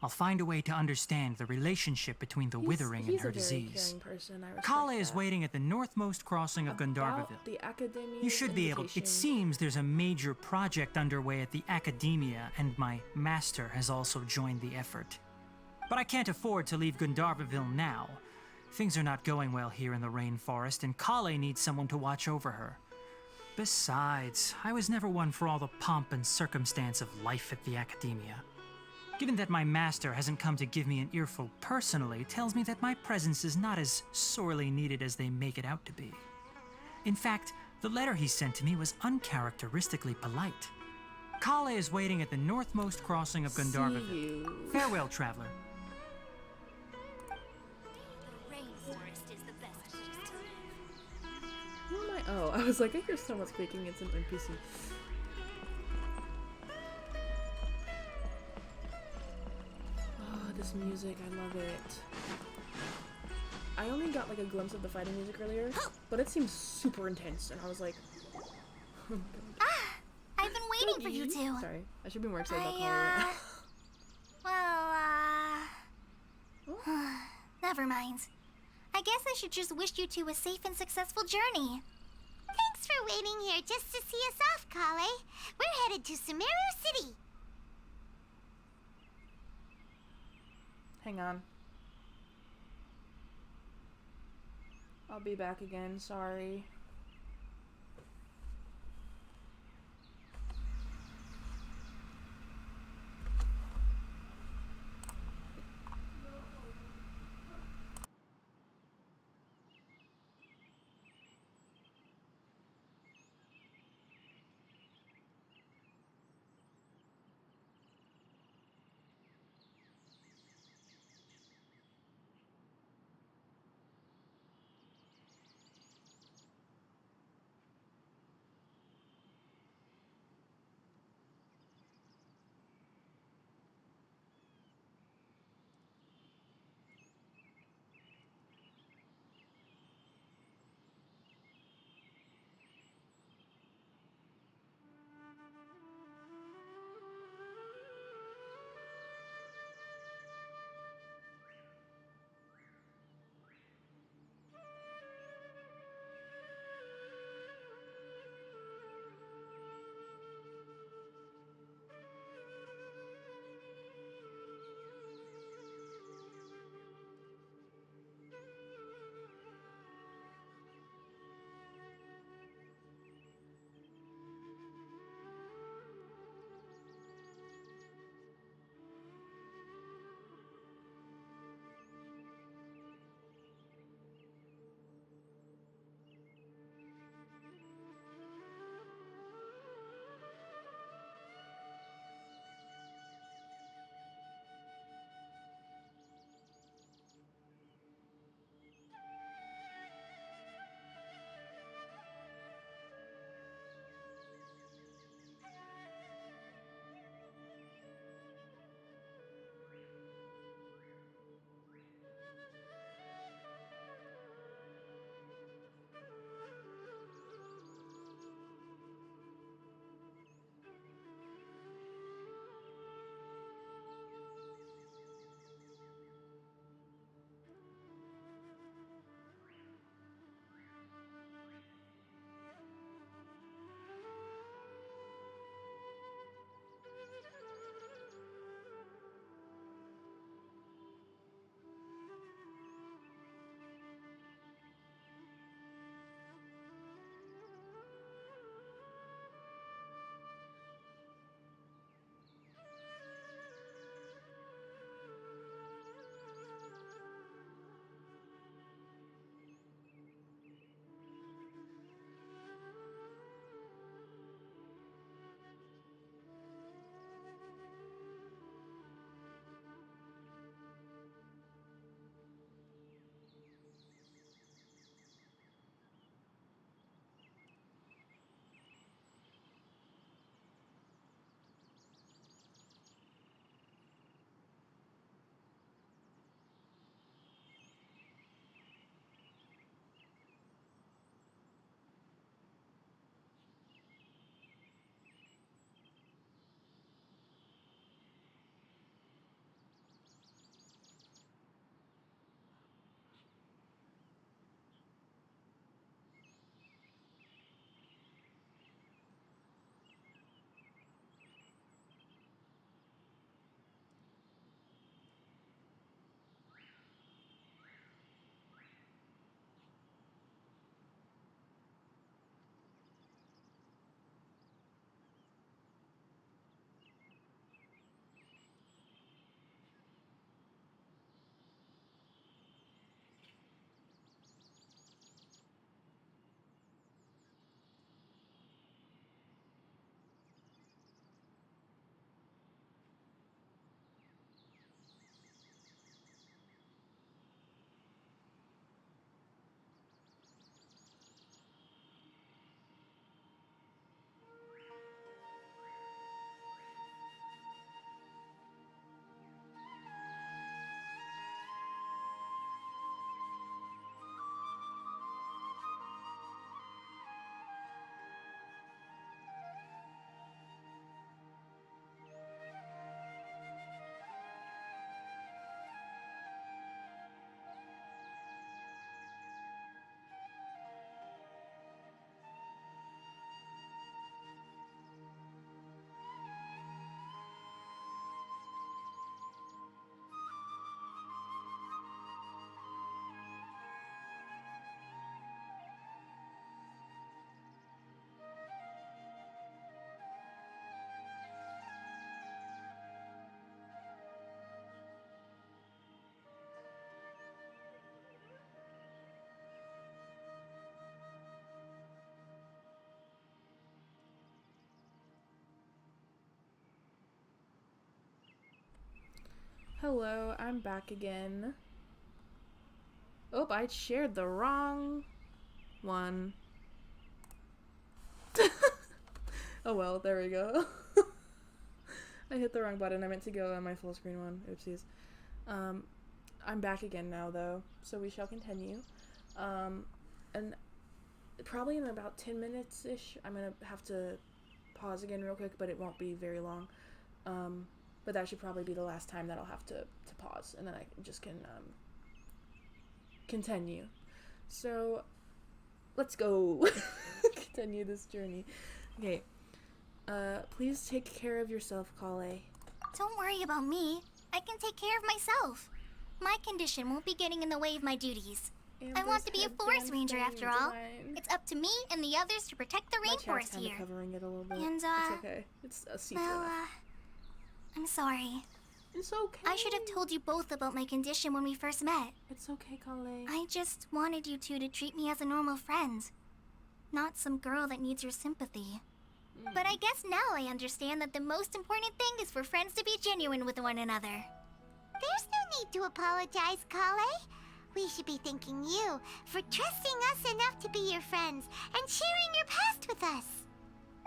I'll find a way to understand the relationship between the withering and He's her a very disease. caring person. I respect Kale is that. waiting at the northmost crossing of Gandharvaville. About the Academia. You should be able. It seems there's a major project underway at the Academia, and my master has also joined the effort. But I can't afford to leave Gandharvaville now. Things are not going well here in the rainforest, and Kale needs someone to watch over her. Besides, I was never one for all the pomp and circumstance of life at the Academia. Given that my master hasn't come to give me an earful personally, tells me that my presence is not as sorely needed as they make it out to be. In fact, the letter he sent to me was uncharacteristically polite. Kale is waiting at the northmost crossing of Gandharvaville. See you. Farewell, traveler. The rainforest is the best place to live. Who am I? Oh, I was like, I hear someone squeaking. It's an NPC. Oh, this music, I love it. I only got like a glimpse of the fighting music earlier, but it seems super intense, and I was like, I've been waiting for you two. Sorry, I should be more excited about I, Kale. Never mind. I guess I should just wish you two a safe and successful journey. Thanks for waiting here just to see us off, Kale. We're headed to Sumeru City. Hang on. I'll be back again, sorry. Hello, I'm back again. Oh, I shared the wrong one. Oh well, there we go. I hit the wrong button. I meant to go on my full screen one. Oopsies. I'm back again now though, so we shall continue. And probably in about 10 minutes-ish, I'm gonna have to pause again real quick, but it won't be very long. But that should probably be the last time that I'll have to pause, and then I just can continue. So let's go. Continue this journey. Okay. Please take care of yourself, Kale. Don't worry about me. I can take care of myself. My condition won't be getting in the way of my duties. I want to be a forest ranger after all. It's up to me and the others to protect the rainforest here. Covering it a little bit. And it's okay. It's a see-through. Well, I'm sorry. It's okay. I should have told you both about my condition when we first met. It's okay, Kale. I just wanted you two to treat me as a normal friend. Not some girl that needs your sympathy. But I guess now I understand that the most important thing is for friends to be genuine with one another. There's no need to apologize, Kale. We should be thanking you for trusting us enough to be your friends and sharing your past with us.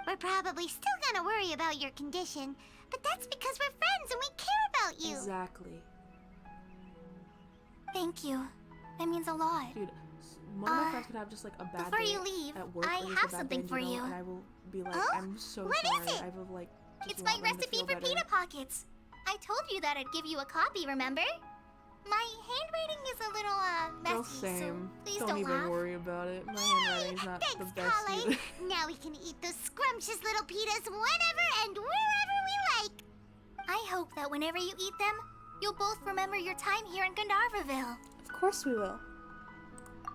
We're probably still gonna worry about your condition, but that's because we're friends and we care about you. Exactly. Thank you. That means a lot. Dude, one of my friends could have just like a bad before day you leave, at work, I or just have a bad something day in for general, you. and I will be like, Oh? I'm so What sorry. is it? I will like just It's my want them to recipe feel for better. pita pockets. I told you that I'd give you a copy, remember? My handwriting is a little, Oh, messy, same. so please Don't don't even laugh. worry about it. My handwriting's not the Thanks, best Kale. either. Now we can eat those scrumptious little pitas whenever and wherever we like. I hope that whenever you eat them, you'll both remember your time here in Gandharvaville. Of course we will.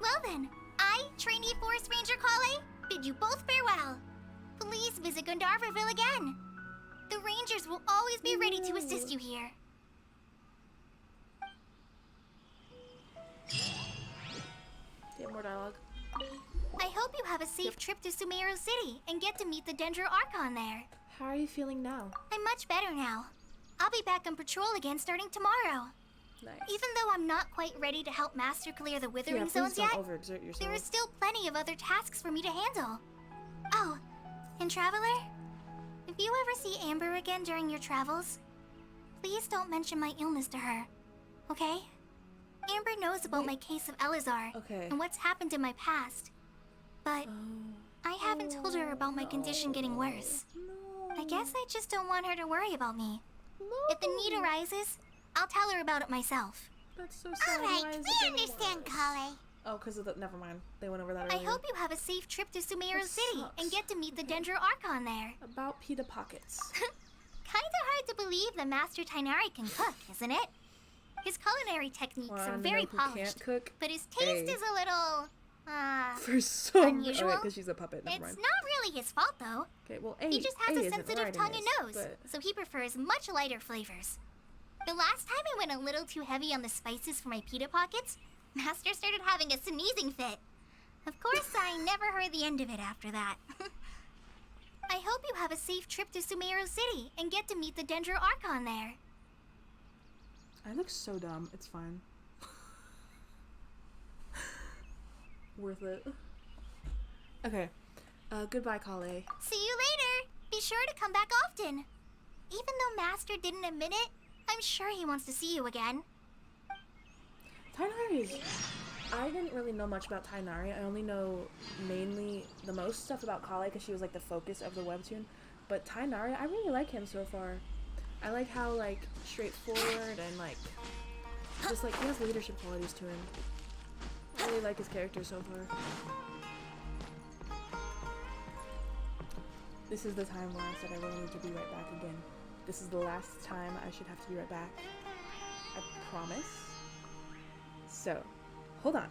Well then, I, trainee Forest Ranger Kale, bid you both farewell. Please visit Gandharvaville again. The Rangers will always be ready to assist you here. Get more dialogue. I hope you have a safe trip to Sumeru City and get to meet the Dendro Archon there. How are you feeling now? I'm much better now. I'll be back on patrol again starting tomorrow. Nice. Even though I'm not quite ready to help Master clear the Withering please Zones don't yet, overexert yourself. there are still plenty of other tasks for me to handle. Oh, and Traveler, if you ever see Amber again during your travels, please don't mention my illness to her, okay? Amber knows about my case of Elazar and what's happened in my past, but I haven't told her about my condition getting worse. I guess I just don't want her to worry about me. If the need arises, I'll tell her about it myself. That's so sad. Alright, we understand, Kale. Oh, because of the. Never mind. They went over that I earlier. hope you have a safe trip to Sumeru That City sucks. and get to meet the Dendro Archon there. About pita pockets. Kinda hard to believe that Master Tainari can cook, isn't it? His culinary techniques Well, I are don't very know who polished, can't cook. but his taste Hey. is a little, For some unusual. because she's a puppet. Never It's mind. not really his fault, though. Okay, well, He just has a isn't sensitive right in tongue and this, nose, but- so he prefers much lighter flavors. The last time I went a little too heavy on the spices for my pita pockets, Master started having a sneezing fit. Of course, I never heard the end of it after that. I hope you have a safe trip to Sumeru City and get to meet the Dendro Archon there. I look so dumb. It's fine. Worth it. Okay. Goodbye, Kale. See you later! Be sure to come back often. Even though Master didn't admit it, I'm sure he wants to see you again. Tainari is... I didn't really know much about Tainari. I only know mainly the most stuff about Kale because she was like the focus of the webtoon. But Tainari, I really like him so far. I like how like straightforward and like just like he has leadership qualities to him. I really like his character so far. This is the time where I said I really need to be right back again. This is the last time I should have to be right back. I promise. So, hold on.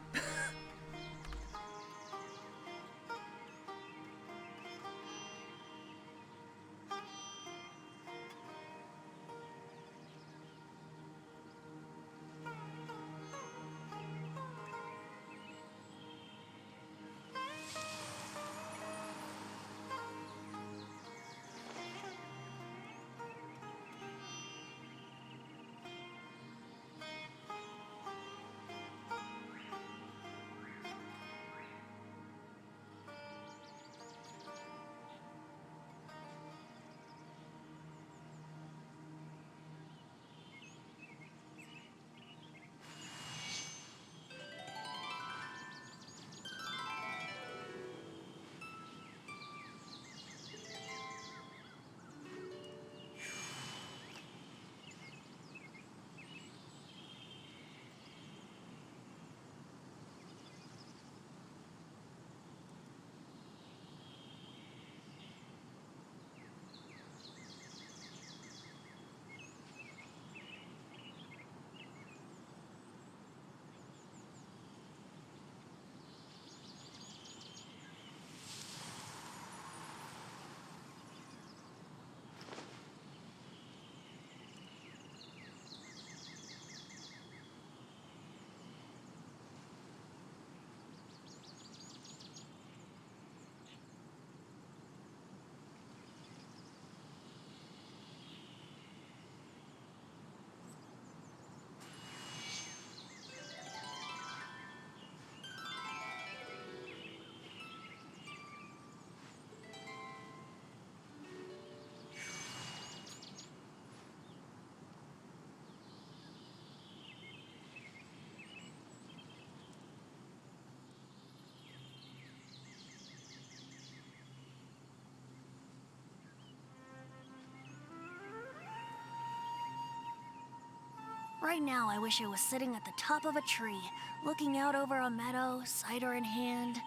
Right now, I wish I was sitting at the top of a tree, looking out over a meadow, cider in hand.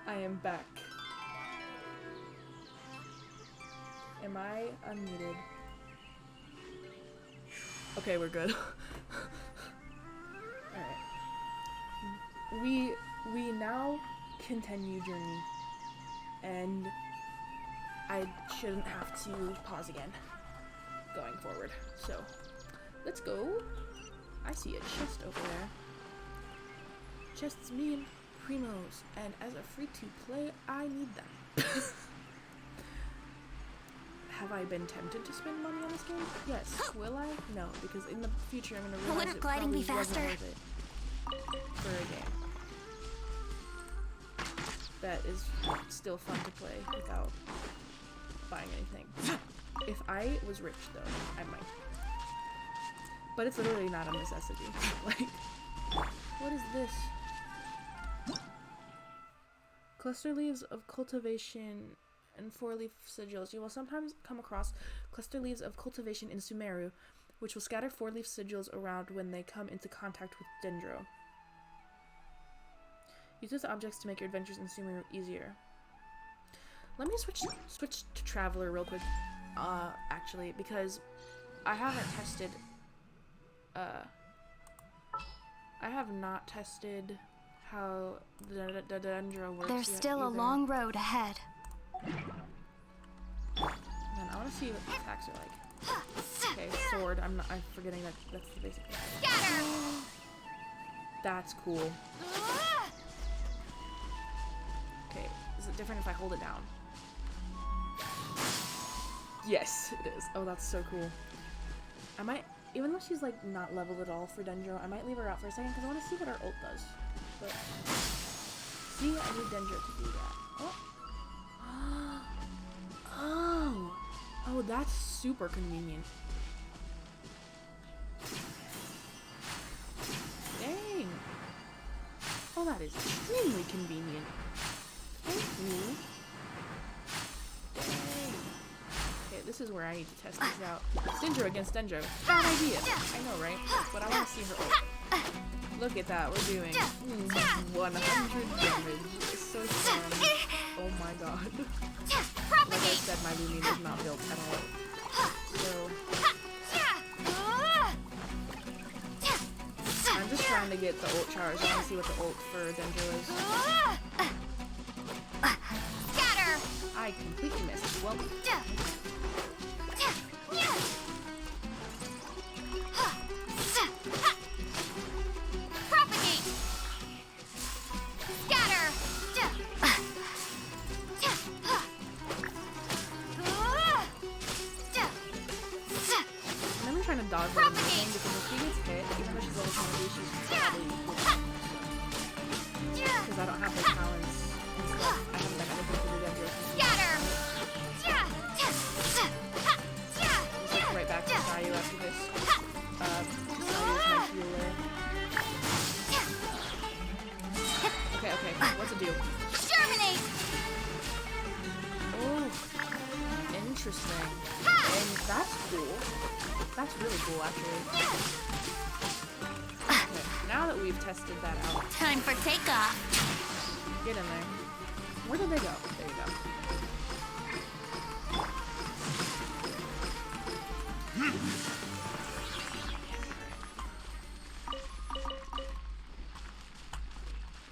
I am back. Am I unmuted? Okay, we're good. Alright. We now continue journey. And I shouldn't have to pause again going forward. So, let's go. I see a chest over there. Chests me and Primos, and as a free-to-play, I need them. Have I been tempted to spend money on this game? Yes. Will I? No, because in the future I'm gonna realize Wouldn't it gliding probably be faster? wasn't worth it for a game that is still fun to play without buying anything. If I was rich, though, I might. But it's literally not a necessity. Like, what is this? Cluster leaves of cultivation and 4-leaf sigils. You will sometimes come across cluster leaves of cultivation in Sumeru, which will scatter 4-leaf sigils around when they come into contact with Dendro. Use those objects to make your adventures in Sumeru easier. Let me switch to Traveler real quick, actually, because I haven't tested, I have not tested how the Dendro works There's yet still a either. long road ahead. Man, I want to see what the attacks are like. Okay, sword. I'm forgetting that that's the basic thing. Scatter! That's cool. Okay, is it different if I hold it down? Yes, it is. Oh, that's so cool. I might, even though she's like not leveled at all for Dendro, I might leave her out for a second because I want to see what her ult does. But see, I need Dendro to do that. Oh. Oh. Oh, that's super convenient. Dang. Oh, that is extremely convenient. Thank you. Dang. Okay, this is where I need to test this out. Dendro against Dendro. Bad idea. I know, right? But I want to see her ult. Look at that, we're doing 100 damage. It's so fun. Oh my god. Like I said, my Lumine is not built at all. So I'm just trying to get the ult charge. I want to see what the ult for Dendro is. Scatter! I completely missed. Well, Propagate! Scatter! I'm never trying to dodge that thing because if she gets hit, even though she's level 20, she's probably because I don't have the talents and stuff. I haven't done anything to the Dendro. Scatter! Let's go right back to Sayu after this. Sayu's my healer. Okay, what's it do? Exterminate! Oh, interesting. And that's cool. That's really cool, actually. Okay, now that we've tested that out, Time for takeoff. get in there. Where did they go? There you go.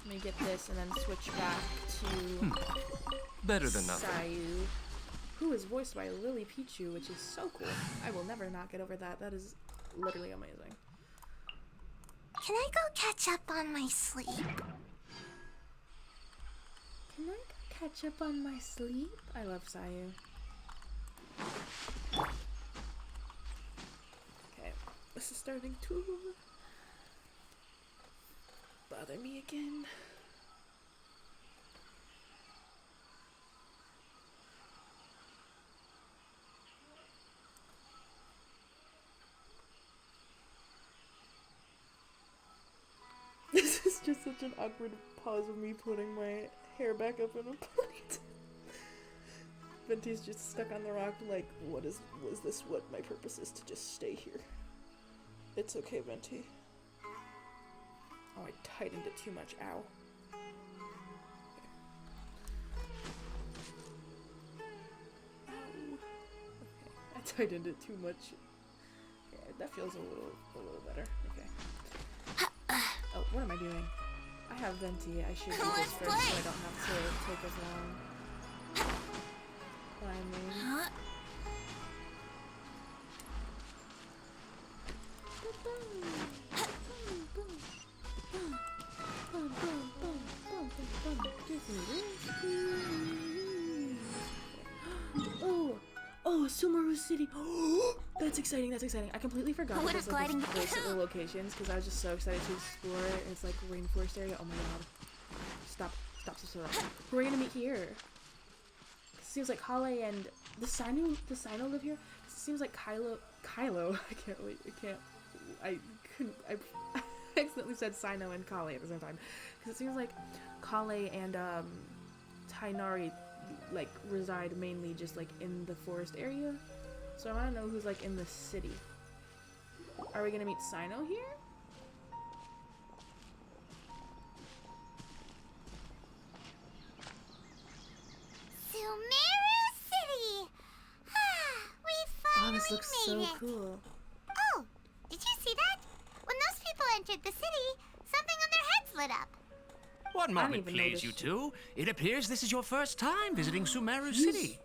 Let me get this and then switch back to Better than nothing. Sayu, who is voiced by Lily Pichu, which is so cool. I will never not get over that. That is literally amazing. Can I go catch up on my sleep? Can I catch up on my sleep? I love Sayu. Okay, this is starting to bother me again. such an awkward pause of me putting my hair back up in a ponytail. Venti's just stuck on the rock like, was this what my purpose is, to just stay here? It's okay, Venti. Oh, I tightened it too much, ow. Okay, I tightened it too much. Yeah, that feels a little better. Okay. Oh, what am I doing? I have Venti. I should do this first so I don't have to take as long. Climbing. Oh, Sumeruuuuuu City. That's exciting. That's exciting. I completely forgot What there's is like gliding? those simple locations because I was just so excited to explore it. It's like rainforest area. Oh my god. Stop. We're gonna meet here. It seems like Kale and the Sino live here. It seems like Kylo. I accidentally said Sino and Kale at the same time. Because it seems like Kale and Tainari like reside mainly just like in the forest area. So I want to know who's like in the city. Are we gonna meet Sino here? Sumeruuuuuu City! We finally this looks made so it. cool. Oh, did you see that? When those people entered the city, something on their heads lit up. One moment, even please, notice. you two. It appears this is your first time visiting Sumeruuuuuu City.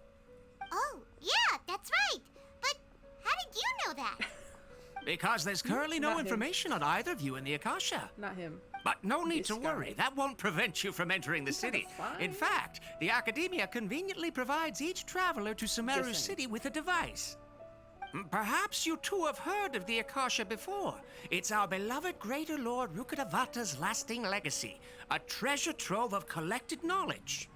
Oh, yeah, that's right. But how did you know that? Because there's currently no Not him. information on either of you in the Akasha. Not him. But no need This to worry. guy. That won't prevent you from entering the city. fine. In fact, the Academia conveniently provides each traveler to Sumeruuuuuu saying. City with a device. Perhaps you two have heard of the Akasha before. It's our beloved Greater Lord Rukkhadevata's lasting legacy, a treasure trove of collected knowledge.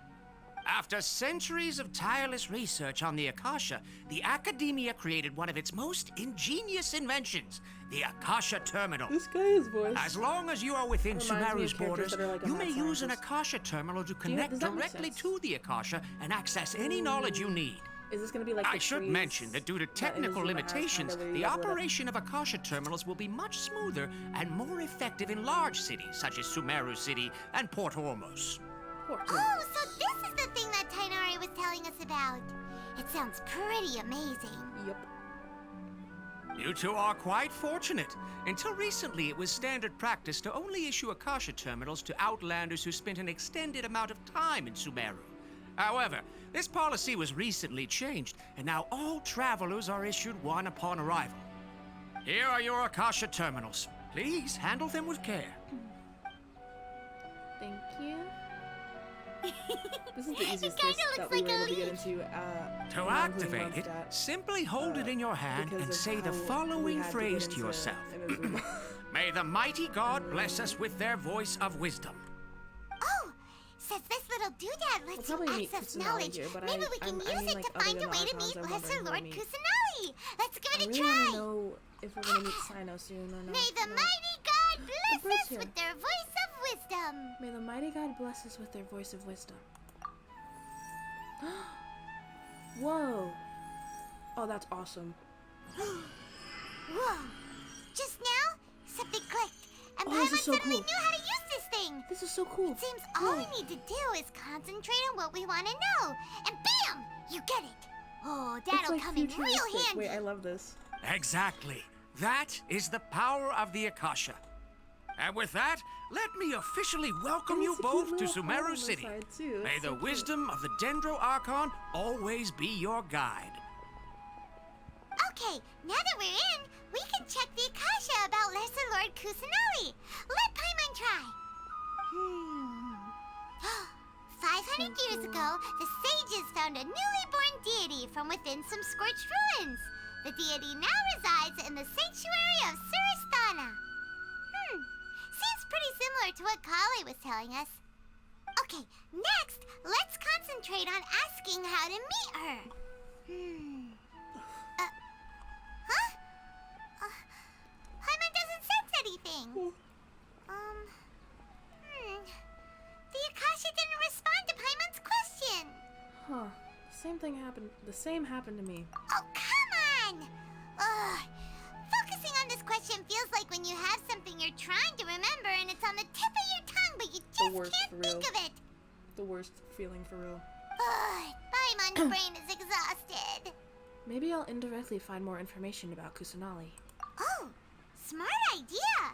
After centuries of tireless research on the Akasha, the Academia created one of its most ingenious inventions, the Akasha Terminal. This guy is voiced. As long as you are within Reminds me of Sumeruuuuu's characters borders, that are like a you may mad use an scientist. Akasha terminal to connect does that make directly sense? to the Akasha and access any knowledge you need. Is this gonna be like I the should trees mention that due to technical Inazuma has, limitations, kinda where you the level it up? operation of Akasha terminals will be much smoother and more effective in large cities such as Sumeru City and Port Ormos. Oh, so this is the thing that Tainari was telling us about. It sounds pretty amazing. Yep. You two are quite fortunate. Until recently, it was standard practice to only issue Akasha terminals to outlanders who spent an extended amount of time in Sumeru. However, this policy was recently changed, and now all travelers are issued one upon arrival. Here are your Akasha terminals. Please handle them with care. Thank you. This is the easiest kinda list that looks we like were a able to get leaf. into. To not including activate it, Mondstadt, simply hold it in your hand because and of say the how we following had to phrase get to into yourself. Inazuma. May the mighty God bless us with their voice of wisdom. Oh, says this little doodad lets We'll you probably meet access Kusanali knowledge. here, but Maybe we I can mean, use it like, to other find than a way to Archons, meet I wonder Lesser who we'll Lord meet. Kusanali. Let's give I it a really want to try. know if we're gonna meet Sino soon or not. May the No. mighty God bless bird's us here. with their voice of wisdom. May the mighty God bless us with their voice of wisdom. Whoa. Oh, that's awesome. Whoa. Just now, something clicked, and Oh, this Paimon is so suddenly cool. knew how to use this thing. This is so cool. It seems all we need to do is concentrate on what we want to know, and bam! You get it. Oh, It's that'll like come in real futuristic. handy. Wait, I love this. Exactly. That is the power of the Akasha. And with that, let me officially welcome And you it's a cute both to little heart on Sumeru the City. side, too. May That's the so cute. wisdom of the Dendro Archon always be your guide. Okay, now that we're in, we can check the Akasha about Lesser Lord Kusanali. Let Paimon try. 500 years ago, the sages found a newly born deity from within some scorched ruins. The deity now resides in the sanctuary of Suristana. Seems pretty similar to what Kali was telling us. Okay, next, let's concentrate on asking how to meet her. Huh? Paimon doesn't sense anything. The same happened to me. Oh, come on! Ugh. Focusing on this question feels like when you have something you're trying to remember and it's on the tip of your tongue, but you just can't think of it. The worst feeling for real. Ugh. Paimon's brain is exhausted. Maybe I'll indirectly find more information about Kusanali. Oh, smart idea.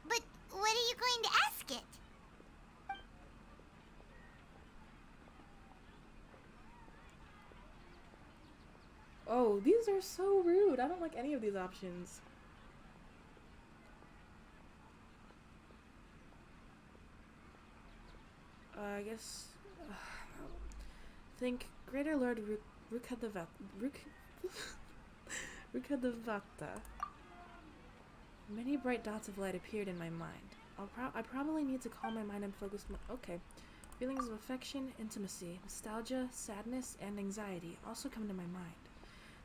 But what are you going to ask it? Oh, these are so rude. I don't like any of these options. I guess... think Greater Lord Rukkhadevata. Many bright dots of light appeared in my mind. I probably need to calm my mind and focus my... Okay. Feelings of affection, intimacy, nostalgia, sadness, and anxiety also come to my mind.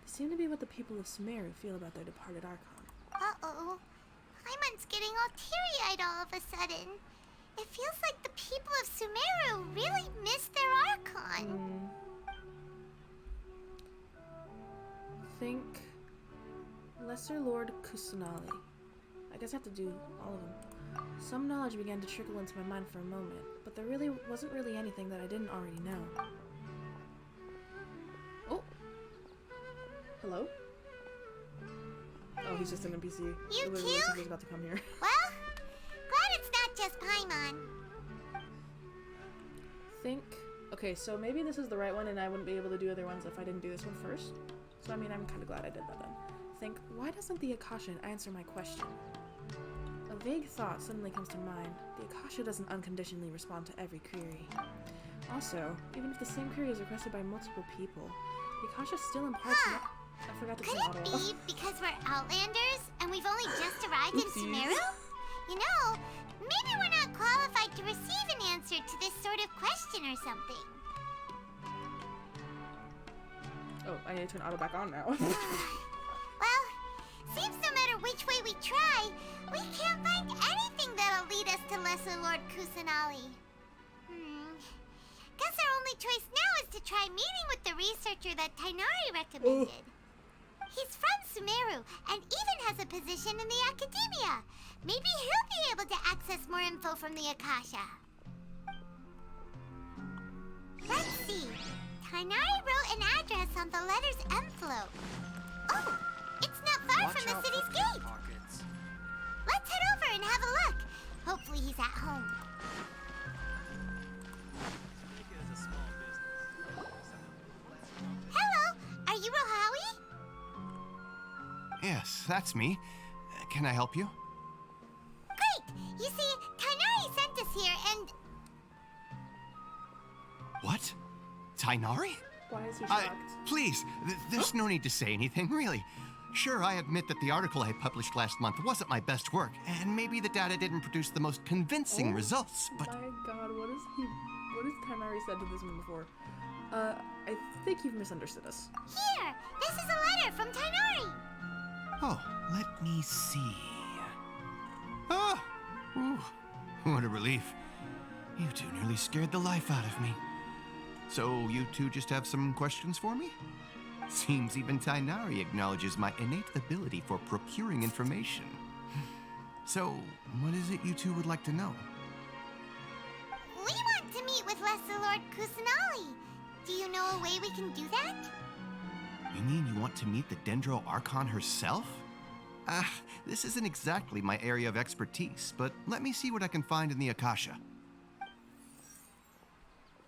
They seem to be what the people of Sumeru feel about their departed Archon. Uh-oh. Paimon's getting all teary-eyed all of a sudden. It feels like the people of Sumeru really miss their Archon. Think Lesser Lord Kusanali. I guess I have to do all of them. Some knowledge began to trickle into my mind for a moment, but there really wasn't anything that I didn't already know. Oh! Hello? Oh, he's just an NPC. You too? He was about to come here. Well, glad it's not just Paimon. Think... Okay, so maybe this is the right one and I wouldn't be able to do other ones if I didn't do this one first. So I mean, I'm kind of glad I did that then. Think, why doesn't the Akasha answer my question? A vague thought suddenly comes to mind. The Akasha doesn't unconditionally respond to every query. Also, even if the same query is requested by multiple people, the Akasha still imparts I forgot to Could say it be because we're Outlanders and we've only just arrived in Sumeru? You know, maybe we're not qualified to receive an answer to this sort of question or something. Oh, I need to turn auto back on now. Well, seems no matter which way we try, we can't find anything that'll lead us to Lesser Lord Kusanali. Guess our only choice now is to try meeting with the researcher that Tainari recommended. He's from Sumeru and even has a position in the academia. Maybe he'll be able to access more info from the Akasha. Let's see. Tainari wrote an address on the letter's envelope. Oh, it's not far from the city's gate. Let's head over and have a look. Hopefully he's at home. Hello, are you Rohawi? Yes, that's me. Can I help you? Great! You see, Tainari sent us here and... What? Tainari? Why is he shocked? Please, there's no need to say anything, really. Sure, I admit that the article I published last month wasn't my best work, and maybe the data didn't produce the most convincing results, but... My god, what has Tainari said to this one before? I think you've misunderstood us. Here! This is a letter from Tainari! Oh, let me see. Oh! Ooh, what a relief. You two nearly scared the life out of me. So, you two just have some questions for me? Seems even Tainari acknowledges my innate ability for procuring information. So, what is it you two would like to know? We want to meet with Lesser Lord Kusanali. Do you know a way we can do that? You mean you want to meet the Dendro Archon herself? This isn't exactly my area of expertise, but let me see what I can find in the Akasha.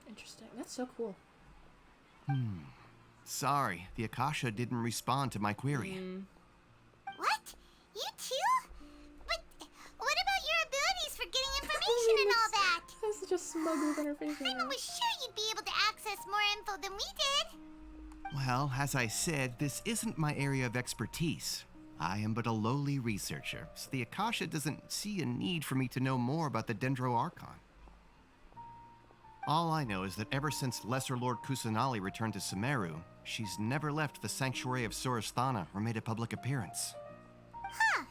Interesting. That's so cool. Sorry, the Akasha didn't respond to my query. What? You too? But what about your abilities for getting information and all that? That's such a smug look on her face right now. I was sure you'd be able to access more info than we did. Well, as I said, this isn't my area of expertise. I am but a lowly researcher, so the Akasha doesn't see a need for me to know more about the Dendro Archon. All I know is that ever since Lesser Lord Kusanali returned to Sumeru, she's never left the Sanctuary of Sorasthana or made a public appearance. Huh.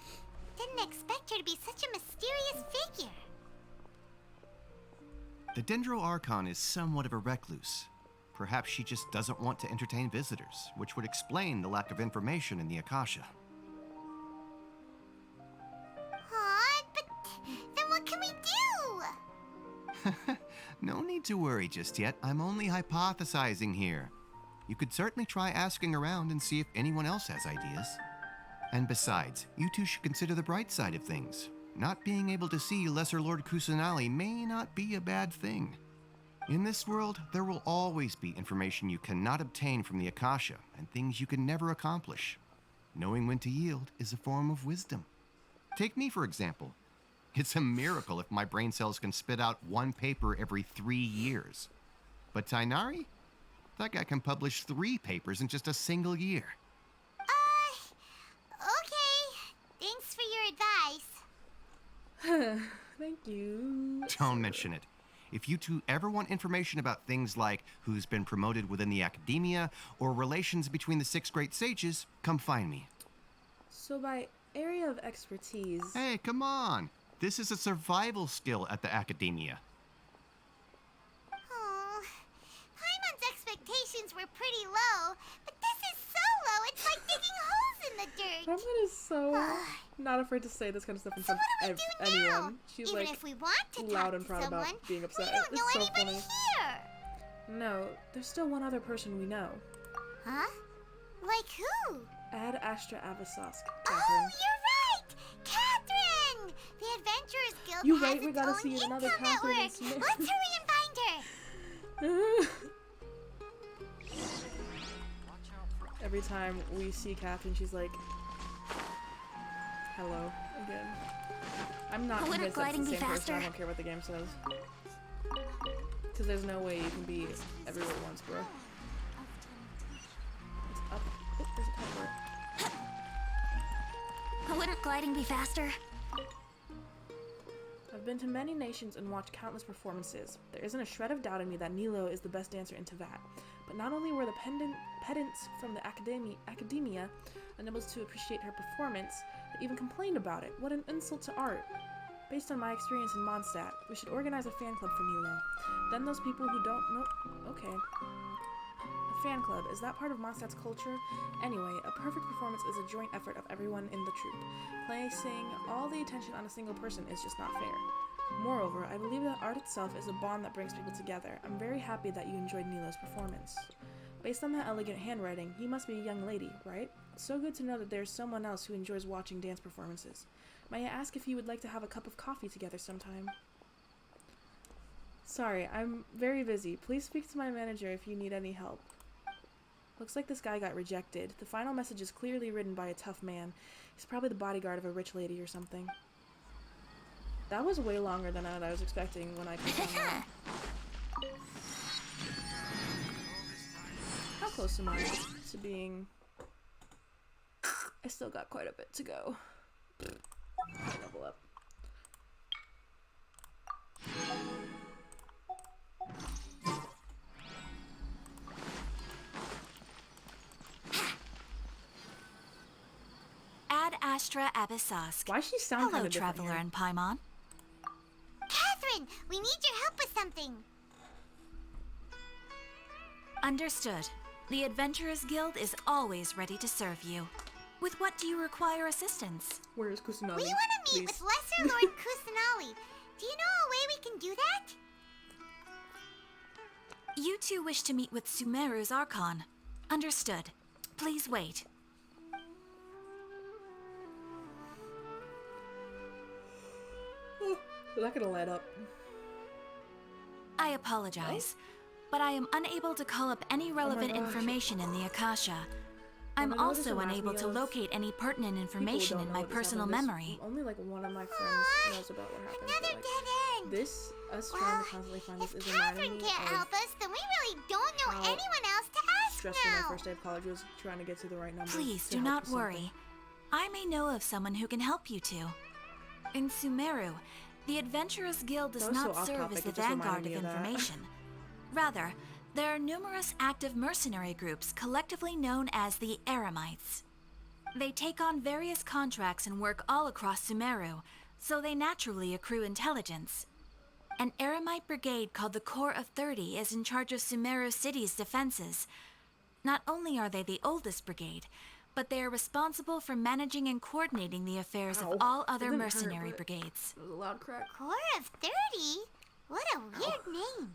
Didn't expect her to be such a mysterious figure. The Dendro Archon is somewhat of a recluse. perhaps she just doesn't want to entertain visitors, which would explain the lack of information in the Akasha. Aw, but then what can we do? No need to worry just yet. I'm only hypothesizing here. You could certainly try asking around and see if anyone else has ideas. And besides, you two should consider the bright side of things. Not being able to see Lesser Lord Kusanali may not be a bad thing. In this world, there will always be information you cannot obtain from the Akasha and things you can never accomplish. Knowing when to yield is a form of wisdom. Take me, for example. It's a miracle if my brain cells can spit out one paper every 3 years. But Tainari? That guy can publish 3 papers in just a single year. Okay. Thanks for your advice. Thank you. Don't mention it. If you two ever want information about things like who's been promoted within the academia or relations between the 6 great sages, come find me. So by area of expertise... Hey, come on. This is a survival skill at the academia. Oh, Paimon's expectations were pretty low, but this is so low, it's like digging holes in the dirt. Paimon is so not afraid to say this kind of stuff in front of anyone. She's Even like if we want to loud talk and to proud someone, about being upset. we don't know It's so anybody funny. here. No, there's still one other person we know. Huh? Like who? Ad Astra Avasosk, Oh, Catherine. you're right! Catherine! The Adventurers Guild You has right, we its gotta own see another intel Catherine network. Smith. Let's hurry and find her. Every time we see Catherine, she's like, hello, again. I'm not Wouldn't convinced that's gliding the be same person. I faster? don't care what the game says. Because there's no way you can be everywhere at once, bro. It's up. Oh, there's a teleport. Wouldn't gliding be faster? I've been to many nations and watched countless performances. There isn't a shred of doubt in me that Nilo is the best dancer in Teyvat. But not only were the pedants from the academia unable to appreciate her performance, they even complained about it. What an insult to art. Based on my experience in Mondstadt, we should organize a fan club for Nilo. Then those people who don't know... Okay. A fan club, is that part of Mondstadt's culture? Anyway, a perfect performance is a joint effort of everyone in the troupe. Placing all the attention on a single person is just not fair. Moreover, I believe that art itself is a bond that brings people together. I'm very happy that you enjoyed Nilo's performance. Based on that elegant handwriting, you must be a young lady, right? It's so good to know that there's someone else who enjoys watching dance performances. May I ask if you would like to have a cup of coffee together sometime? Sorry, I'm very busy. Please speak to my manager if you need any help. Looks like this guy got rejected. The final message is clearly written by a tough man. He's probably the bodyguard of a rich lady or something. That was way longer than I was expecting when I clicked on that. How close am I to being... I still got quite a bit to go. Level up. Ad Astra Abyssosk. Why she sound Hello, kind of different Traveler here? and Paimon. Catherine, we need your help with something. Understood. The Adventurers Guild is always ready to serve you. With what do you require assistance? Where is Kusanali? We want to meet with Lesser Lord Kusanali. Do you know a way we can do that? You two wish to meet with Sumeruuuu's Archon. Understood. Please wait. Is that gonna light up? I apologize, but I am unable to call up any relevant gosh. information in the Akasha. I I'm know this also reminds unable me to of locate any pertinent People information don't in know my what just personal happened. This- memory. Only like one of my friends knows about what happened. Another but, dead end. This, us trying Well, to constantly find this if is reminding Catherine me can't of help us, then we really don't know how anyone else to ask stressful my now. first day of college was trying to get to the right number. Please to do help not with something. worry. I may know of someone who can help you two. In Sumeru, the Adventurers Guild does That was so not off serve topic, as the it just reminded vanguard me of of that. information. Rather, there are numerous active mercenary groups collectively known as the Eremites. They take on various contracts and work all across Sumeru, so they naturally accrue intelligence. an Eremite brigade called the Corps of 30 is in charge of Sumeru City's defenses. Not only are they the oldest brigade, but they are responsible for managing and coordinating the affairs of all other mercenary brigades. It was a loud crack. Corps of 30? What a weird name.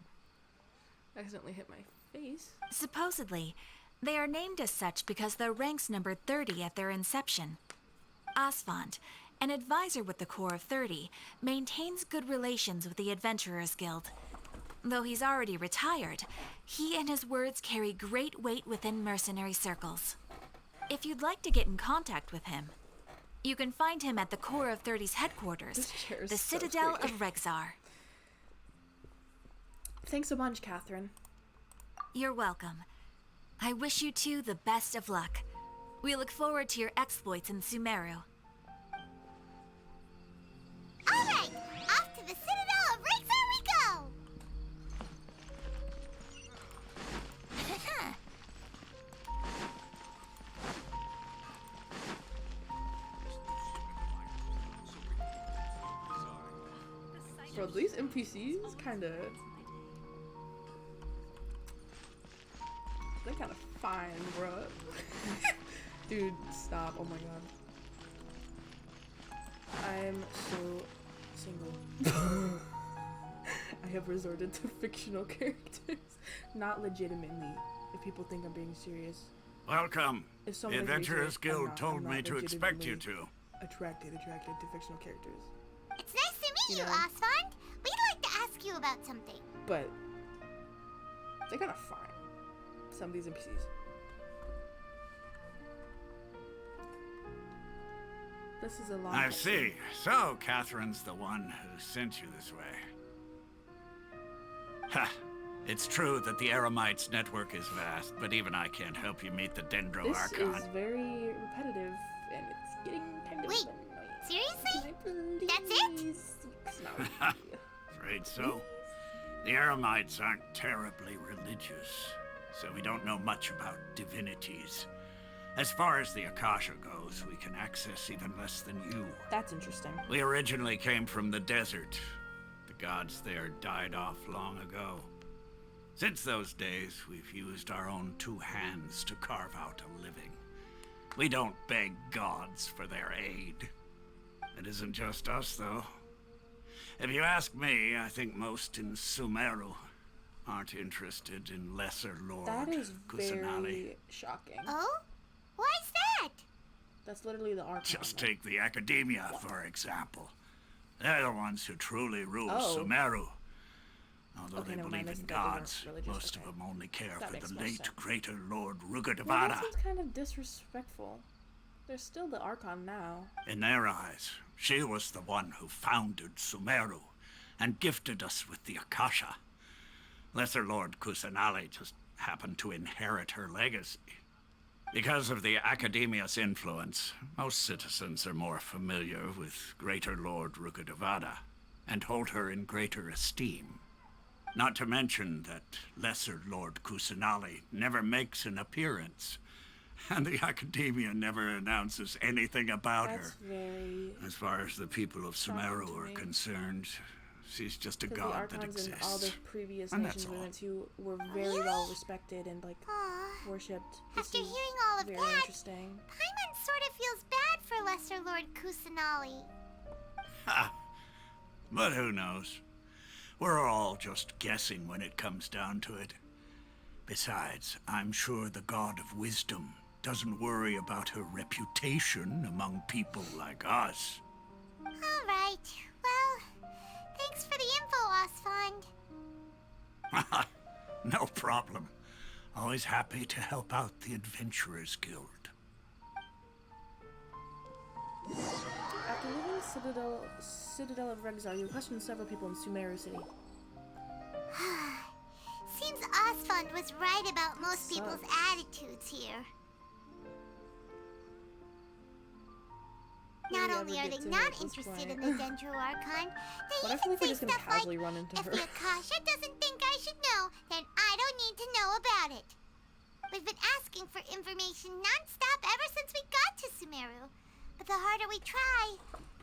I accidentally hit my face. Supposedly, they are named as such because their ranks numbered 30 at their inception. Asfand, an advisor with the Corps of 30, maintains good relations with the Adventurers Guild. Though he's already retired, he and his words carry great weight within mercenary circles. If you'd like to get in contact with him, you can find him at the Corps of 30's headquarters, the Citadel of Rexar. Thanks a bunch, Catherine. You're welcome. I wish you two the best of luck. We look forward to your exploits in Sumeru. All right, off to the Citadel of Rexar we go! Bro, these NPCs kinda... They're kinda fine, bro. Dude, stop. Oh my god. I'm so single. I have resorted to fictional characters. Not legitimately, if people think I'm being serious. Welcome. If The someone Adventurers Guild I'm told me not to expect you legitimately to. Attracted to fictional characters. It's nice to meet you, Asfand. We'd like to ask you about something. But they're kind of fine. Some of these NPCs. This is a long. I see. So, Catherine's the one who sent you this way. Ha! It's true that the Eremites' network is vast, but even I can't help you meet the Dendro This Archon. is very repetitive, and it's getting kind of Wait, seriously? That's it? Afraid so. The Eremites aren't terribly religious, so we don't know much about divinities. As far as the Akasha goes, we can access even less than you. That's interesting. We originally came from the desert. The gods there died off long ago. Since those days, we've used our own two hands to carve out a living. We don't beg gods for their aid. It isn't just us, though. If you ask me, I think most in Sumeru aren't interested in Lesser Lord That is Kusanali. very shocking. Oh? Why's that? That's literally the Archon. Just take the Academia, for example. They're the ones who truly rule Oh. Sumeru. Although Okay, they never mind, believe I in thought they weren't gods, religious, most okay. of them only care That for makes the more late sense. greater Lord Well, Rugadavada. that seems kind of disrespectful. They're still the Archon now. In their eyes, she was the one who founded Sumeru and gifted us with the Akasha. Lesser Lord Kusanali just happened to inherit her legacy. Because of the Academia's influence, most citizens are more familiar with Greater Lord Rugadavada and hold her in greater esteem. Not to mention that Lesser Lord Kusanali never makes an appearance, and the Academia never announces anything about That's her. very... As far as the people of shocking Sumeru to are me. concerned, she's just a Because god the that Archons exists. and all the previous And nations that's we all. went to were very well respected and like worshipped. This After is hearing all of very that, interesting. Paimon sort of feels bad for Lesser Lord Kusanali. Ha! But who knows? We're all just guessing when it comes down to it. Besides, I'm sure the God of Wisdom doesn't worry about her reputation among people like us. All right. Well, thanks for the info, Asfand. No problem. Always happy to help out the Adventurers Guild. After leaving Citadel of Rexar, you questioned several people in Sumeru City. Seems Asfand was right about most people's attitudes here. Not we only ever are get they to her not at this interested point. in the Dendro Archon, they But I even feel like we're say just gonna stuff like, casually run into if her. the Akasha doesn't think I should know, then I don't need to know about it. We've been asking for information non-stop ever since we got to Sumeru. But the harder we try,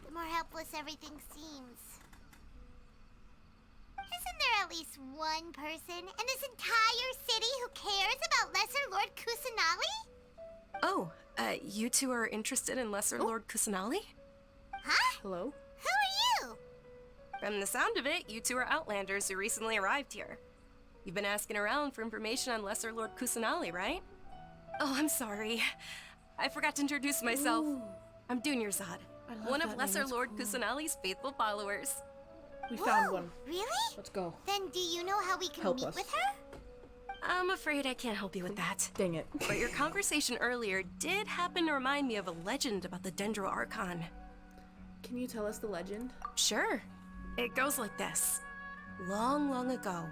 the more helpless everything seems. one person in this entire city who cares about Lesser Lord Kusanali? Oh, you two are interested in Lesser Lord Kusanali? Huh? Hello? Who are you? From the sound of it, you two are Outlanders who recently arrived here. You've been asking around for information on Lesser Lord Kusanali, right? Oh, I'm sorry. I forgot to introduce myself. Ooh. I'm Dunyarzad, I love one that of name, Lesser that's Lord cool. Kusanali's faithful followers. We Whoa, found one. Really? Let's go. Then do you know how we can Help meet us. with her? I'm afraid I can't help you with that. Dang it. But your conversation earlier did happen to remind me of a legend about the Dendro Archon. Can you tell us the legend? Sure. It goes like this. Long, long ago,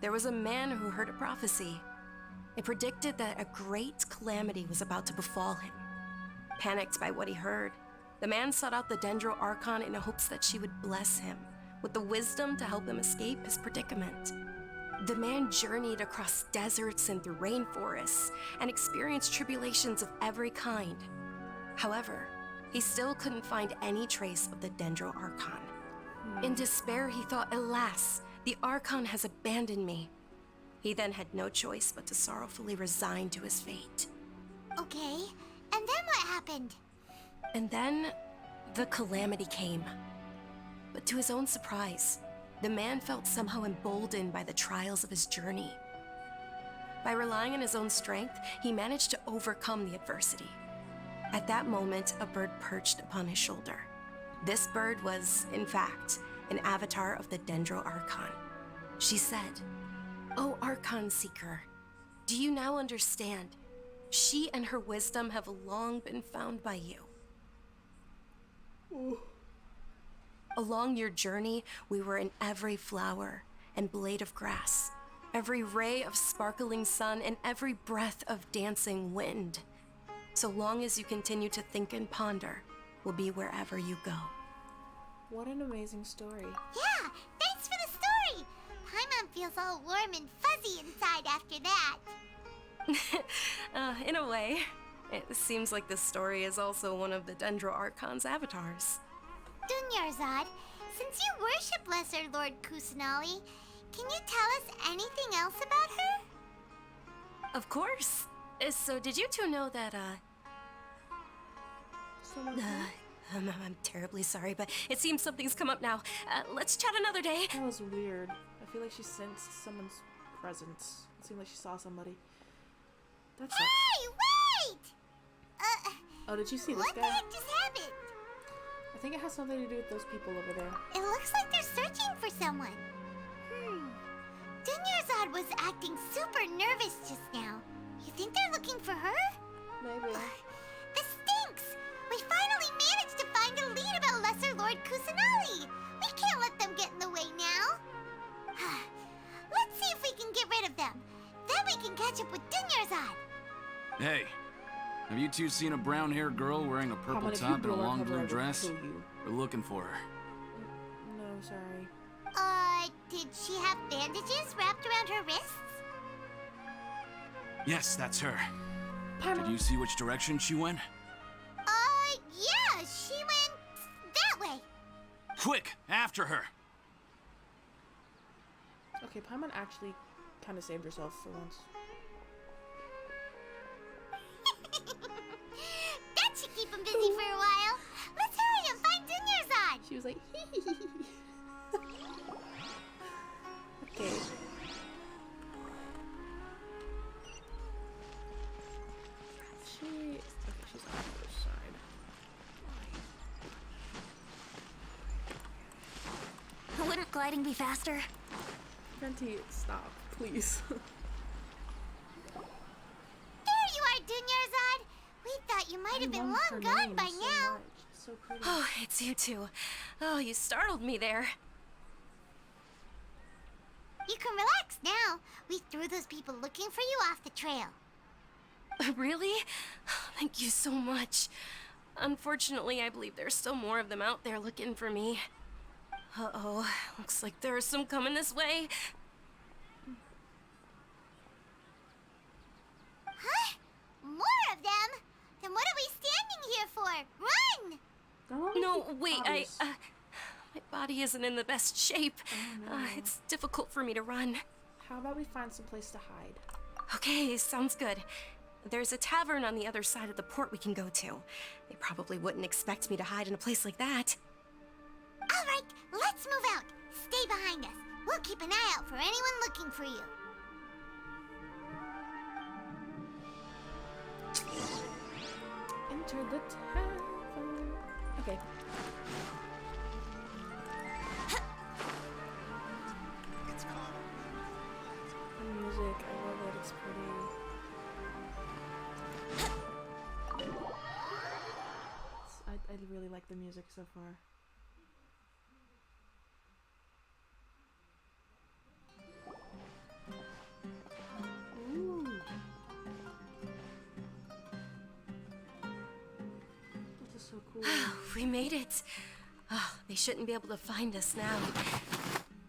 there was a man who heard a prophecy. It predicted that a great calamity was about to befall him. Panicked by what he heard, the man sought out the Dendro Archon in hopes that she would bless him with the wisdom to help him escape his predicament. The man journeyed across deserts and through rainforests and experienced tribulations of every kind. However, he still couldn't find any trace of the Dendro Archon. In despair, he thought, alas, the Archon has abandoned me. He then had no choice but to sorrowfully resign to his fate. Okay, and then what happened? And then, the calamity came. But to his own surprise, the man felt somehow emboldened by the trials of his journey. By relying on his own strength, he managed to overcome the adversity. At that moment, a bird perched upon his shoulder. This bird was, in fact, an avatar of the Dendro Archon. She said, "O Archon Seeker, do you now understand? She and her wisdom have long been found by you. Ooh. Along your journey, we were in every flower and blade of grass, every ray of sparkling sun, and every breath of dancing wind. So long as you continue to think and ponder, we'll be wherever you go." What an amazing story. Yeah, thanks for the story! Paimon feels all warm and fuzzy inside after that. In a way, it seems like this story is also one of the Dendro Archon's avatars. Dunyarzad, since you worship Lesser Lord Kusanali, can you tell us anything else about her? Of course. So did you two know that, I'm terribly sorry, but it seems something's come up now. Let's chat another day. That was weird. I feel like she sensed someone's presence. It seemed like she saw somebody. That's Hey, wait! Oh, did you see this What guy? the heck just happened? I think it has something to do with those people over there. It looks like they're searching for someone. Dunyarzad was acting super nervous just now. You think they're looking for her? Maybe. This stinks! We finally managed to find a lead about Lesser Lord Kusanali! We can't let them get in the way now! Let's see if we can get rid of them. Then we can catch up with Dunyarzad! Hey, have you two seen a brown-haired girl wearing a purple top and a long blue dress? We're looking for her. No, sorry. Did she have bandages wrapped around her wrists? Yes, that's her. Did you see which direction she went? Yeah, she went that way. Quick, after her! Okay, Paimon actually kind of saved herself for once. That should keep him busy for a while. Let's hurry and find Dunyarzad. She was like, hee hee hee. Okay. Okay, she's on the other side. Wouldn't gliding be faster? Venti, stop, please. There you are, Dunyarzad. We thought you might have been long gone by now. So pretty. Oh, it's you two. Oh, you startled me there. You can relax now. We threw those people looking for you off the trail. Really? Thank you so much. Unfortunately, I believe there's still more of them out there looking for me. Uh-oh, looks like there are some coming this way. Huh? More of them? Then what are we standing here for? Run! No, wait, My body isn't in the best shape. It's difficult for me to run. How about we find some place to hide? Okay, sounds good. There's a tavern on the other side of the port we can go to. They probably wouldn't expect me to hide in a place like that. All right, let's move out. Stay behind us. We'll keep an eye out for anyone looking for you. Enter the tavern. Okay. The music, I love it. It's pretty. I really like the music so far. Ooh. This is so cool. We made it. Oh, they shouldn't be able to find us now.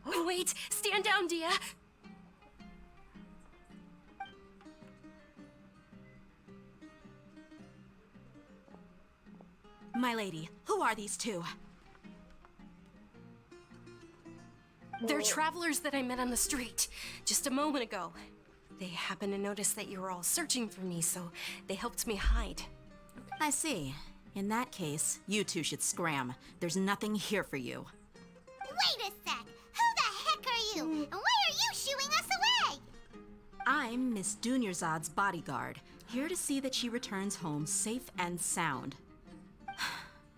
Oh, wait! Stand down, Dia! My lady, who are these two? They're travelers that I met on the street just a moment ago. They happened to notice that you were all searching for me, so they helped me hide. I see. In that case, you two should scram. There's nothing here for you. Wait a sec! Who the heck are you? And why are you shooing us away? I'm Miss Dunyarzad's bodyguard, here to see that she returns home safe and sound.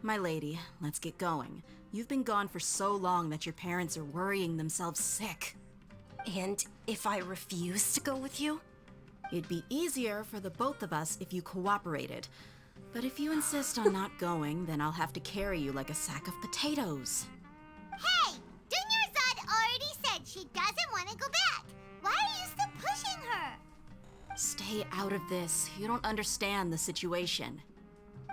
My lady, let's get going. You've been gone for so long that your parents are worrying themselves sick. And if I refuse to go with you? It'd be easier for the both of us if you cooperated. But if you insist on not going, then I'll have to carry you like a sack of potatoes. Hey! Dunyarzad already said she doesn't want to go back. Why are you still pushing her? Stay out of this. You don't understand the situation.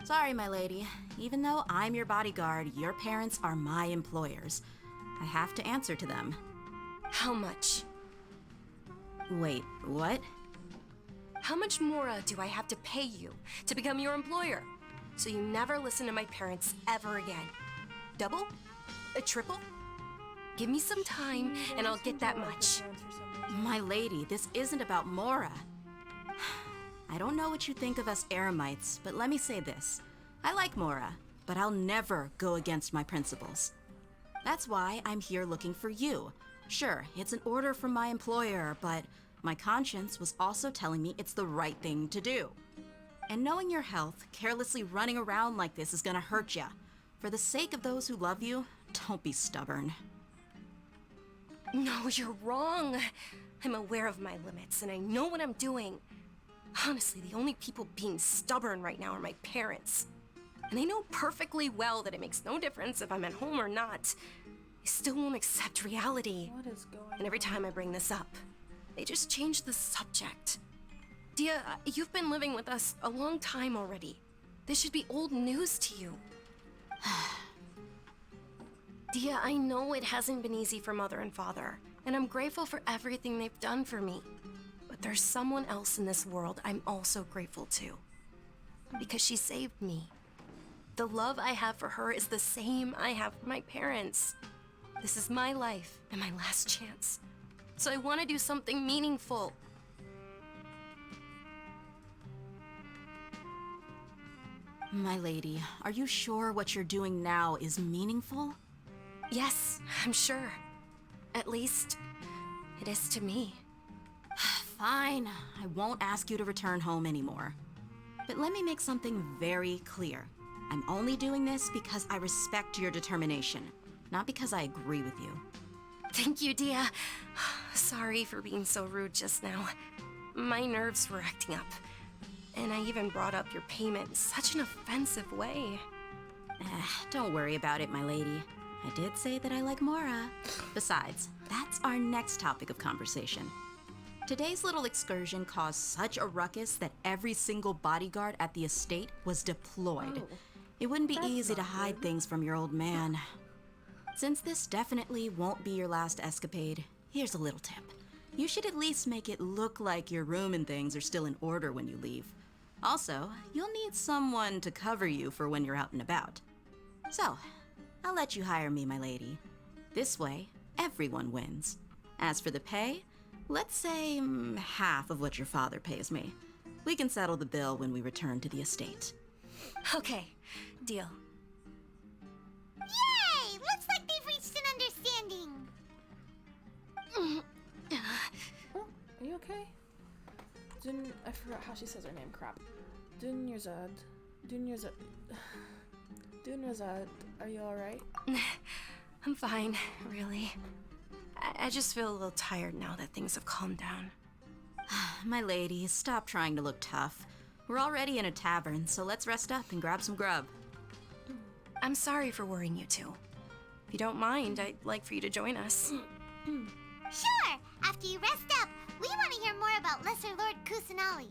Sorry, my lady. Even though I'm your bodyguard, your parents are my employers. I have to answer to them. How much? Wait, what? How much more do I have to pay you to become your employer? So you never listen to my parents ever again. Double? A triple? Give me some time and I'll get that much. My lady, this isn't about Mora. I don't know what you think of us Eremites, but let me say this. I like Mora, but I'll never go against my principles. That's why I'm here looking for you. Sure, it's an order from my employer, but my conscience was also telling me it's the right thing to do. And knowing your health, carelessly running around like this is gonna hurt ya. For the sake of those who love you, don't be stubborn. No, you're wrong. I'm aware of my limits and I know what I'm doing. Honestly, the only people being stubborn right now are my parents. And they know perfectly well that it makes no difference if I'm at home or not. They still won't accept reality. What is going on? And every time I bring this up, they just change the subject. Dia, you've been living with us a long time already. This should be old news to you. Dia, I know it hasn't been easy for Mother and Father, and I'm grateful for everything they've done for me. But there's someone else in this world I'm also grateful to. Because she saved me. The love I have for her is the same I have for my parents. This is my life and my last chance. So I want to do something meaningful. My lady, are you sure what you're doing now is meaningful? Yes, I'm sure. At least, it is to me. Fine, I won't ask you to return home anymore. But let me make something very clear. I'm only doing this because I respect your determination, not because I agree with you. Thank you, Dia. Sorry for being so rude just now. My nerves were acting up. And I even brought up your payment in such an offensive way. Don't worry about it, my lady. I did say that I like Mora. Besides, that's our next topic of conversation. Today's little excursion caused such a ruckus that every single bodyguard at the estate was deployed. It wouldn't be easy to hide things from your old man. Since this definitely won't be your last escapade, here's a little tip. You should at least make it look like your room and things are still in order when you leave. Also, you'll need someone to cover you for when you're out and about. So, I'll let you hire me, my lady. This way, everyone wins. As for the pay, let's say half of what your father pays me. We can settle the bill when we return to the estate. Okay, deal. Yay! Looks like they've reached an understanding. Oh, are you okay? I forgot how she says her name. Crap. Dunyarzad. Dunyarzad, are you alright? I'm fine, really. I just feel a little tired now that things have calmed down. My lady, stop trying to look tough. We're already in a tavern, so let's rest up and grab some grub. I'm sorry for worrying you two. If you don't mind, I'd like for you to join us. Sure! After you rest up, we want to hear more about Lesser Lord Kusanali.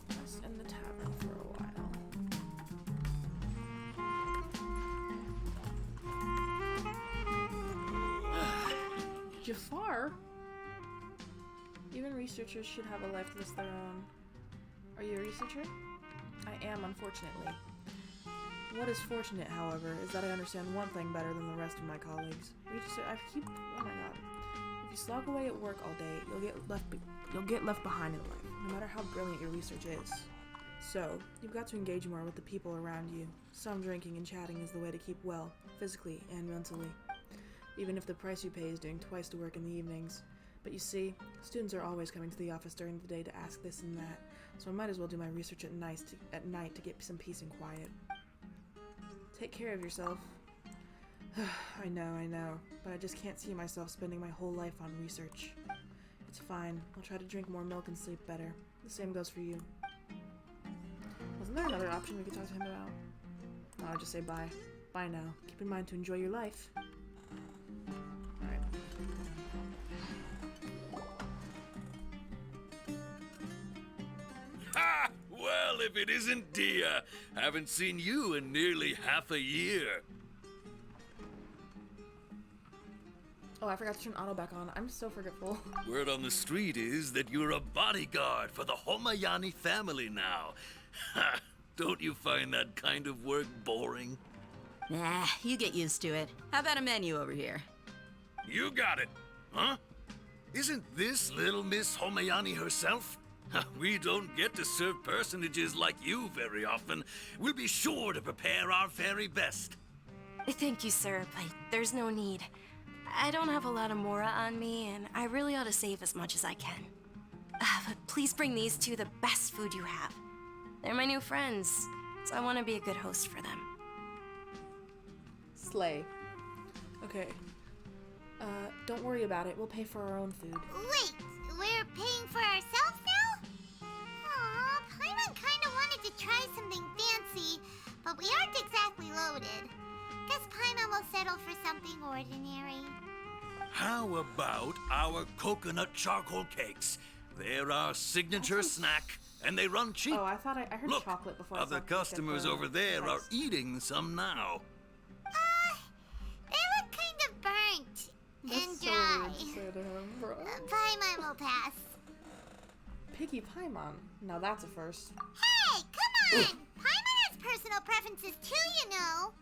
Just in the tavern for a while. Jafar? Even researchers should have a life that's their own. Are you a researcher? I am, unfortunately. What is fortunate, however, is that I understand one thing better than the rest of my colleagues. Oh my god. If you slog away at work all day, you'll get left behind in life, no matter how brilliant your research is. So, you've got to engage more with the people around you. Some drinking and chatting is the way to keep well, physically and mentally. Even if the price you pay is doing twice the work in the evenings. But you see, students are always coming to the office during the day to ask this and that, so I might as well do my research at night to get some peace and quiet. Take care of yourself. I know, but I just can't see myself spending my whole life on research. It's fine. I'll try to drink more milk and sleep better. The same goes for you. Wasn't there another option we could talk to him about? No, I'll just say bye. Bye now. Keep in mind to enjoy your life. Alright. Ha! Well, if it isn't Dia. Haven't seen you in nearly half a year. Oh, I forgot to turn auto back on. I'm so forgetful. Word on the street is that you're a bodyguard for the Homayani family now. Ha! Don't you find that kind of work boring? Nah, you get used to it. How about a menu over here? You got it, huh? Isn't this little Miss Homayani herself? We don't get to serve personages like you very often. We'll be sure to prepare our very best. Thank you, sir, but there's no need. I don't have a lot of Mora on me, and I really ought to save as much as I can. But please bring these two the best food you have. They're my new friends, so I want to be a good host for them. Slay. Okay. Don't worry about it. We'll pay for our own food. Wait, we're paying for ourselves now? Aw, Paimon kinda wanted to try something fancy, but we aren't exactly loaded. Guess Paimon will settle for something ordinary. How about our coconut charcoal cakes? They're our signature snack, and they run cheap. Oh, I thought I heard Look, chocolate before. other customers over there are eating some now. They look kind of burnt and so dry. weird to say to him, bro. Paimon will pass. Picky Paimon. Now that's a first. Hey, come on! Paimon has personal preferences too, you know.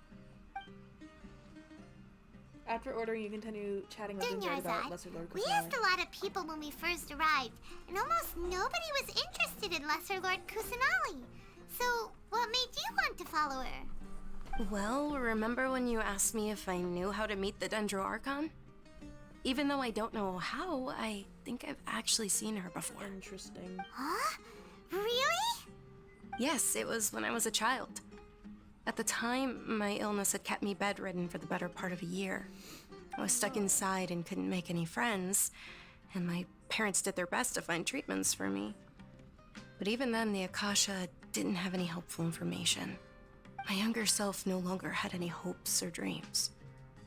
After ordering, you continue chatting with Dunyarzad about Lesser Lord We Kusanali. asked a lot of people when we first arrived, and almost nobody was interested in Lesser Lord Kusanali. So, what made you want to follow her? Well, remember when you asked me if I knew how to meet the Dendro Archon? Even though I don't know how, I think I've actually seen her before. Interesting. Huh? Really? Yes, it was when I was a child. At the time, my illness had kept me bedridden for the better part of a year. I was stuck inside and couldn't make any friends, and my parents did their best to find treatments for me. But even then, the Akasha didn't have any helpful information. My younger self no longer had any hopes or dreams.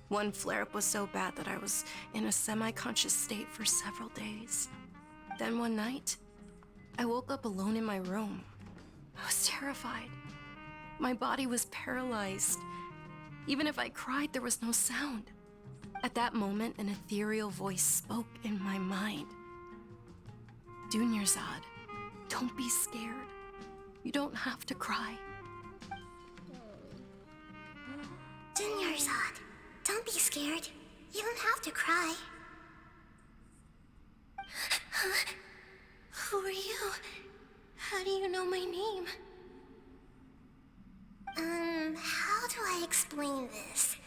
One flare-up was so bad that I was in a semi-conscious state for several days. Then one night, I woke up alone in my room. I was terrified. My body was paralyzed. Even if I cried, there was no sound. At that moment, an ethereal voice spoke in my mind. Dunyarzad, don't be scared. You don't have to cry. Dunyarzad, don't be scared. You don't have to cry. Huh? Who are you? How do you know my name? How do I explain this?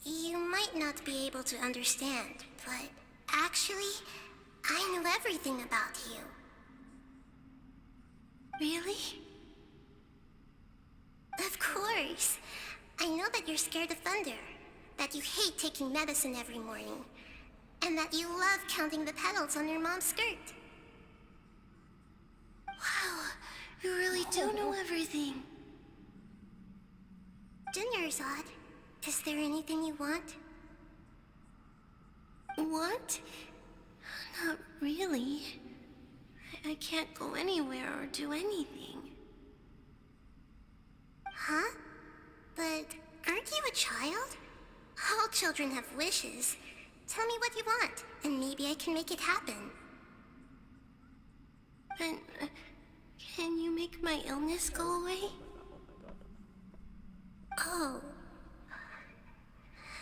You might not be able to understand, but actually, I know everything about you. Really? Of course. I know that you're scared of thunder, that you hate taking medicine every morning, and that you love counting the petals on your mom's skirt. Wow, you really do know everything. Dunyarzad, is there anything you want? Want? Not really. I can't go anywhere or do anything. Huh? But aren't you a child? All children have wishes. Tell me what you want, and maybe I can make it happen. But, can you make my illness go away? Oh.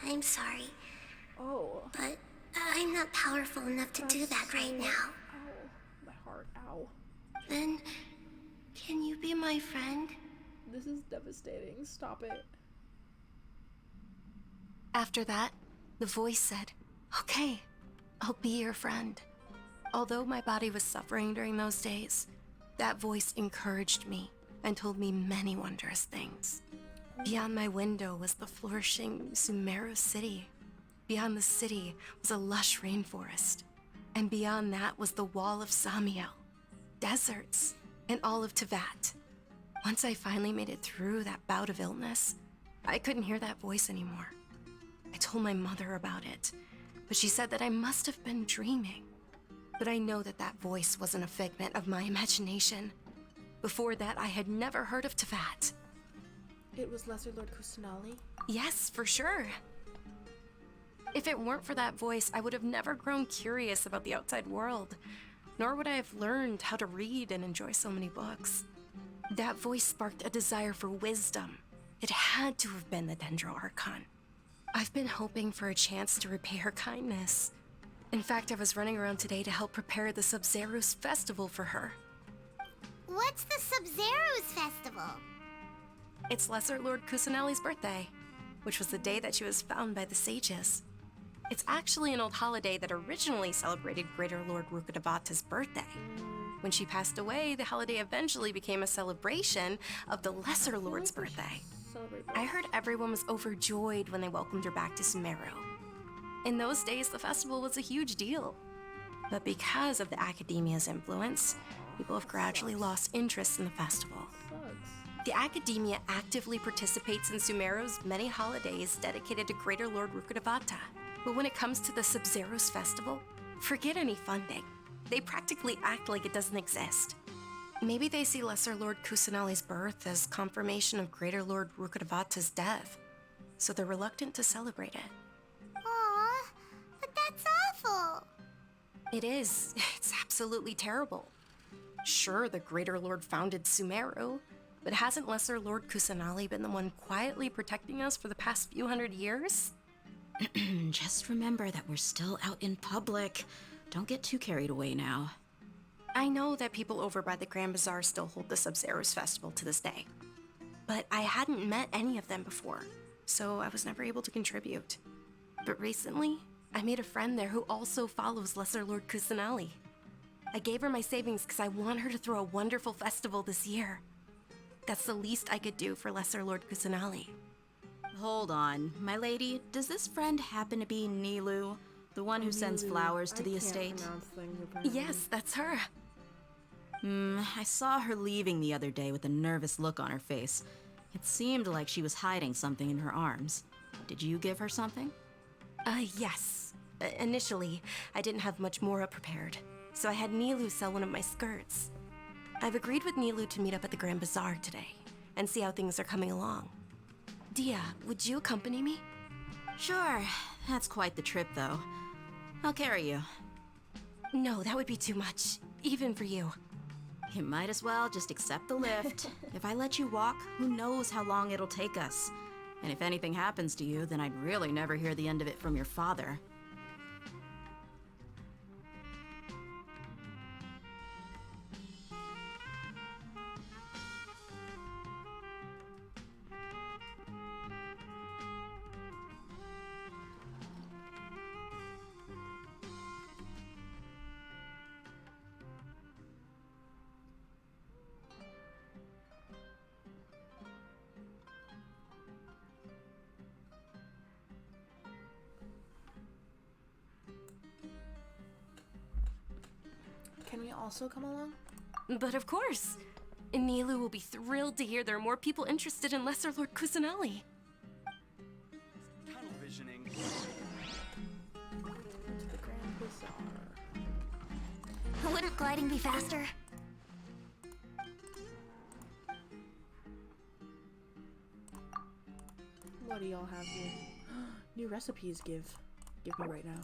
I'm sorry. Oh. But I'm not powerful enough to do that right now. Ow. My heart, ow. Then, can you be my friend? This is devastating. Stop it. After that, the voice said, "Okay, I'll be your friend." Although my body was suffering during those days, that voice encouraged me and told me many wondrous things. Beyond my window was the flourishing Sumeru city. Beyond the city was a lush rainforest. And beyond that was the wall of Samiel, deserts, and all of Tevat. Once I finally made it through that bout of illness, I couldn't hear that voice anymore. I told my mother about it, but she said that I must have been dreaming. But I know that that voice wasn't a figment of my imagination. Before that, I had never heard of Tevat. It was Lesser Lord Kusanali? Yes, for sure. If it weren't for that voice, I would have never grown curious about the outside world, nor would I have learned how to read and enjoy so many books. That voice sparked a desire for wisdom. It had to have been the Dendro Archon. I've been hoping for a chance to repay her kindness. In fact, I was running around today to help prepare the Sub-Zerus festival for her. What's the Sub-Zerus festival? It's Lesser Lord Kusanali's birthday, which was the day that she was found by the sages. It's actually an old holiday that originally celebrated Greater Lord Rukkhadevata's birthday. When she passed away, the holiday eventually became a celebration of the Lesser Lord's birthday. I heard everyone was overjoyed when they welcomed her back to Sumeru. In those days, the festival was a huge deal. But because of the Academia's influence, people have gradually lost interest in the festival. The Academia actively participates in Sumeru's many holidays dedicated to Greater Lord Rukkhadevata. But when it comes to the Sub-Zerus festival, forget any funding. They practically act like it doesn't exist. Maybe they see Lesser Lord Kusanali's birth as confirmation of Greater Lord Rukkhadevata's death, so they're reluctant to celebrate it. Aw, but that's awful. It is. It's absolutely terrible. Sure, the Greater Lord founded Sumeru, but hasn't Lesser Lord Kusanali been the one quietly protecting us for the past few hundred years? Just remember that we're still out in public. Don't get too carried away now. I know that people over by the Grand Bazaar still hold the Sub-Zerus festival to this day. But I hadn't met any of them before, so I was never able to contribute. But recently, I made a friend there who also follows Lesser Lord Kusanali. I gave her my savings because I want her to throw a wonderful festival this year. That's the least I could do for Lesser Lord Kusanali. Hold on, my lady, does this friend happen to be Nilu? The one who sends flowers to the estate? Yes, that's her. I saw her leaving the other day with a nervous look on her face. It seemed like she was hiding something in her arms. Did you give her something? Yes. Initially, I didn't have much more prepared, so I had Nilu sell one of my skirts. I've agreed with Nilu to meet up at the Grand Bazaar today and see how things are coming along. Dia, would you accompany me? Sure. That's quite the trip, though. I'll carry you. No, that would be too much. even for you. You might as well just accept the lift. If I let you walk, who knows how long it'll take us. And if anything happens to you, then I'd really never hear the end of it from your father. Can we also come along? But of course. Nilu will be thrilled to hear there are more people interested in Lesser Lord Kusanali. Tunnel visioning. To the Grand Bazaar. Wouldn't gliding be faster? What do y'all have here? New recipes give me right now.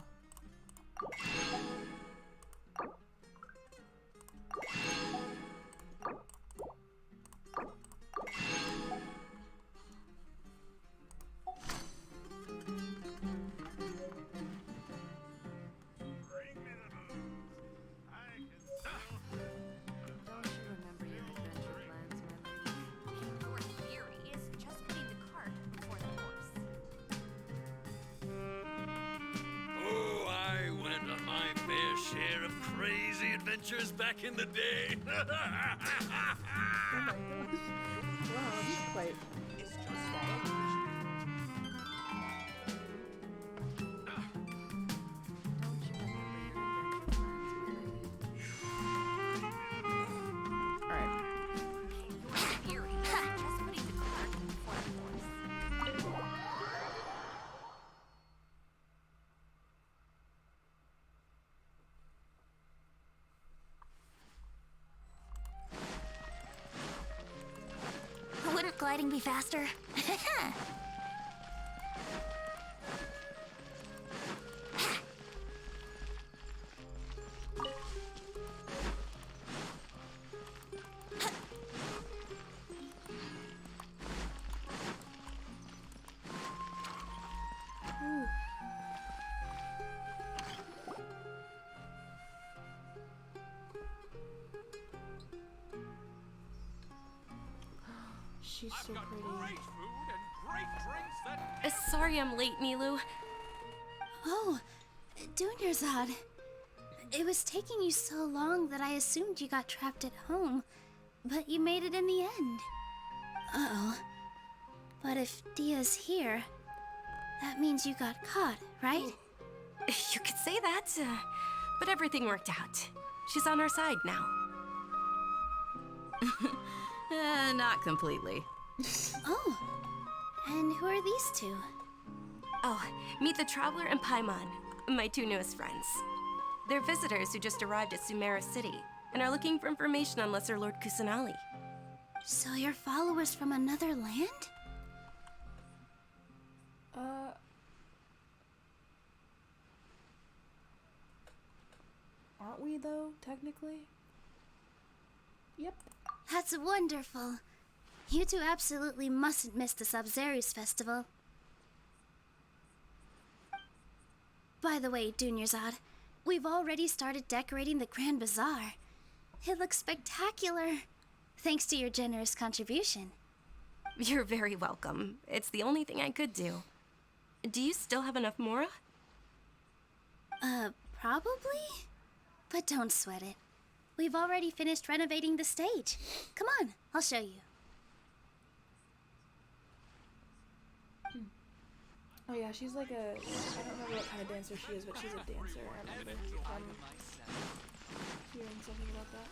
Oh, I went on my fair share of crazy adventures back in the day. Oh my gosh. Wow, he's quite... Wouldn't gliding be faster? She's so pretty. Sorry I'm late, Nilu. Oh, Dunyarzad. It was taking you so long that I assumed you got trapped at home, but you made it in the end. Uh-oh. But if Dia's here, that means you got caught, right? You could say that, but everything worked out. She's on our side now. Not completely. Oh, and who are these two? Oh, meet the Traveler and Paimon, my two newest friends. They're visitors who just arrived at Sumeru City and are looking for information on Lesser Lord Kusanali. So you're followers from another land? Aren't we though, technically? Yep. That's wonderful. You two absolutely mustn't miss the Sabzeri's festival. By the way, Dunyarzad, we've already started decorating the Grand Bazaar. It looks spectacular, thanks to your generous contribution. You're very welcome. It's the only thing I could do. Do you still have enough Mora? Probably? But don't sweat it. We've already finished renovating the stage. Come on, I'll show you. Oh yeah, she's like a... I don't remember what kind of dancer she is, but she's a dancer. I remember from hearing something about that.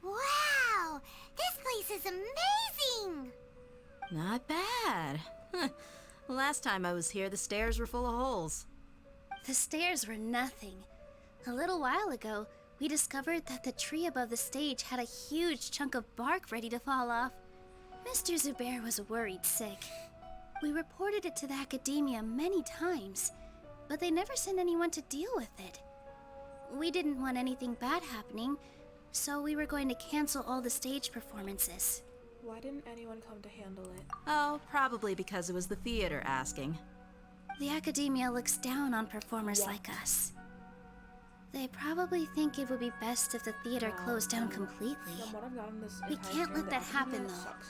Wow! This place is amazing! Not bad. Last time I was here, the stairs were full of holes. The stairs were nothing. A little while ago, we discovered that the tree above the stage had a huge chunk of bark ready to fall off. Mr. Zubair was worried sick. We reported it to the academia many times, but they never sent anyone to deal with it. we didn't want anything bad happening, so we were going to cancel all the stage performances. Why didn't anyone come to handle it? Oh, probably because it was the theater asking. The academia looks down on performers like us. They probably think it would be best if the theater closed down completely. From what I've gotten this We entire can't stream, let the that happen, academia though. sucks.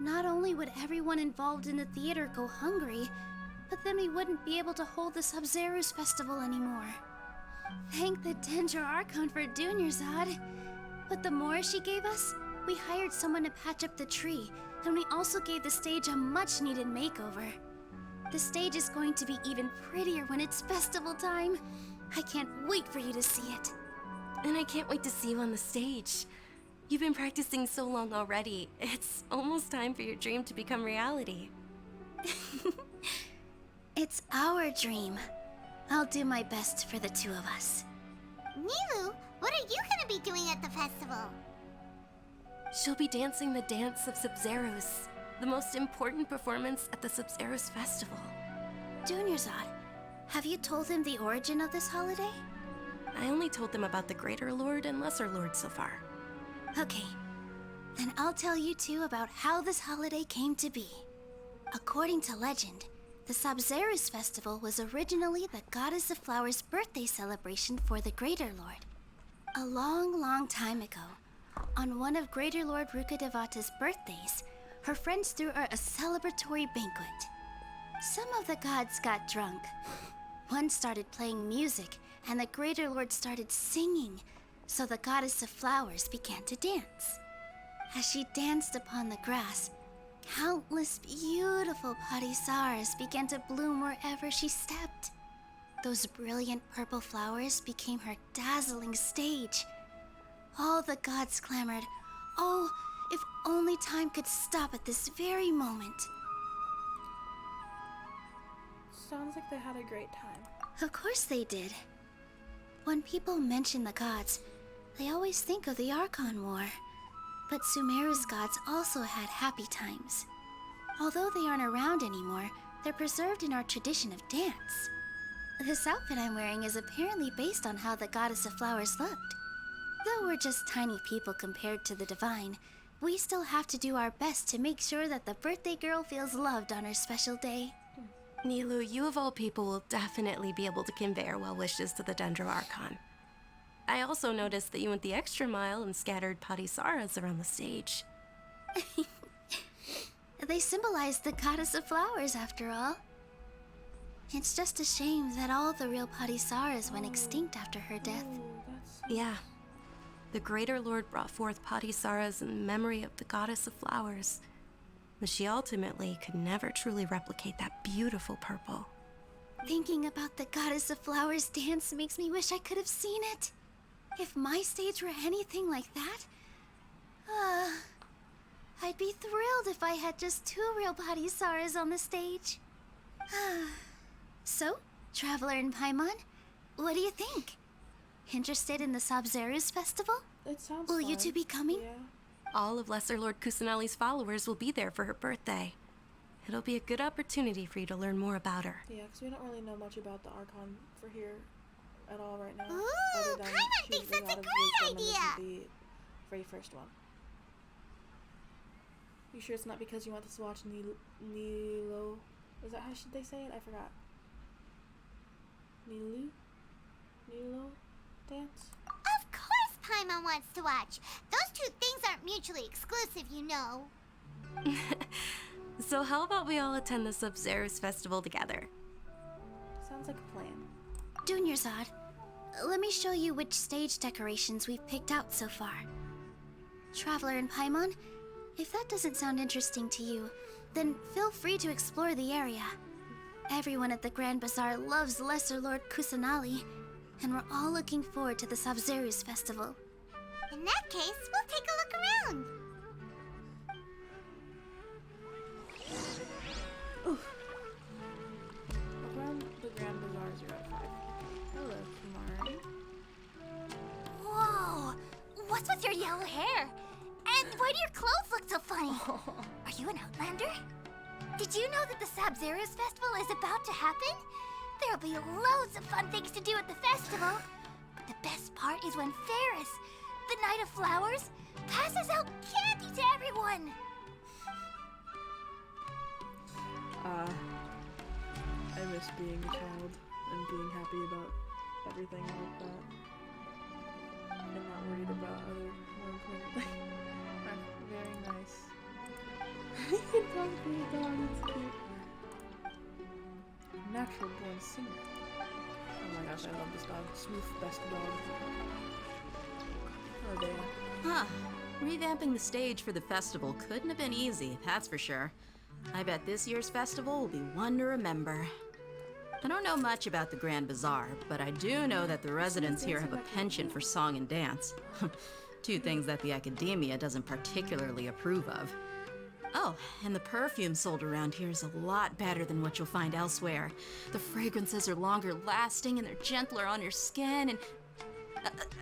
Not only would everyone involved in the theater go hungry, but then we wouldn't be able to hold the Sub-Zero's festival anymore. Thank the Dendro Archon for Dunyarzad. But the more she gave us, we hired someone to patch up the tree, and we also gave the stage a much-needed makeover. The stage is going to be even prettier when it's festival time. I can't wait for you to see it. And I can't wait to see you on the stage. You've been practicing so long already. It's almost time for your dream to become reality. It's our dream. I'll do my best for the two of us. Nilu, what are you gonna be doing at the festival? She'll be dancing the dance of Sub-Zeros, the most important performance at the Sub-Zeros festival. Dunyarzad, have you told him the origin of this holiday? I only told them about the Greater Lord and Lesser Lord so far. Okay, then I'll tell you two about how this holiday came to be. According to legend, the Sub-Zeros festival was originally the Goddess of Flowers' birthday celebration for the Greater Lord. A long, long time ago, on one of Greater Lord Rukkhadevata's birthdays, her friends threw her a celebratory banquet. Some of the gods got drunk. One started playing music, and the Greater Lord started singing, so the Goddess of Flowers began to dance. As she danced upon the grass, countless beautiful parisaras began to bloom wherever she stepped. Those brilliant purple flowers became her dazzling stage. All the gods clamored, "Oh, if only time could stop at this very moment." Sounds like they had a great time. Of course they did. When people mention the gods, they always think of the Archon War. But Sumeru's gods also had happy times. Although they aren't around anymore, they're preserved in our tradition of dance. This outfit I'm wearing is apparently based on how the Goddess of Flowers looked. Though we're just tiny people compared to the divine, we still have to do our best to make sure that the birthday girl feels loved on her special day. Nilu, you of all people will definitely be able to convey our well wishes to the Dendro Archon. I also noticed that you went the extra mile and scattered parisaras around the stage. They symbolize the Goddess of Flowers, after all. It's just a shame that all the real parisaras went extinct after her death. Yeah. The Greater Lord brought forth parisaras in memory of the Goddess of Flowers, but she ultimately could never truly replicate that beautiful purple. Thinking about the Goddess of Flowers dance makes me wish I could have seen it. If my stage were anything like that, I'd be thrilled if I had just two real parisaras on the stage. So, Traveler and Paimon, what do you think? Interested in the Sub-Zero's festival? It sounds Will you fun. two be coming? Yeah. All of Lesser Lord Kusanali's followers will be there for her birthday. It'll be a good opportunity for you to learn more about her. Yeah, because we don't really know much about the Archon for here at all right now. Ooh, other than Paimon she's thinks that's a out of great wisdom and idea. this is the very first one. You sure it's not because you want us to watch Nilo? Is that how should they say it? I forgot. Nilo dance? Of course Paimon wants to watch. Those two things aren't mutually exclusive, you know. So how about we all attend the Sub-Zero's festival together? Sounds like a plan. Dunyarzad, let me show you which stage decorations we've picked out so far. Traveler and Paimon, if that doesn't sound interesting to you, then feel free to explore the area. Everyone at the Grand Bazaar loves Lesser Lord Kusanali, and we're all looking forward to the Sub-Zero's festival. In that case, we'll take a look around. Around the Grand Bazaar 05. Hello, Kumari. Whoa! What's with your yellow hair? And why do your clothes look so funny? Are you an Outlander? Did you know that the Sub-Zero's festival is about to happen? There'll be loads of fun things to do at the festival. The best part is when Ferris, the Knight of Flowers, passes out candy to everyone. I miss being a child and being happy about everything like that. And not worried about other more important things. Very nice. You can talk to your dog, it's cute. Natural born singer. Oh my gosh, I love this dog. Smooth, best dog. Oh damn. Huh. Revamping the stage for the festival couldn't have been easy, that's for sure. I bet this year's festival will be one to remember. I don't know much about the Grand Bazaar, but I do know that the residents here have a penchant for song and dance. Two things that the academia doesn't particularly approve of. Oh, and the perfume sold around here is a lot better than what you'll find elsewhere. The fragrances are longer lasting and they're gentler on your skin and...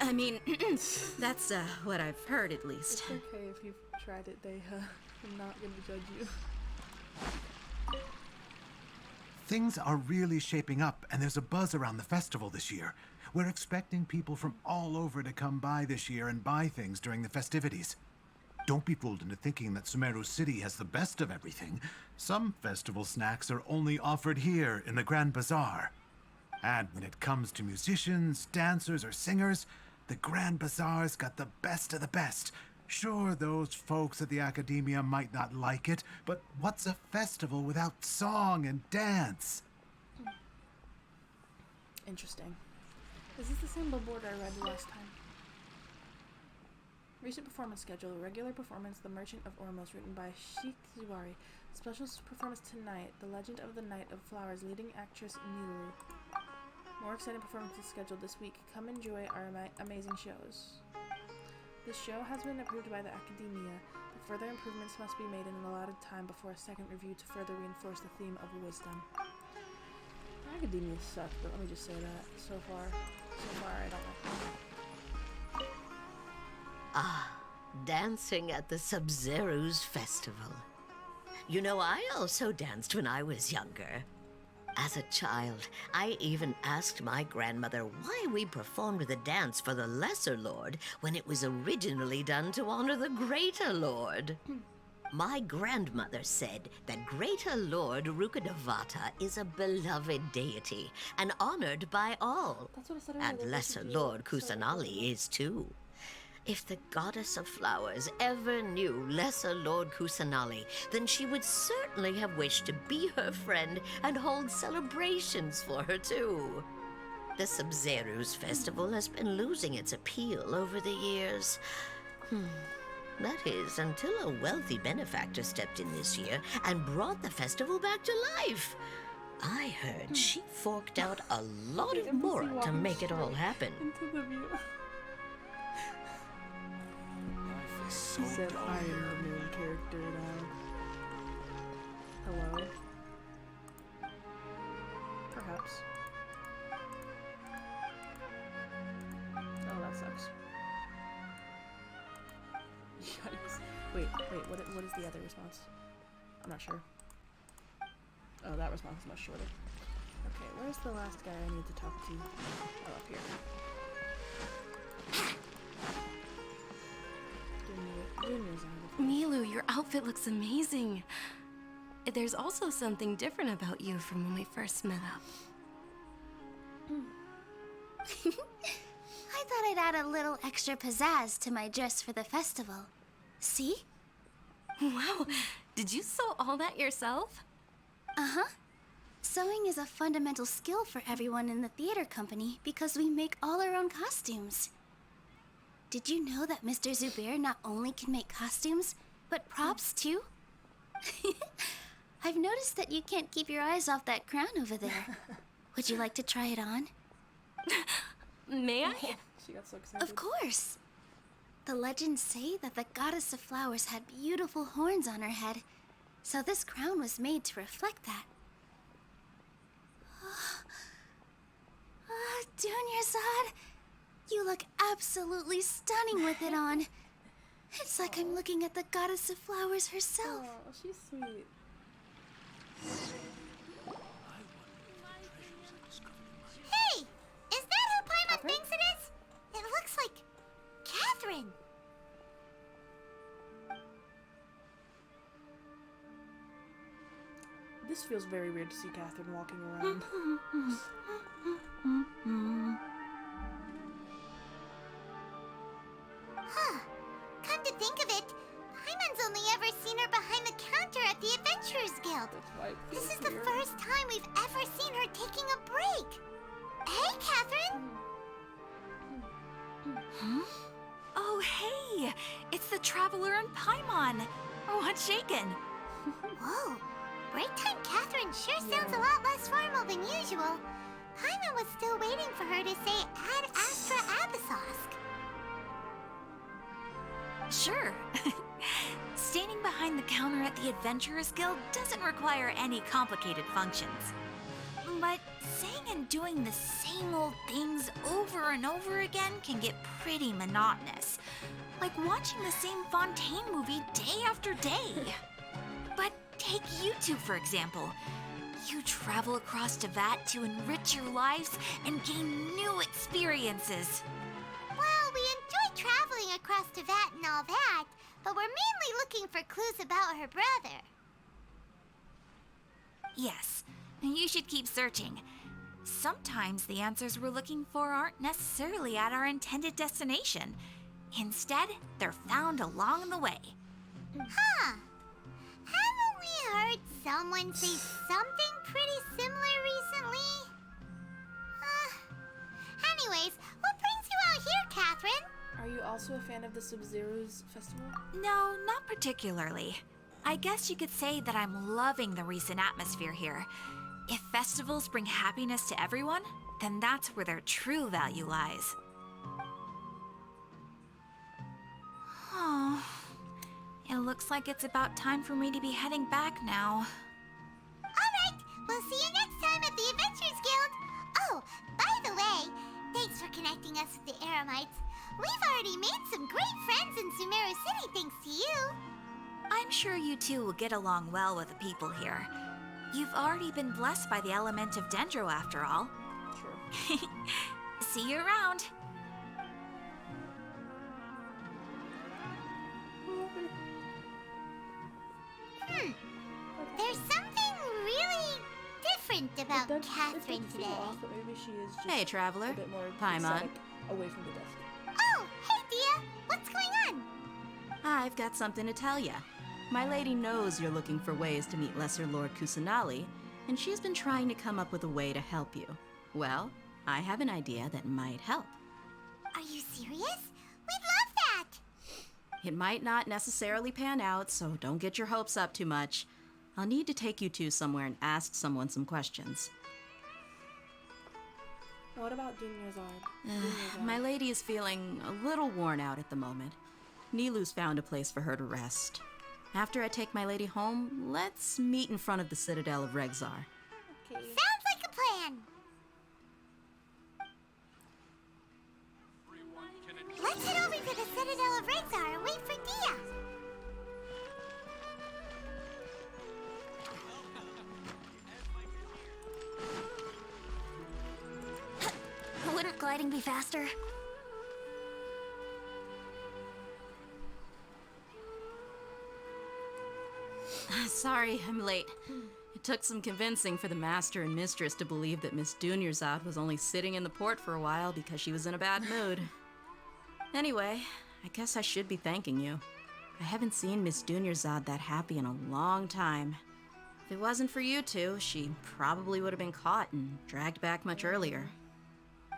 I mean, that's what I've heard at least. It's okay if you've tried it, they, I'm not gonna judge you. Things are really shaping up, and there's a buzz around the festival this year. We're expecting people from all over to come by this year and buy things during the festivities. Don't be fooled into thinking that Sumeru City has the best of everything. Some festival snacks are only offered here in the Grand Bazaar. And when it comes to musicians, dancers, or singers, the Grand Bazaar's got the best of the best. Sure, those folks at the academia might not like it, but what's a festival without song and dance? Interesting. Is this the same billboard I read last time? Recent performance schedule. Regular performance, The Merchant of Ormos, written by Shikizuari. Special performance tonight, The Legend of the Knight of Flowers, leading actress Milu. More exciting performances scheduled this week. Come enjoy our amazing shows. This show has been approved by the academia, but further improvements must be made in an allotted time before a second review to further reinforce the theme of wisdom. Academia sucks, but let me just say that. So far, I don't like it. Ah, dancing at the Sub-Zero's festival. You know, I also danced when I was younger. As a child, I even asked my grandmother why we performed the dance for the Lesser Lord when it was originally done to honor the Greater Lord. My grandmother said that Greater Lord Rukkhadevata is a beloved deity and honored by all. That's what I said And earlier, Lesser Lord Kusanali is too. If the goddess of flowers ever knew Lesser Lord Kusanali, then she would certainly have wished to be her friend and hold celebrations for her too. The Sub-Zero's festival has been losing its appeal over the years. That is, until a wealthy benefactor stepped in this year and brought the festival back to life. I heard she forked out a lot of mora to make it all happen. Into the view. She said, I am the main character now. Hello? Perhaps. Oh, that sucks. Yikes. Wait, what is the other response? I'm not sure. Oh, that response is much shorter. Okay, where's the last guy I need to talk to? Oh, up here. Milu, your outfit looks amazing. There's also something different about you from when we first met up. I thought I'd add a little extra pizzazz to my dress for the festival. See? Wow, did you sew all that yourself? Uh-huh. Sewing is a fundamental skill for everyone in the theater company because we make all our own costumes. Did you know that Mr. Zubair not only can make costumes, but props too? I've noticed that you can't keep your eyes off that crown over there. Would you like to try it on? May I? She got so excited. Of course. The legends say that the goddess of flowers had beautiful horns on her head, so this crown was made to reflect that. Dunyarzad, you look absolutely stunning with it on. It's like I'm looking at the goddess of flowers herself. Oh, she's sweet. Hey! Is that who Paimon thinks it is? Catherine! This feels very weird to see Catherine walking around. Huh. Come to think of it, Paimon's only ever seen her behind the counter at the Adventurers Guild. This is the first time we've ever seen her taking a break. Hey, Catherine! Huh? Oh, hey! It's the Traveler and Paimon! What's shaken? Whoa! Break time Catherine sure sounds a lot less formal than usual. Paimon was still waiting for her to say Ad Astra Abyssosque. Sure. Standing behind the counter at the Adventurers Guild doesn't require any complicated functions. But saying and doing the same old things over and over again can get pretty monotonous. Like watching the same Fontaine movie day after day. But take you two, for example. You travel across Tevat to enrich your lives and gain new experiences. Well, we enjoy traveling across Tevat and all that, but we're mainly looking for clues about her brother. Yes, you should keep searching. Sometimes the answers we're looking for aren't necessarily at our intended destination. Instead, they're found along the way. Huh. Haven't we heard someone say something pretty similar recently? Anyways, what brings you out here, Catherine? Are you also a fan of the Sub-Zero's festival? No, not particularly. I guess you could say that I'm loving the recent atmosphere here. If festivals bring happiness to everyone, then that's where their true value lies. Oh, it looks like it's about time for me to be heading back now. Alright, we'll see you next time at the Adventurers Guild. Oh, by the way, thanks for connecting us with the Eremites. We've already made some great friends in Sumeru City thanks to you. I'm sure you two will get along well with the people here. You've already been blessed by the element of Dendro after all. Sure. See you around. There's something really different about Catherine today. But maybe she is just Hey, Traveler. a bit more Paimon. ecstatic away from the desk. Oh, hey, Dia. What's going on? I've got something to tell ya. My lady knows you're looking for ways to meet Lesser Lord Kusanali, and she's been trying to come up with a way to help you. Well, I have an idea that might help. Are you serious? We'd love that. It might not necessarily pan out, so don't get your hopes up too much. I'll need to take you two somewhere and ask someone some questions. What about Dunyarzad? My lady is feeling a little worn out at the moment. Nilu's found a place for her to rest. After I take my lady home, let's meet in front of the Citadel of Regzar. Sounds like a plan. Let's head over to the Citadel of Regzar and wait for Dia. Wouldn't gliding be faster? Sorry, I'm late. It took some convincing for the master and mistress to believe that Miss Dunyarzad was only sitting in the port for a while because she was in a bad mood. Anyway, I guess I should be thanking you. I haven't seen Miss Dunyarzad that happy in a long time. If it wasn't for you two, she probably would have been caught and dragged back much earlier.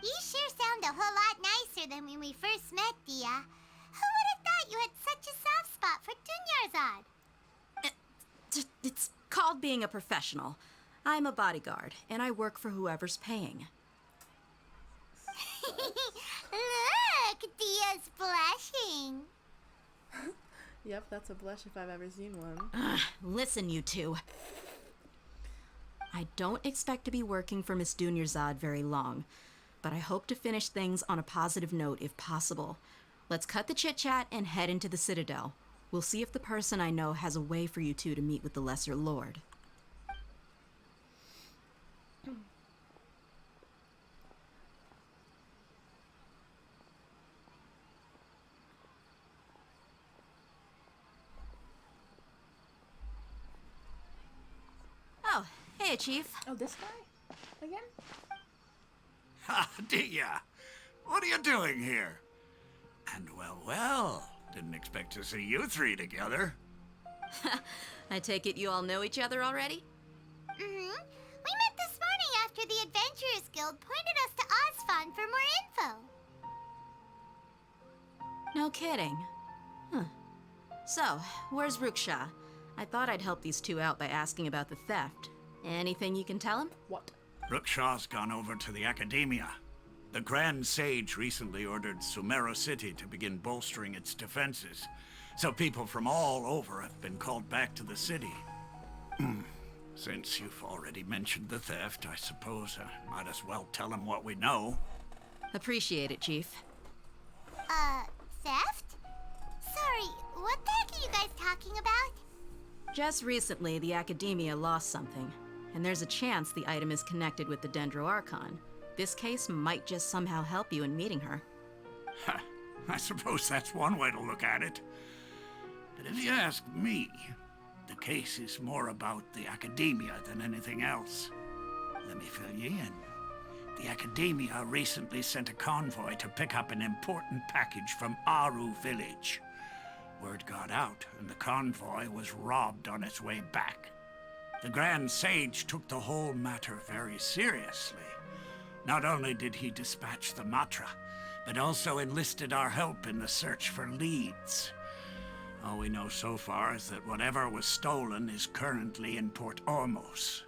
You sure sound a whole lot nicer than when we first met, Dia. Who would have thought you had such a soft spot for Dunyarzad? It's called being a professional. I'm a bodyguard, and I work for whoever's paying. Look, Dia's blushing. Yep, that's a blush if I've ever seen one. Listen, you two. I don't expect to be working for Miss Dunyarzad very long, but I hope to finish things on a positive note if possible. Let's cut the chit-chat and head into the Citadel. We'll see if the person I know has a way for you two to meet with the Lesser Lord. Hiya, Chief. Oh, this guy? Again? Ha, Dia! What are you doing here? And well, didn't expect to see you three together. I take it you all know each other already? Mm-hmm. We met this morning after the Adventurers Guild pointed us to Osfond for more info. No kidding. Huh. So, where's Ruksha? I thought I'd help these two out by asking about the theft. Anything you can tell him? What? Rukshaw's gone over to the Academia. The Grand Sage recently ordered Sumeru City to begin bolstering its defenses, so people from all over have been called back to the city. Since you've already mentioned the theft, I suppose I might as well tell him what we know. Appreciate it, Chief. Theft? Sorry, what the heck are you guys talking about? Just recently, the Academia lost something, and there's a chance the item is connected with the Dendro Archon. This case might just somehow help you in meeting her. I suppose that's one way to look at it. But if you ask me, the case is more about the Academia than anything else. Let me fill you in. The Academia recently sent a convoy to pick up an important package from Aru village. Word got out, and the convoy was robbed on its way back. The Grand Sage took the whole matter very seriously. Not only did he dispatch the Matra, but also enlisted our help in the search for leads. All we know so far is that whatever was stolen is currently in Port Ormos.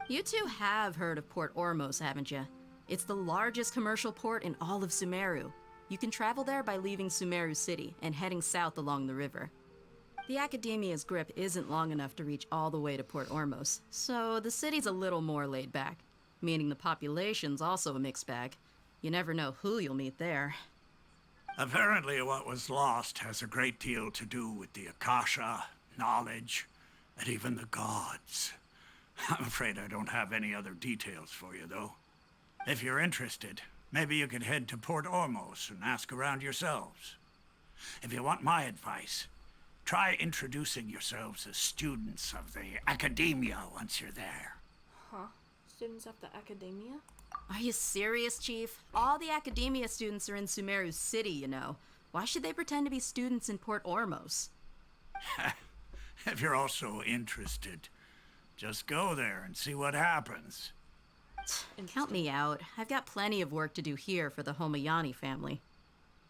You two have heard of Port Ormos, haven't you? It's the largest commercial port in all of Sumeru. You can travel there by leaving Sumeru City and heading south along the river. The Academia's grip isn't long enough to reach all the way to Port Ormos, so the city's a little more laid back, meaning the population's also a mixed bag. You never know who you'll meet there. Apparently what was lost has a great deal to do with the Akasha, knowledge, and even the gods. I'm afraid I don't have any other details for you, though. If you're interested, maybe you could head to Port Ormos and ask around yourselves. If you want my advice, try introducing yourselves as students of the Academia once you're there. Huh? Students of the Academia? Are you serious, Chief? All the Academia students are in Sumeru City, you know. Why should they pretend to be students in Port Ormos? If you're also interested, just go there and see what happens. Count me out. I've got plenty of work to do here for the Homayani family.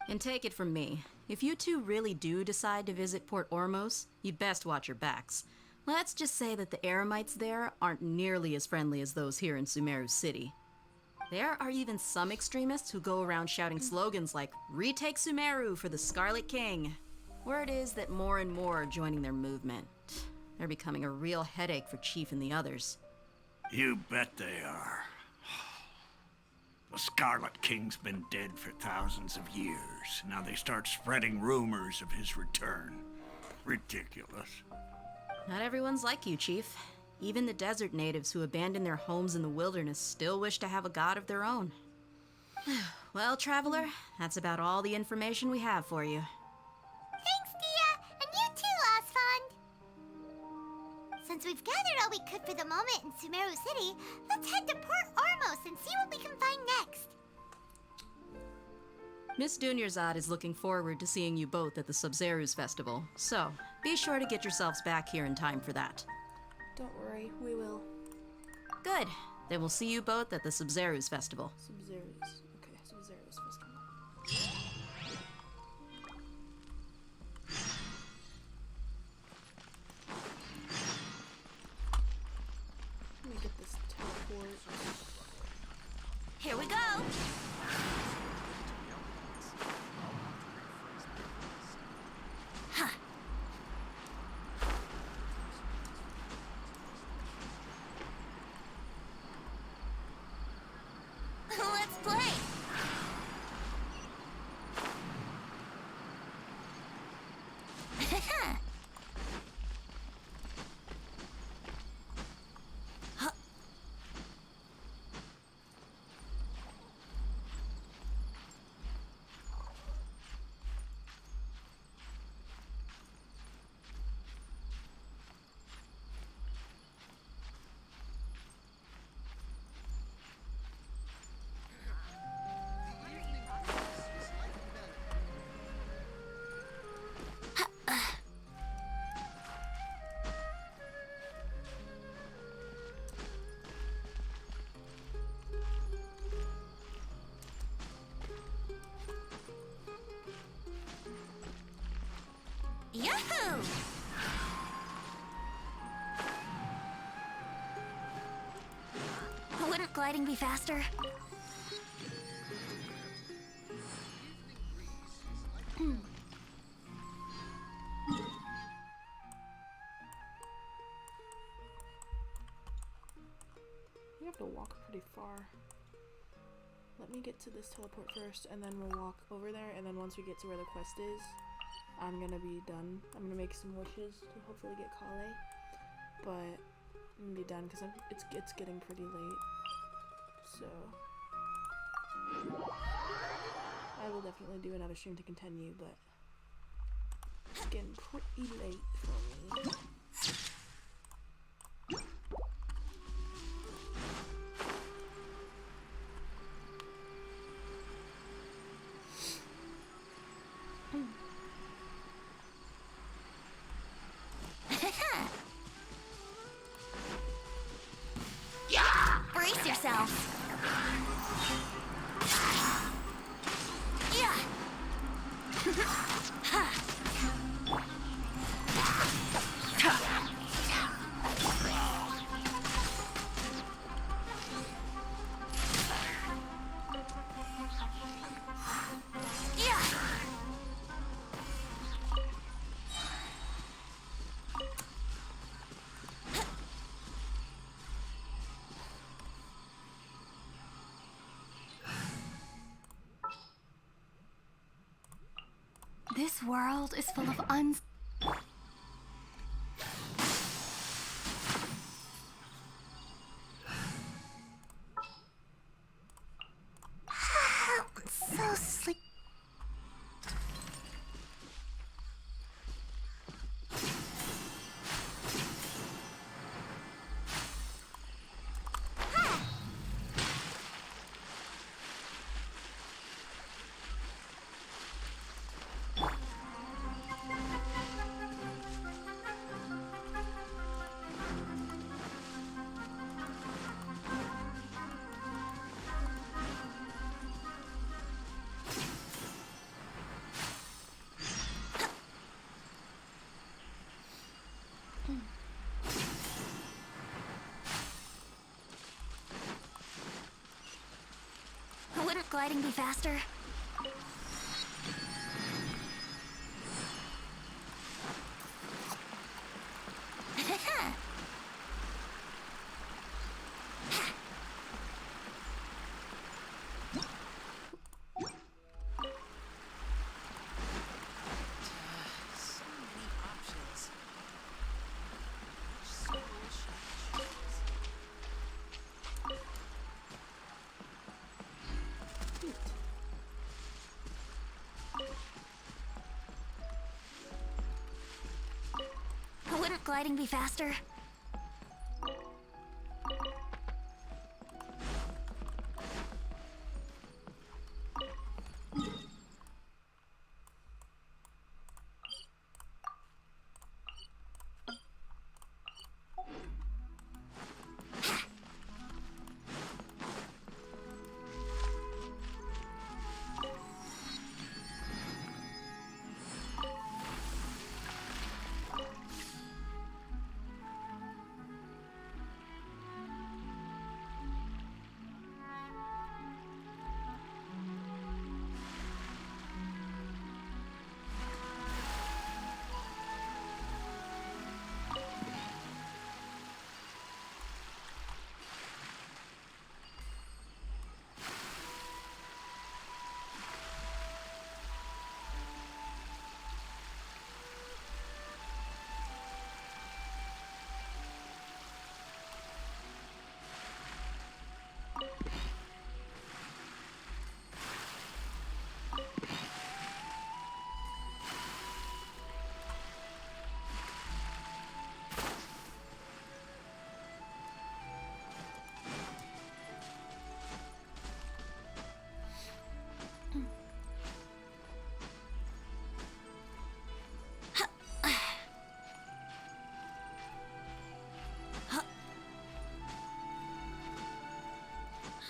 And take it from me, if you two really do decide to visit Port Ormos, you'd best watch your backs. Let's just say that the Eremites there aren't nearly as friendly as those here in Sumeru City. There are even some extremists who go around shouting slogans like, "Retake Sumeru for the Scarlet King." Word is that more and more are joining their movement. They're becoming a real headache for Chief and the others. You bet they are. The Scarlet King's been dead for thousands of years. Now they start spreading rumors of his return. Ridiculous. Not everyone's like you, Chief. Even the desert natives who abandoned their homes in the wilderness still wish to have a god of their own. Well, Traveler, that's about all the information we have for you. Thanks, Dia, and you too, Osfond. Since we've gathered all we could for the moment in Sumeru City, let's head to Port Ormos and see what we can find next. Miss Dunyarzad is looking forward to seeing you both at the Sub-Zerus Festival, so be sure to get yourselves back here in time for that. Don't worry, we will. Good. Then we'll see you both at the Sub-Zerus Festival. Sub-Zerus. Okay, Sub-Zerus Festival. Let me get this teleport. Here we go. Huh. Let's play. Wouldn't gliding be faster? You have to walk pretty far. Let me get to this teleport first, and then we'll walk over there, and then once we get to where the quest is, I'm gonna be done. I'm gonna make some wishes to hopefully get Kale, but I'm gonna be done because it's getting pretty late. So I will definitely do another stream to continue, but it's getting pretty late for me. Brace yourselves. Yeah. This world is full of So sleep. Wouldn't gliding be faster? Wouldn't gliding be faster?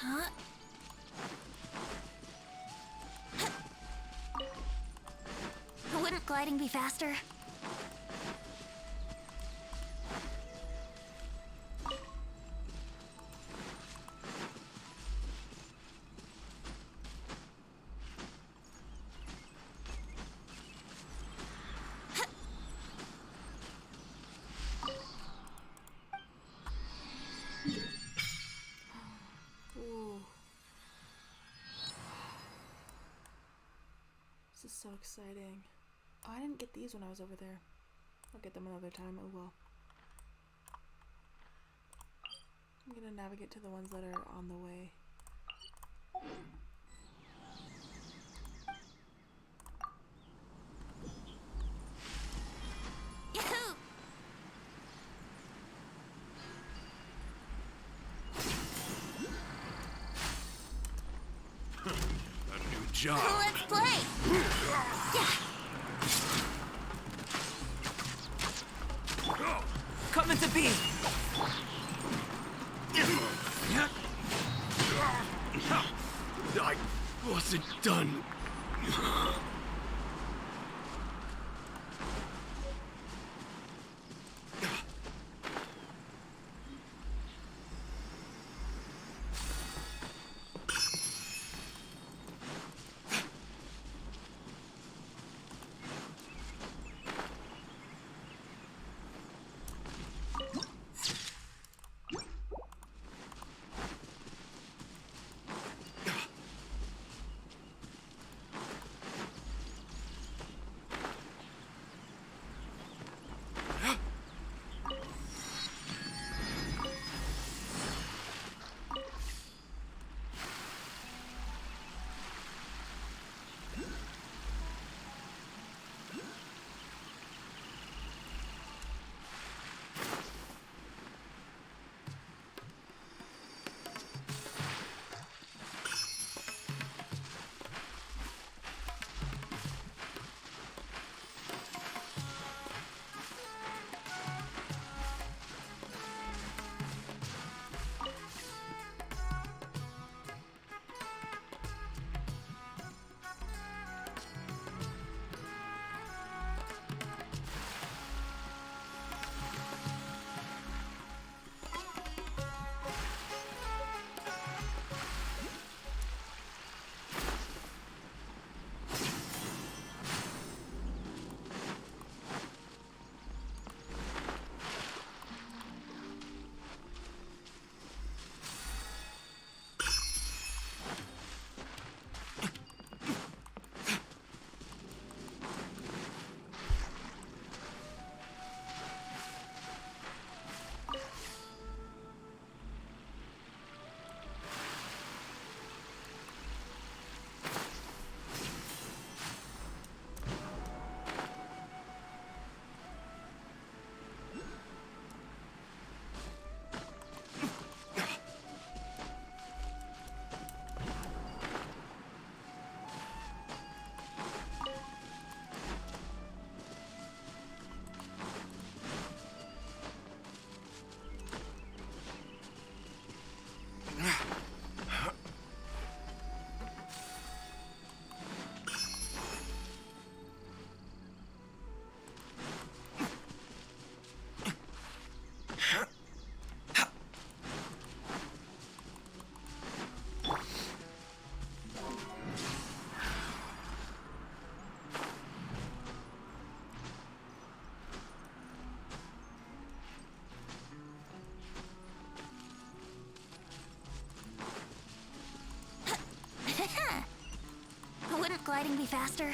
Huh? Wouldn't gliding be faster? so exciting. Oh, I didn't get these when I was over there. I'll get them another time. Oh well. I'm gonna navigate to the ones that are on the way. Yahoo! A new job. Let's play! Coming to be! I wasn't done. Wouldn't gliding be faster?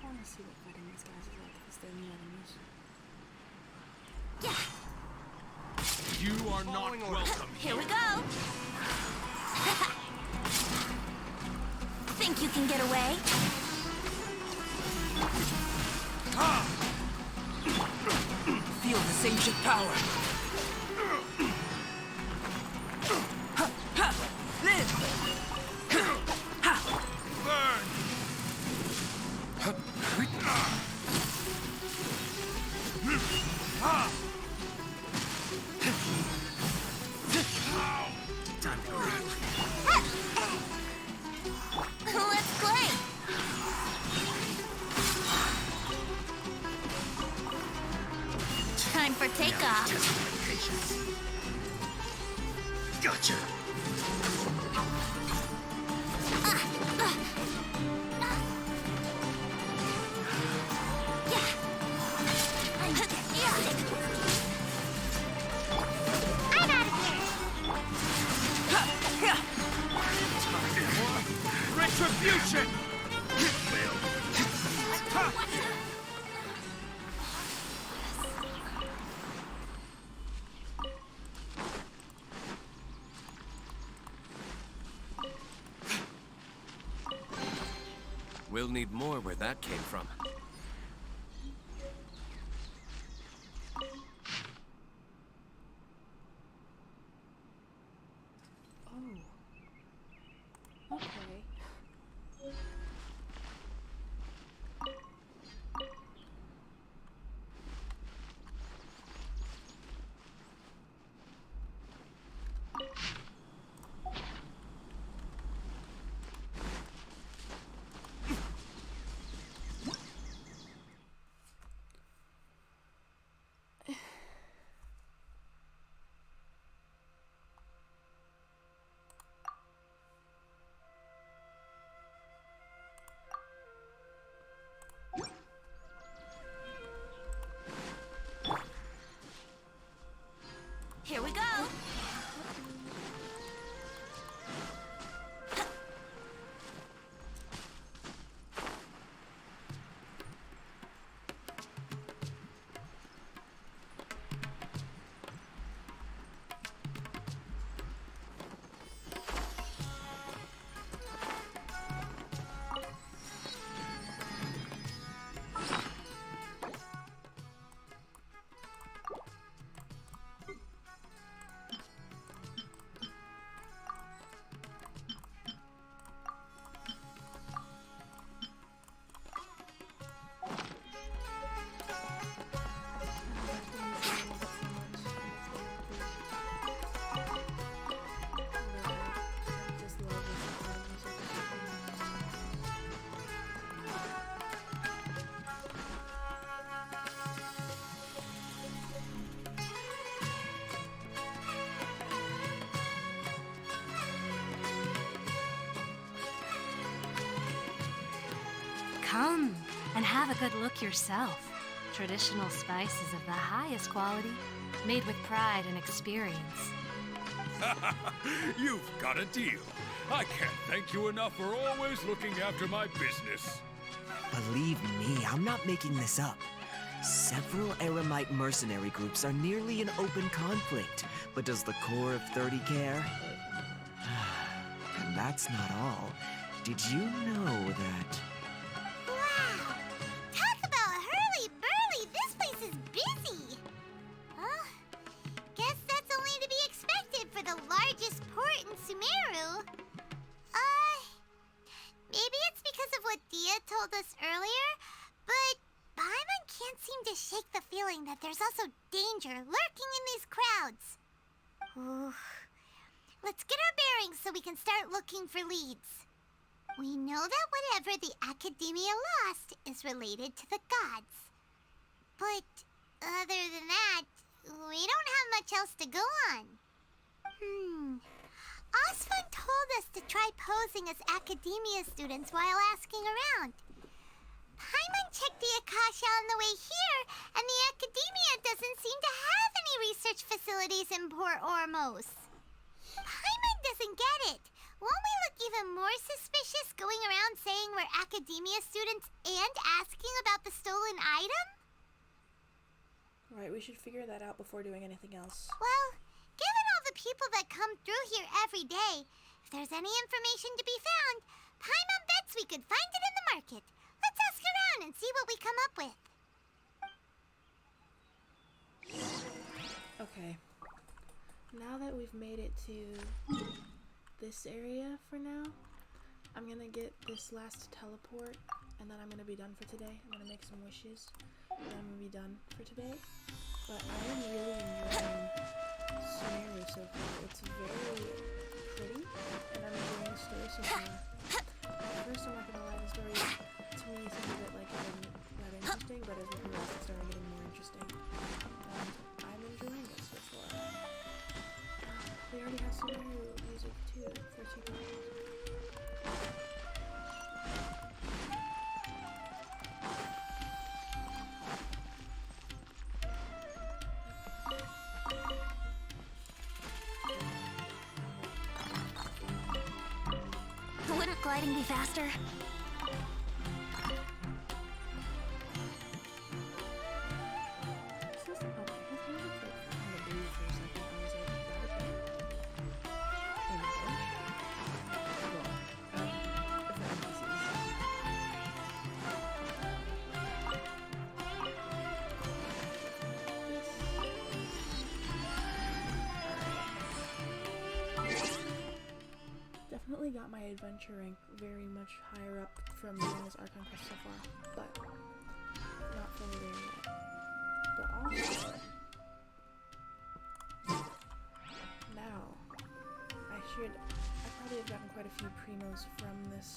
I want to see what fighting these guys is like because they're new enemies. You are not welcome Here we go. Think you can get away? Feel this ancient power. Live! Burn! Let's play! Time for takeoff. Gotcha. Retribution! We'll need more where that came from. Oh. Okay. Here we go. Come and have a good look yourself. Traditional spices of the highest quality, made with pride and experience. You've got a deal. I can't thank you enough for always looking after my business. Believe me, I'm not making this up. Several Eremite mercenary groups are nearly in open conflict, but does the core of 30 care? And that's not all. Did you know that... Wow! Talk about hurly-burly! This place is busy! Well, guess that's only to be expected for the largest port in Sumeru. Maybe it's because of what Dia told us earlier, but Paimon can't seem to shake the feeling that there's also danger lurking in these crowds. Ooh. Let's get our bearings so we can start looking for leads. We know that whatever the Academia lost is related to the gods. But other than that, we don't have much else to go on. Osfun told us to try posing as Academia students while asking around. Paimon checked the Akasha on the way here, and the Academia doesn't seem to have any research facilities in Port Ormos. Paimon doesn't get it. Won't we look even more suspicious going around saying we're Academia students and asking about the stolen item? Right, we should figure that out before doing anything else. Well, given all the people that come through here every day, if there's any information to be found, Paimon bets we could find it in the market. Let's ask around and see what we come up with. Okay. Now that we've made it to this area for now, I'm gonna get this last teleport, and then I'm gonna be done for today. I'm gonna make some wishes, and I'm gonna be done for today. But I am really enjoying Sumeru so far. It's very pretty, and I'm enjoying the story so far. At first, I'm not gonna lie, the story to me seemed a bit like it wasn't that interesting, but as we progress, it started getting more interesting. And I'm enjoying it so far. They already have SUMERUUUU music too for TV. Wouldn't gliding be faster? Definitely got my adventure rank very much higher up from doing this Archon quest so far, but not fully there yet. But also, now, I probably have gotten quite a few primos from this.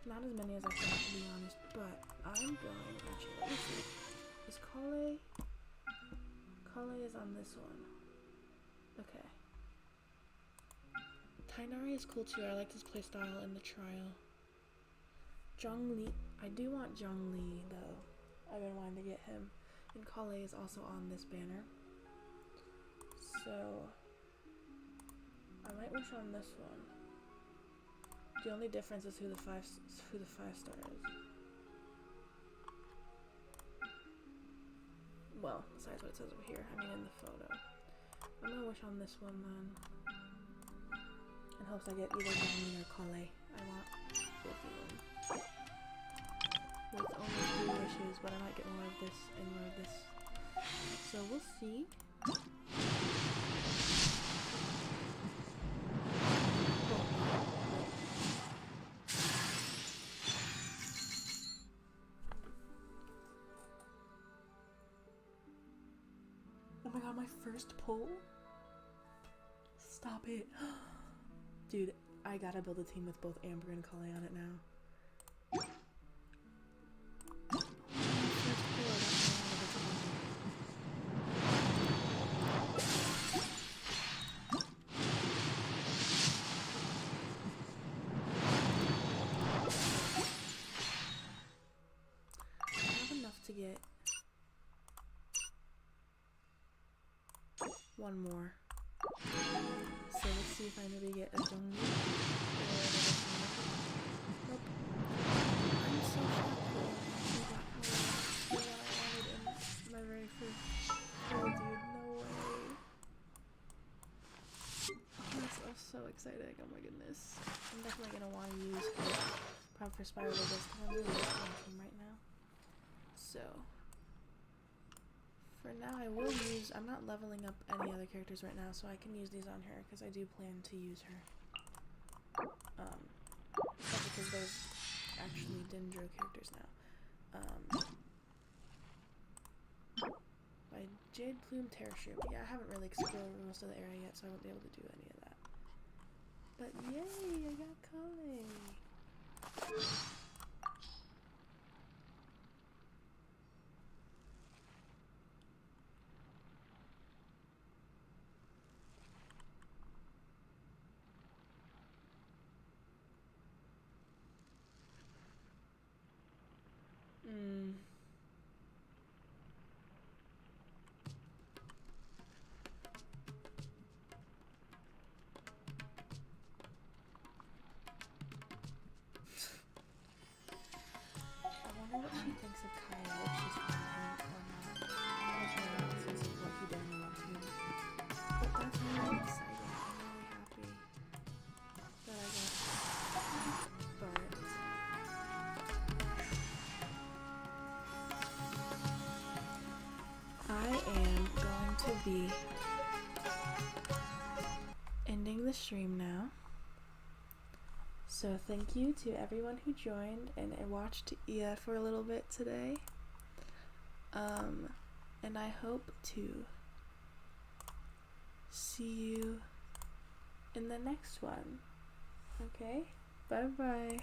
Not as many as I thought, to be honest, but I'm going, actually, let me see. Is Kale is on this one. Okay. Tainari is cool too. I like his playstyle in the trial. Zhongli, I do want Zhongli though. I've been wanting to get him. And Kale is also on this banner. So I might wish on this one. The only difference is who the five star is. Well, besides what it says over here. I mean in the photo. I'm gonna wish on this one then. In hopes I get either Danny or Kale. I want both of them. With only 3 wishes, but I might get more of this and more of this. So we'll see. Oh my god, my first pull? Stop it. Dude, I gotta build a team with both Amber and Kale on it now. I have enough to get one more. So let's see if I maybe get a Zhongli or nope. I'm so shocked that I got what I wanted in my very first pull, dude. No way. I'm so excited. Oh my goodness. I'm definitely gonna want to use Prompt for Spiral this because I'm really liking my team right now. So for now, I will use. I'm not leveling up any other characters right now, so I can use these on her because I do plan to use her. Especially because there's actually Dendro characters now. By Jade Plume Terrashroom. Yeah, I haven't really explored most of the area yet, so I won't be able to do any of that. But yay, I got Kale. I wonder what she thinks of Kaya, if she's fine or not. I don't know, since it's what he did in the last movie. But that's really exciting. I'm really happy that I got Bart. I am going to be ending the stream now. So thank you to everyone who joined and watched Ia for a little bit today. And I hope to see you in the next one. Okay? Bye-bye.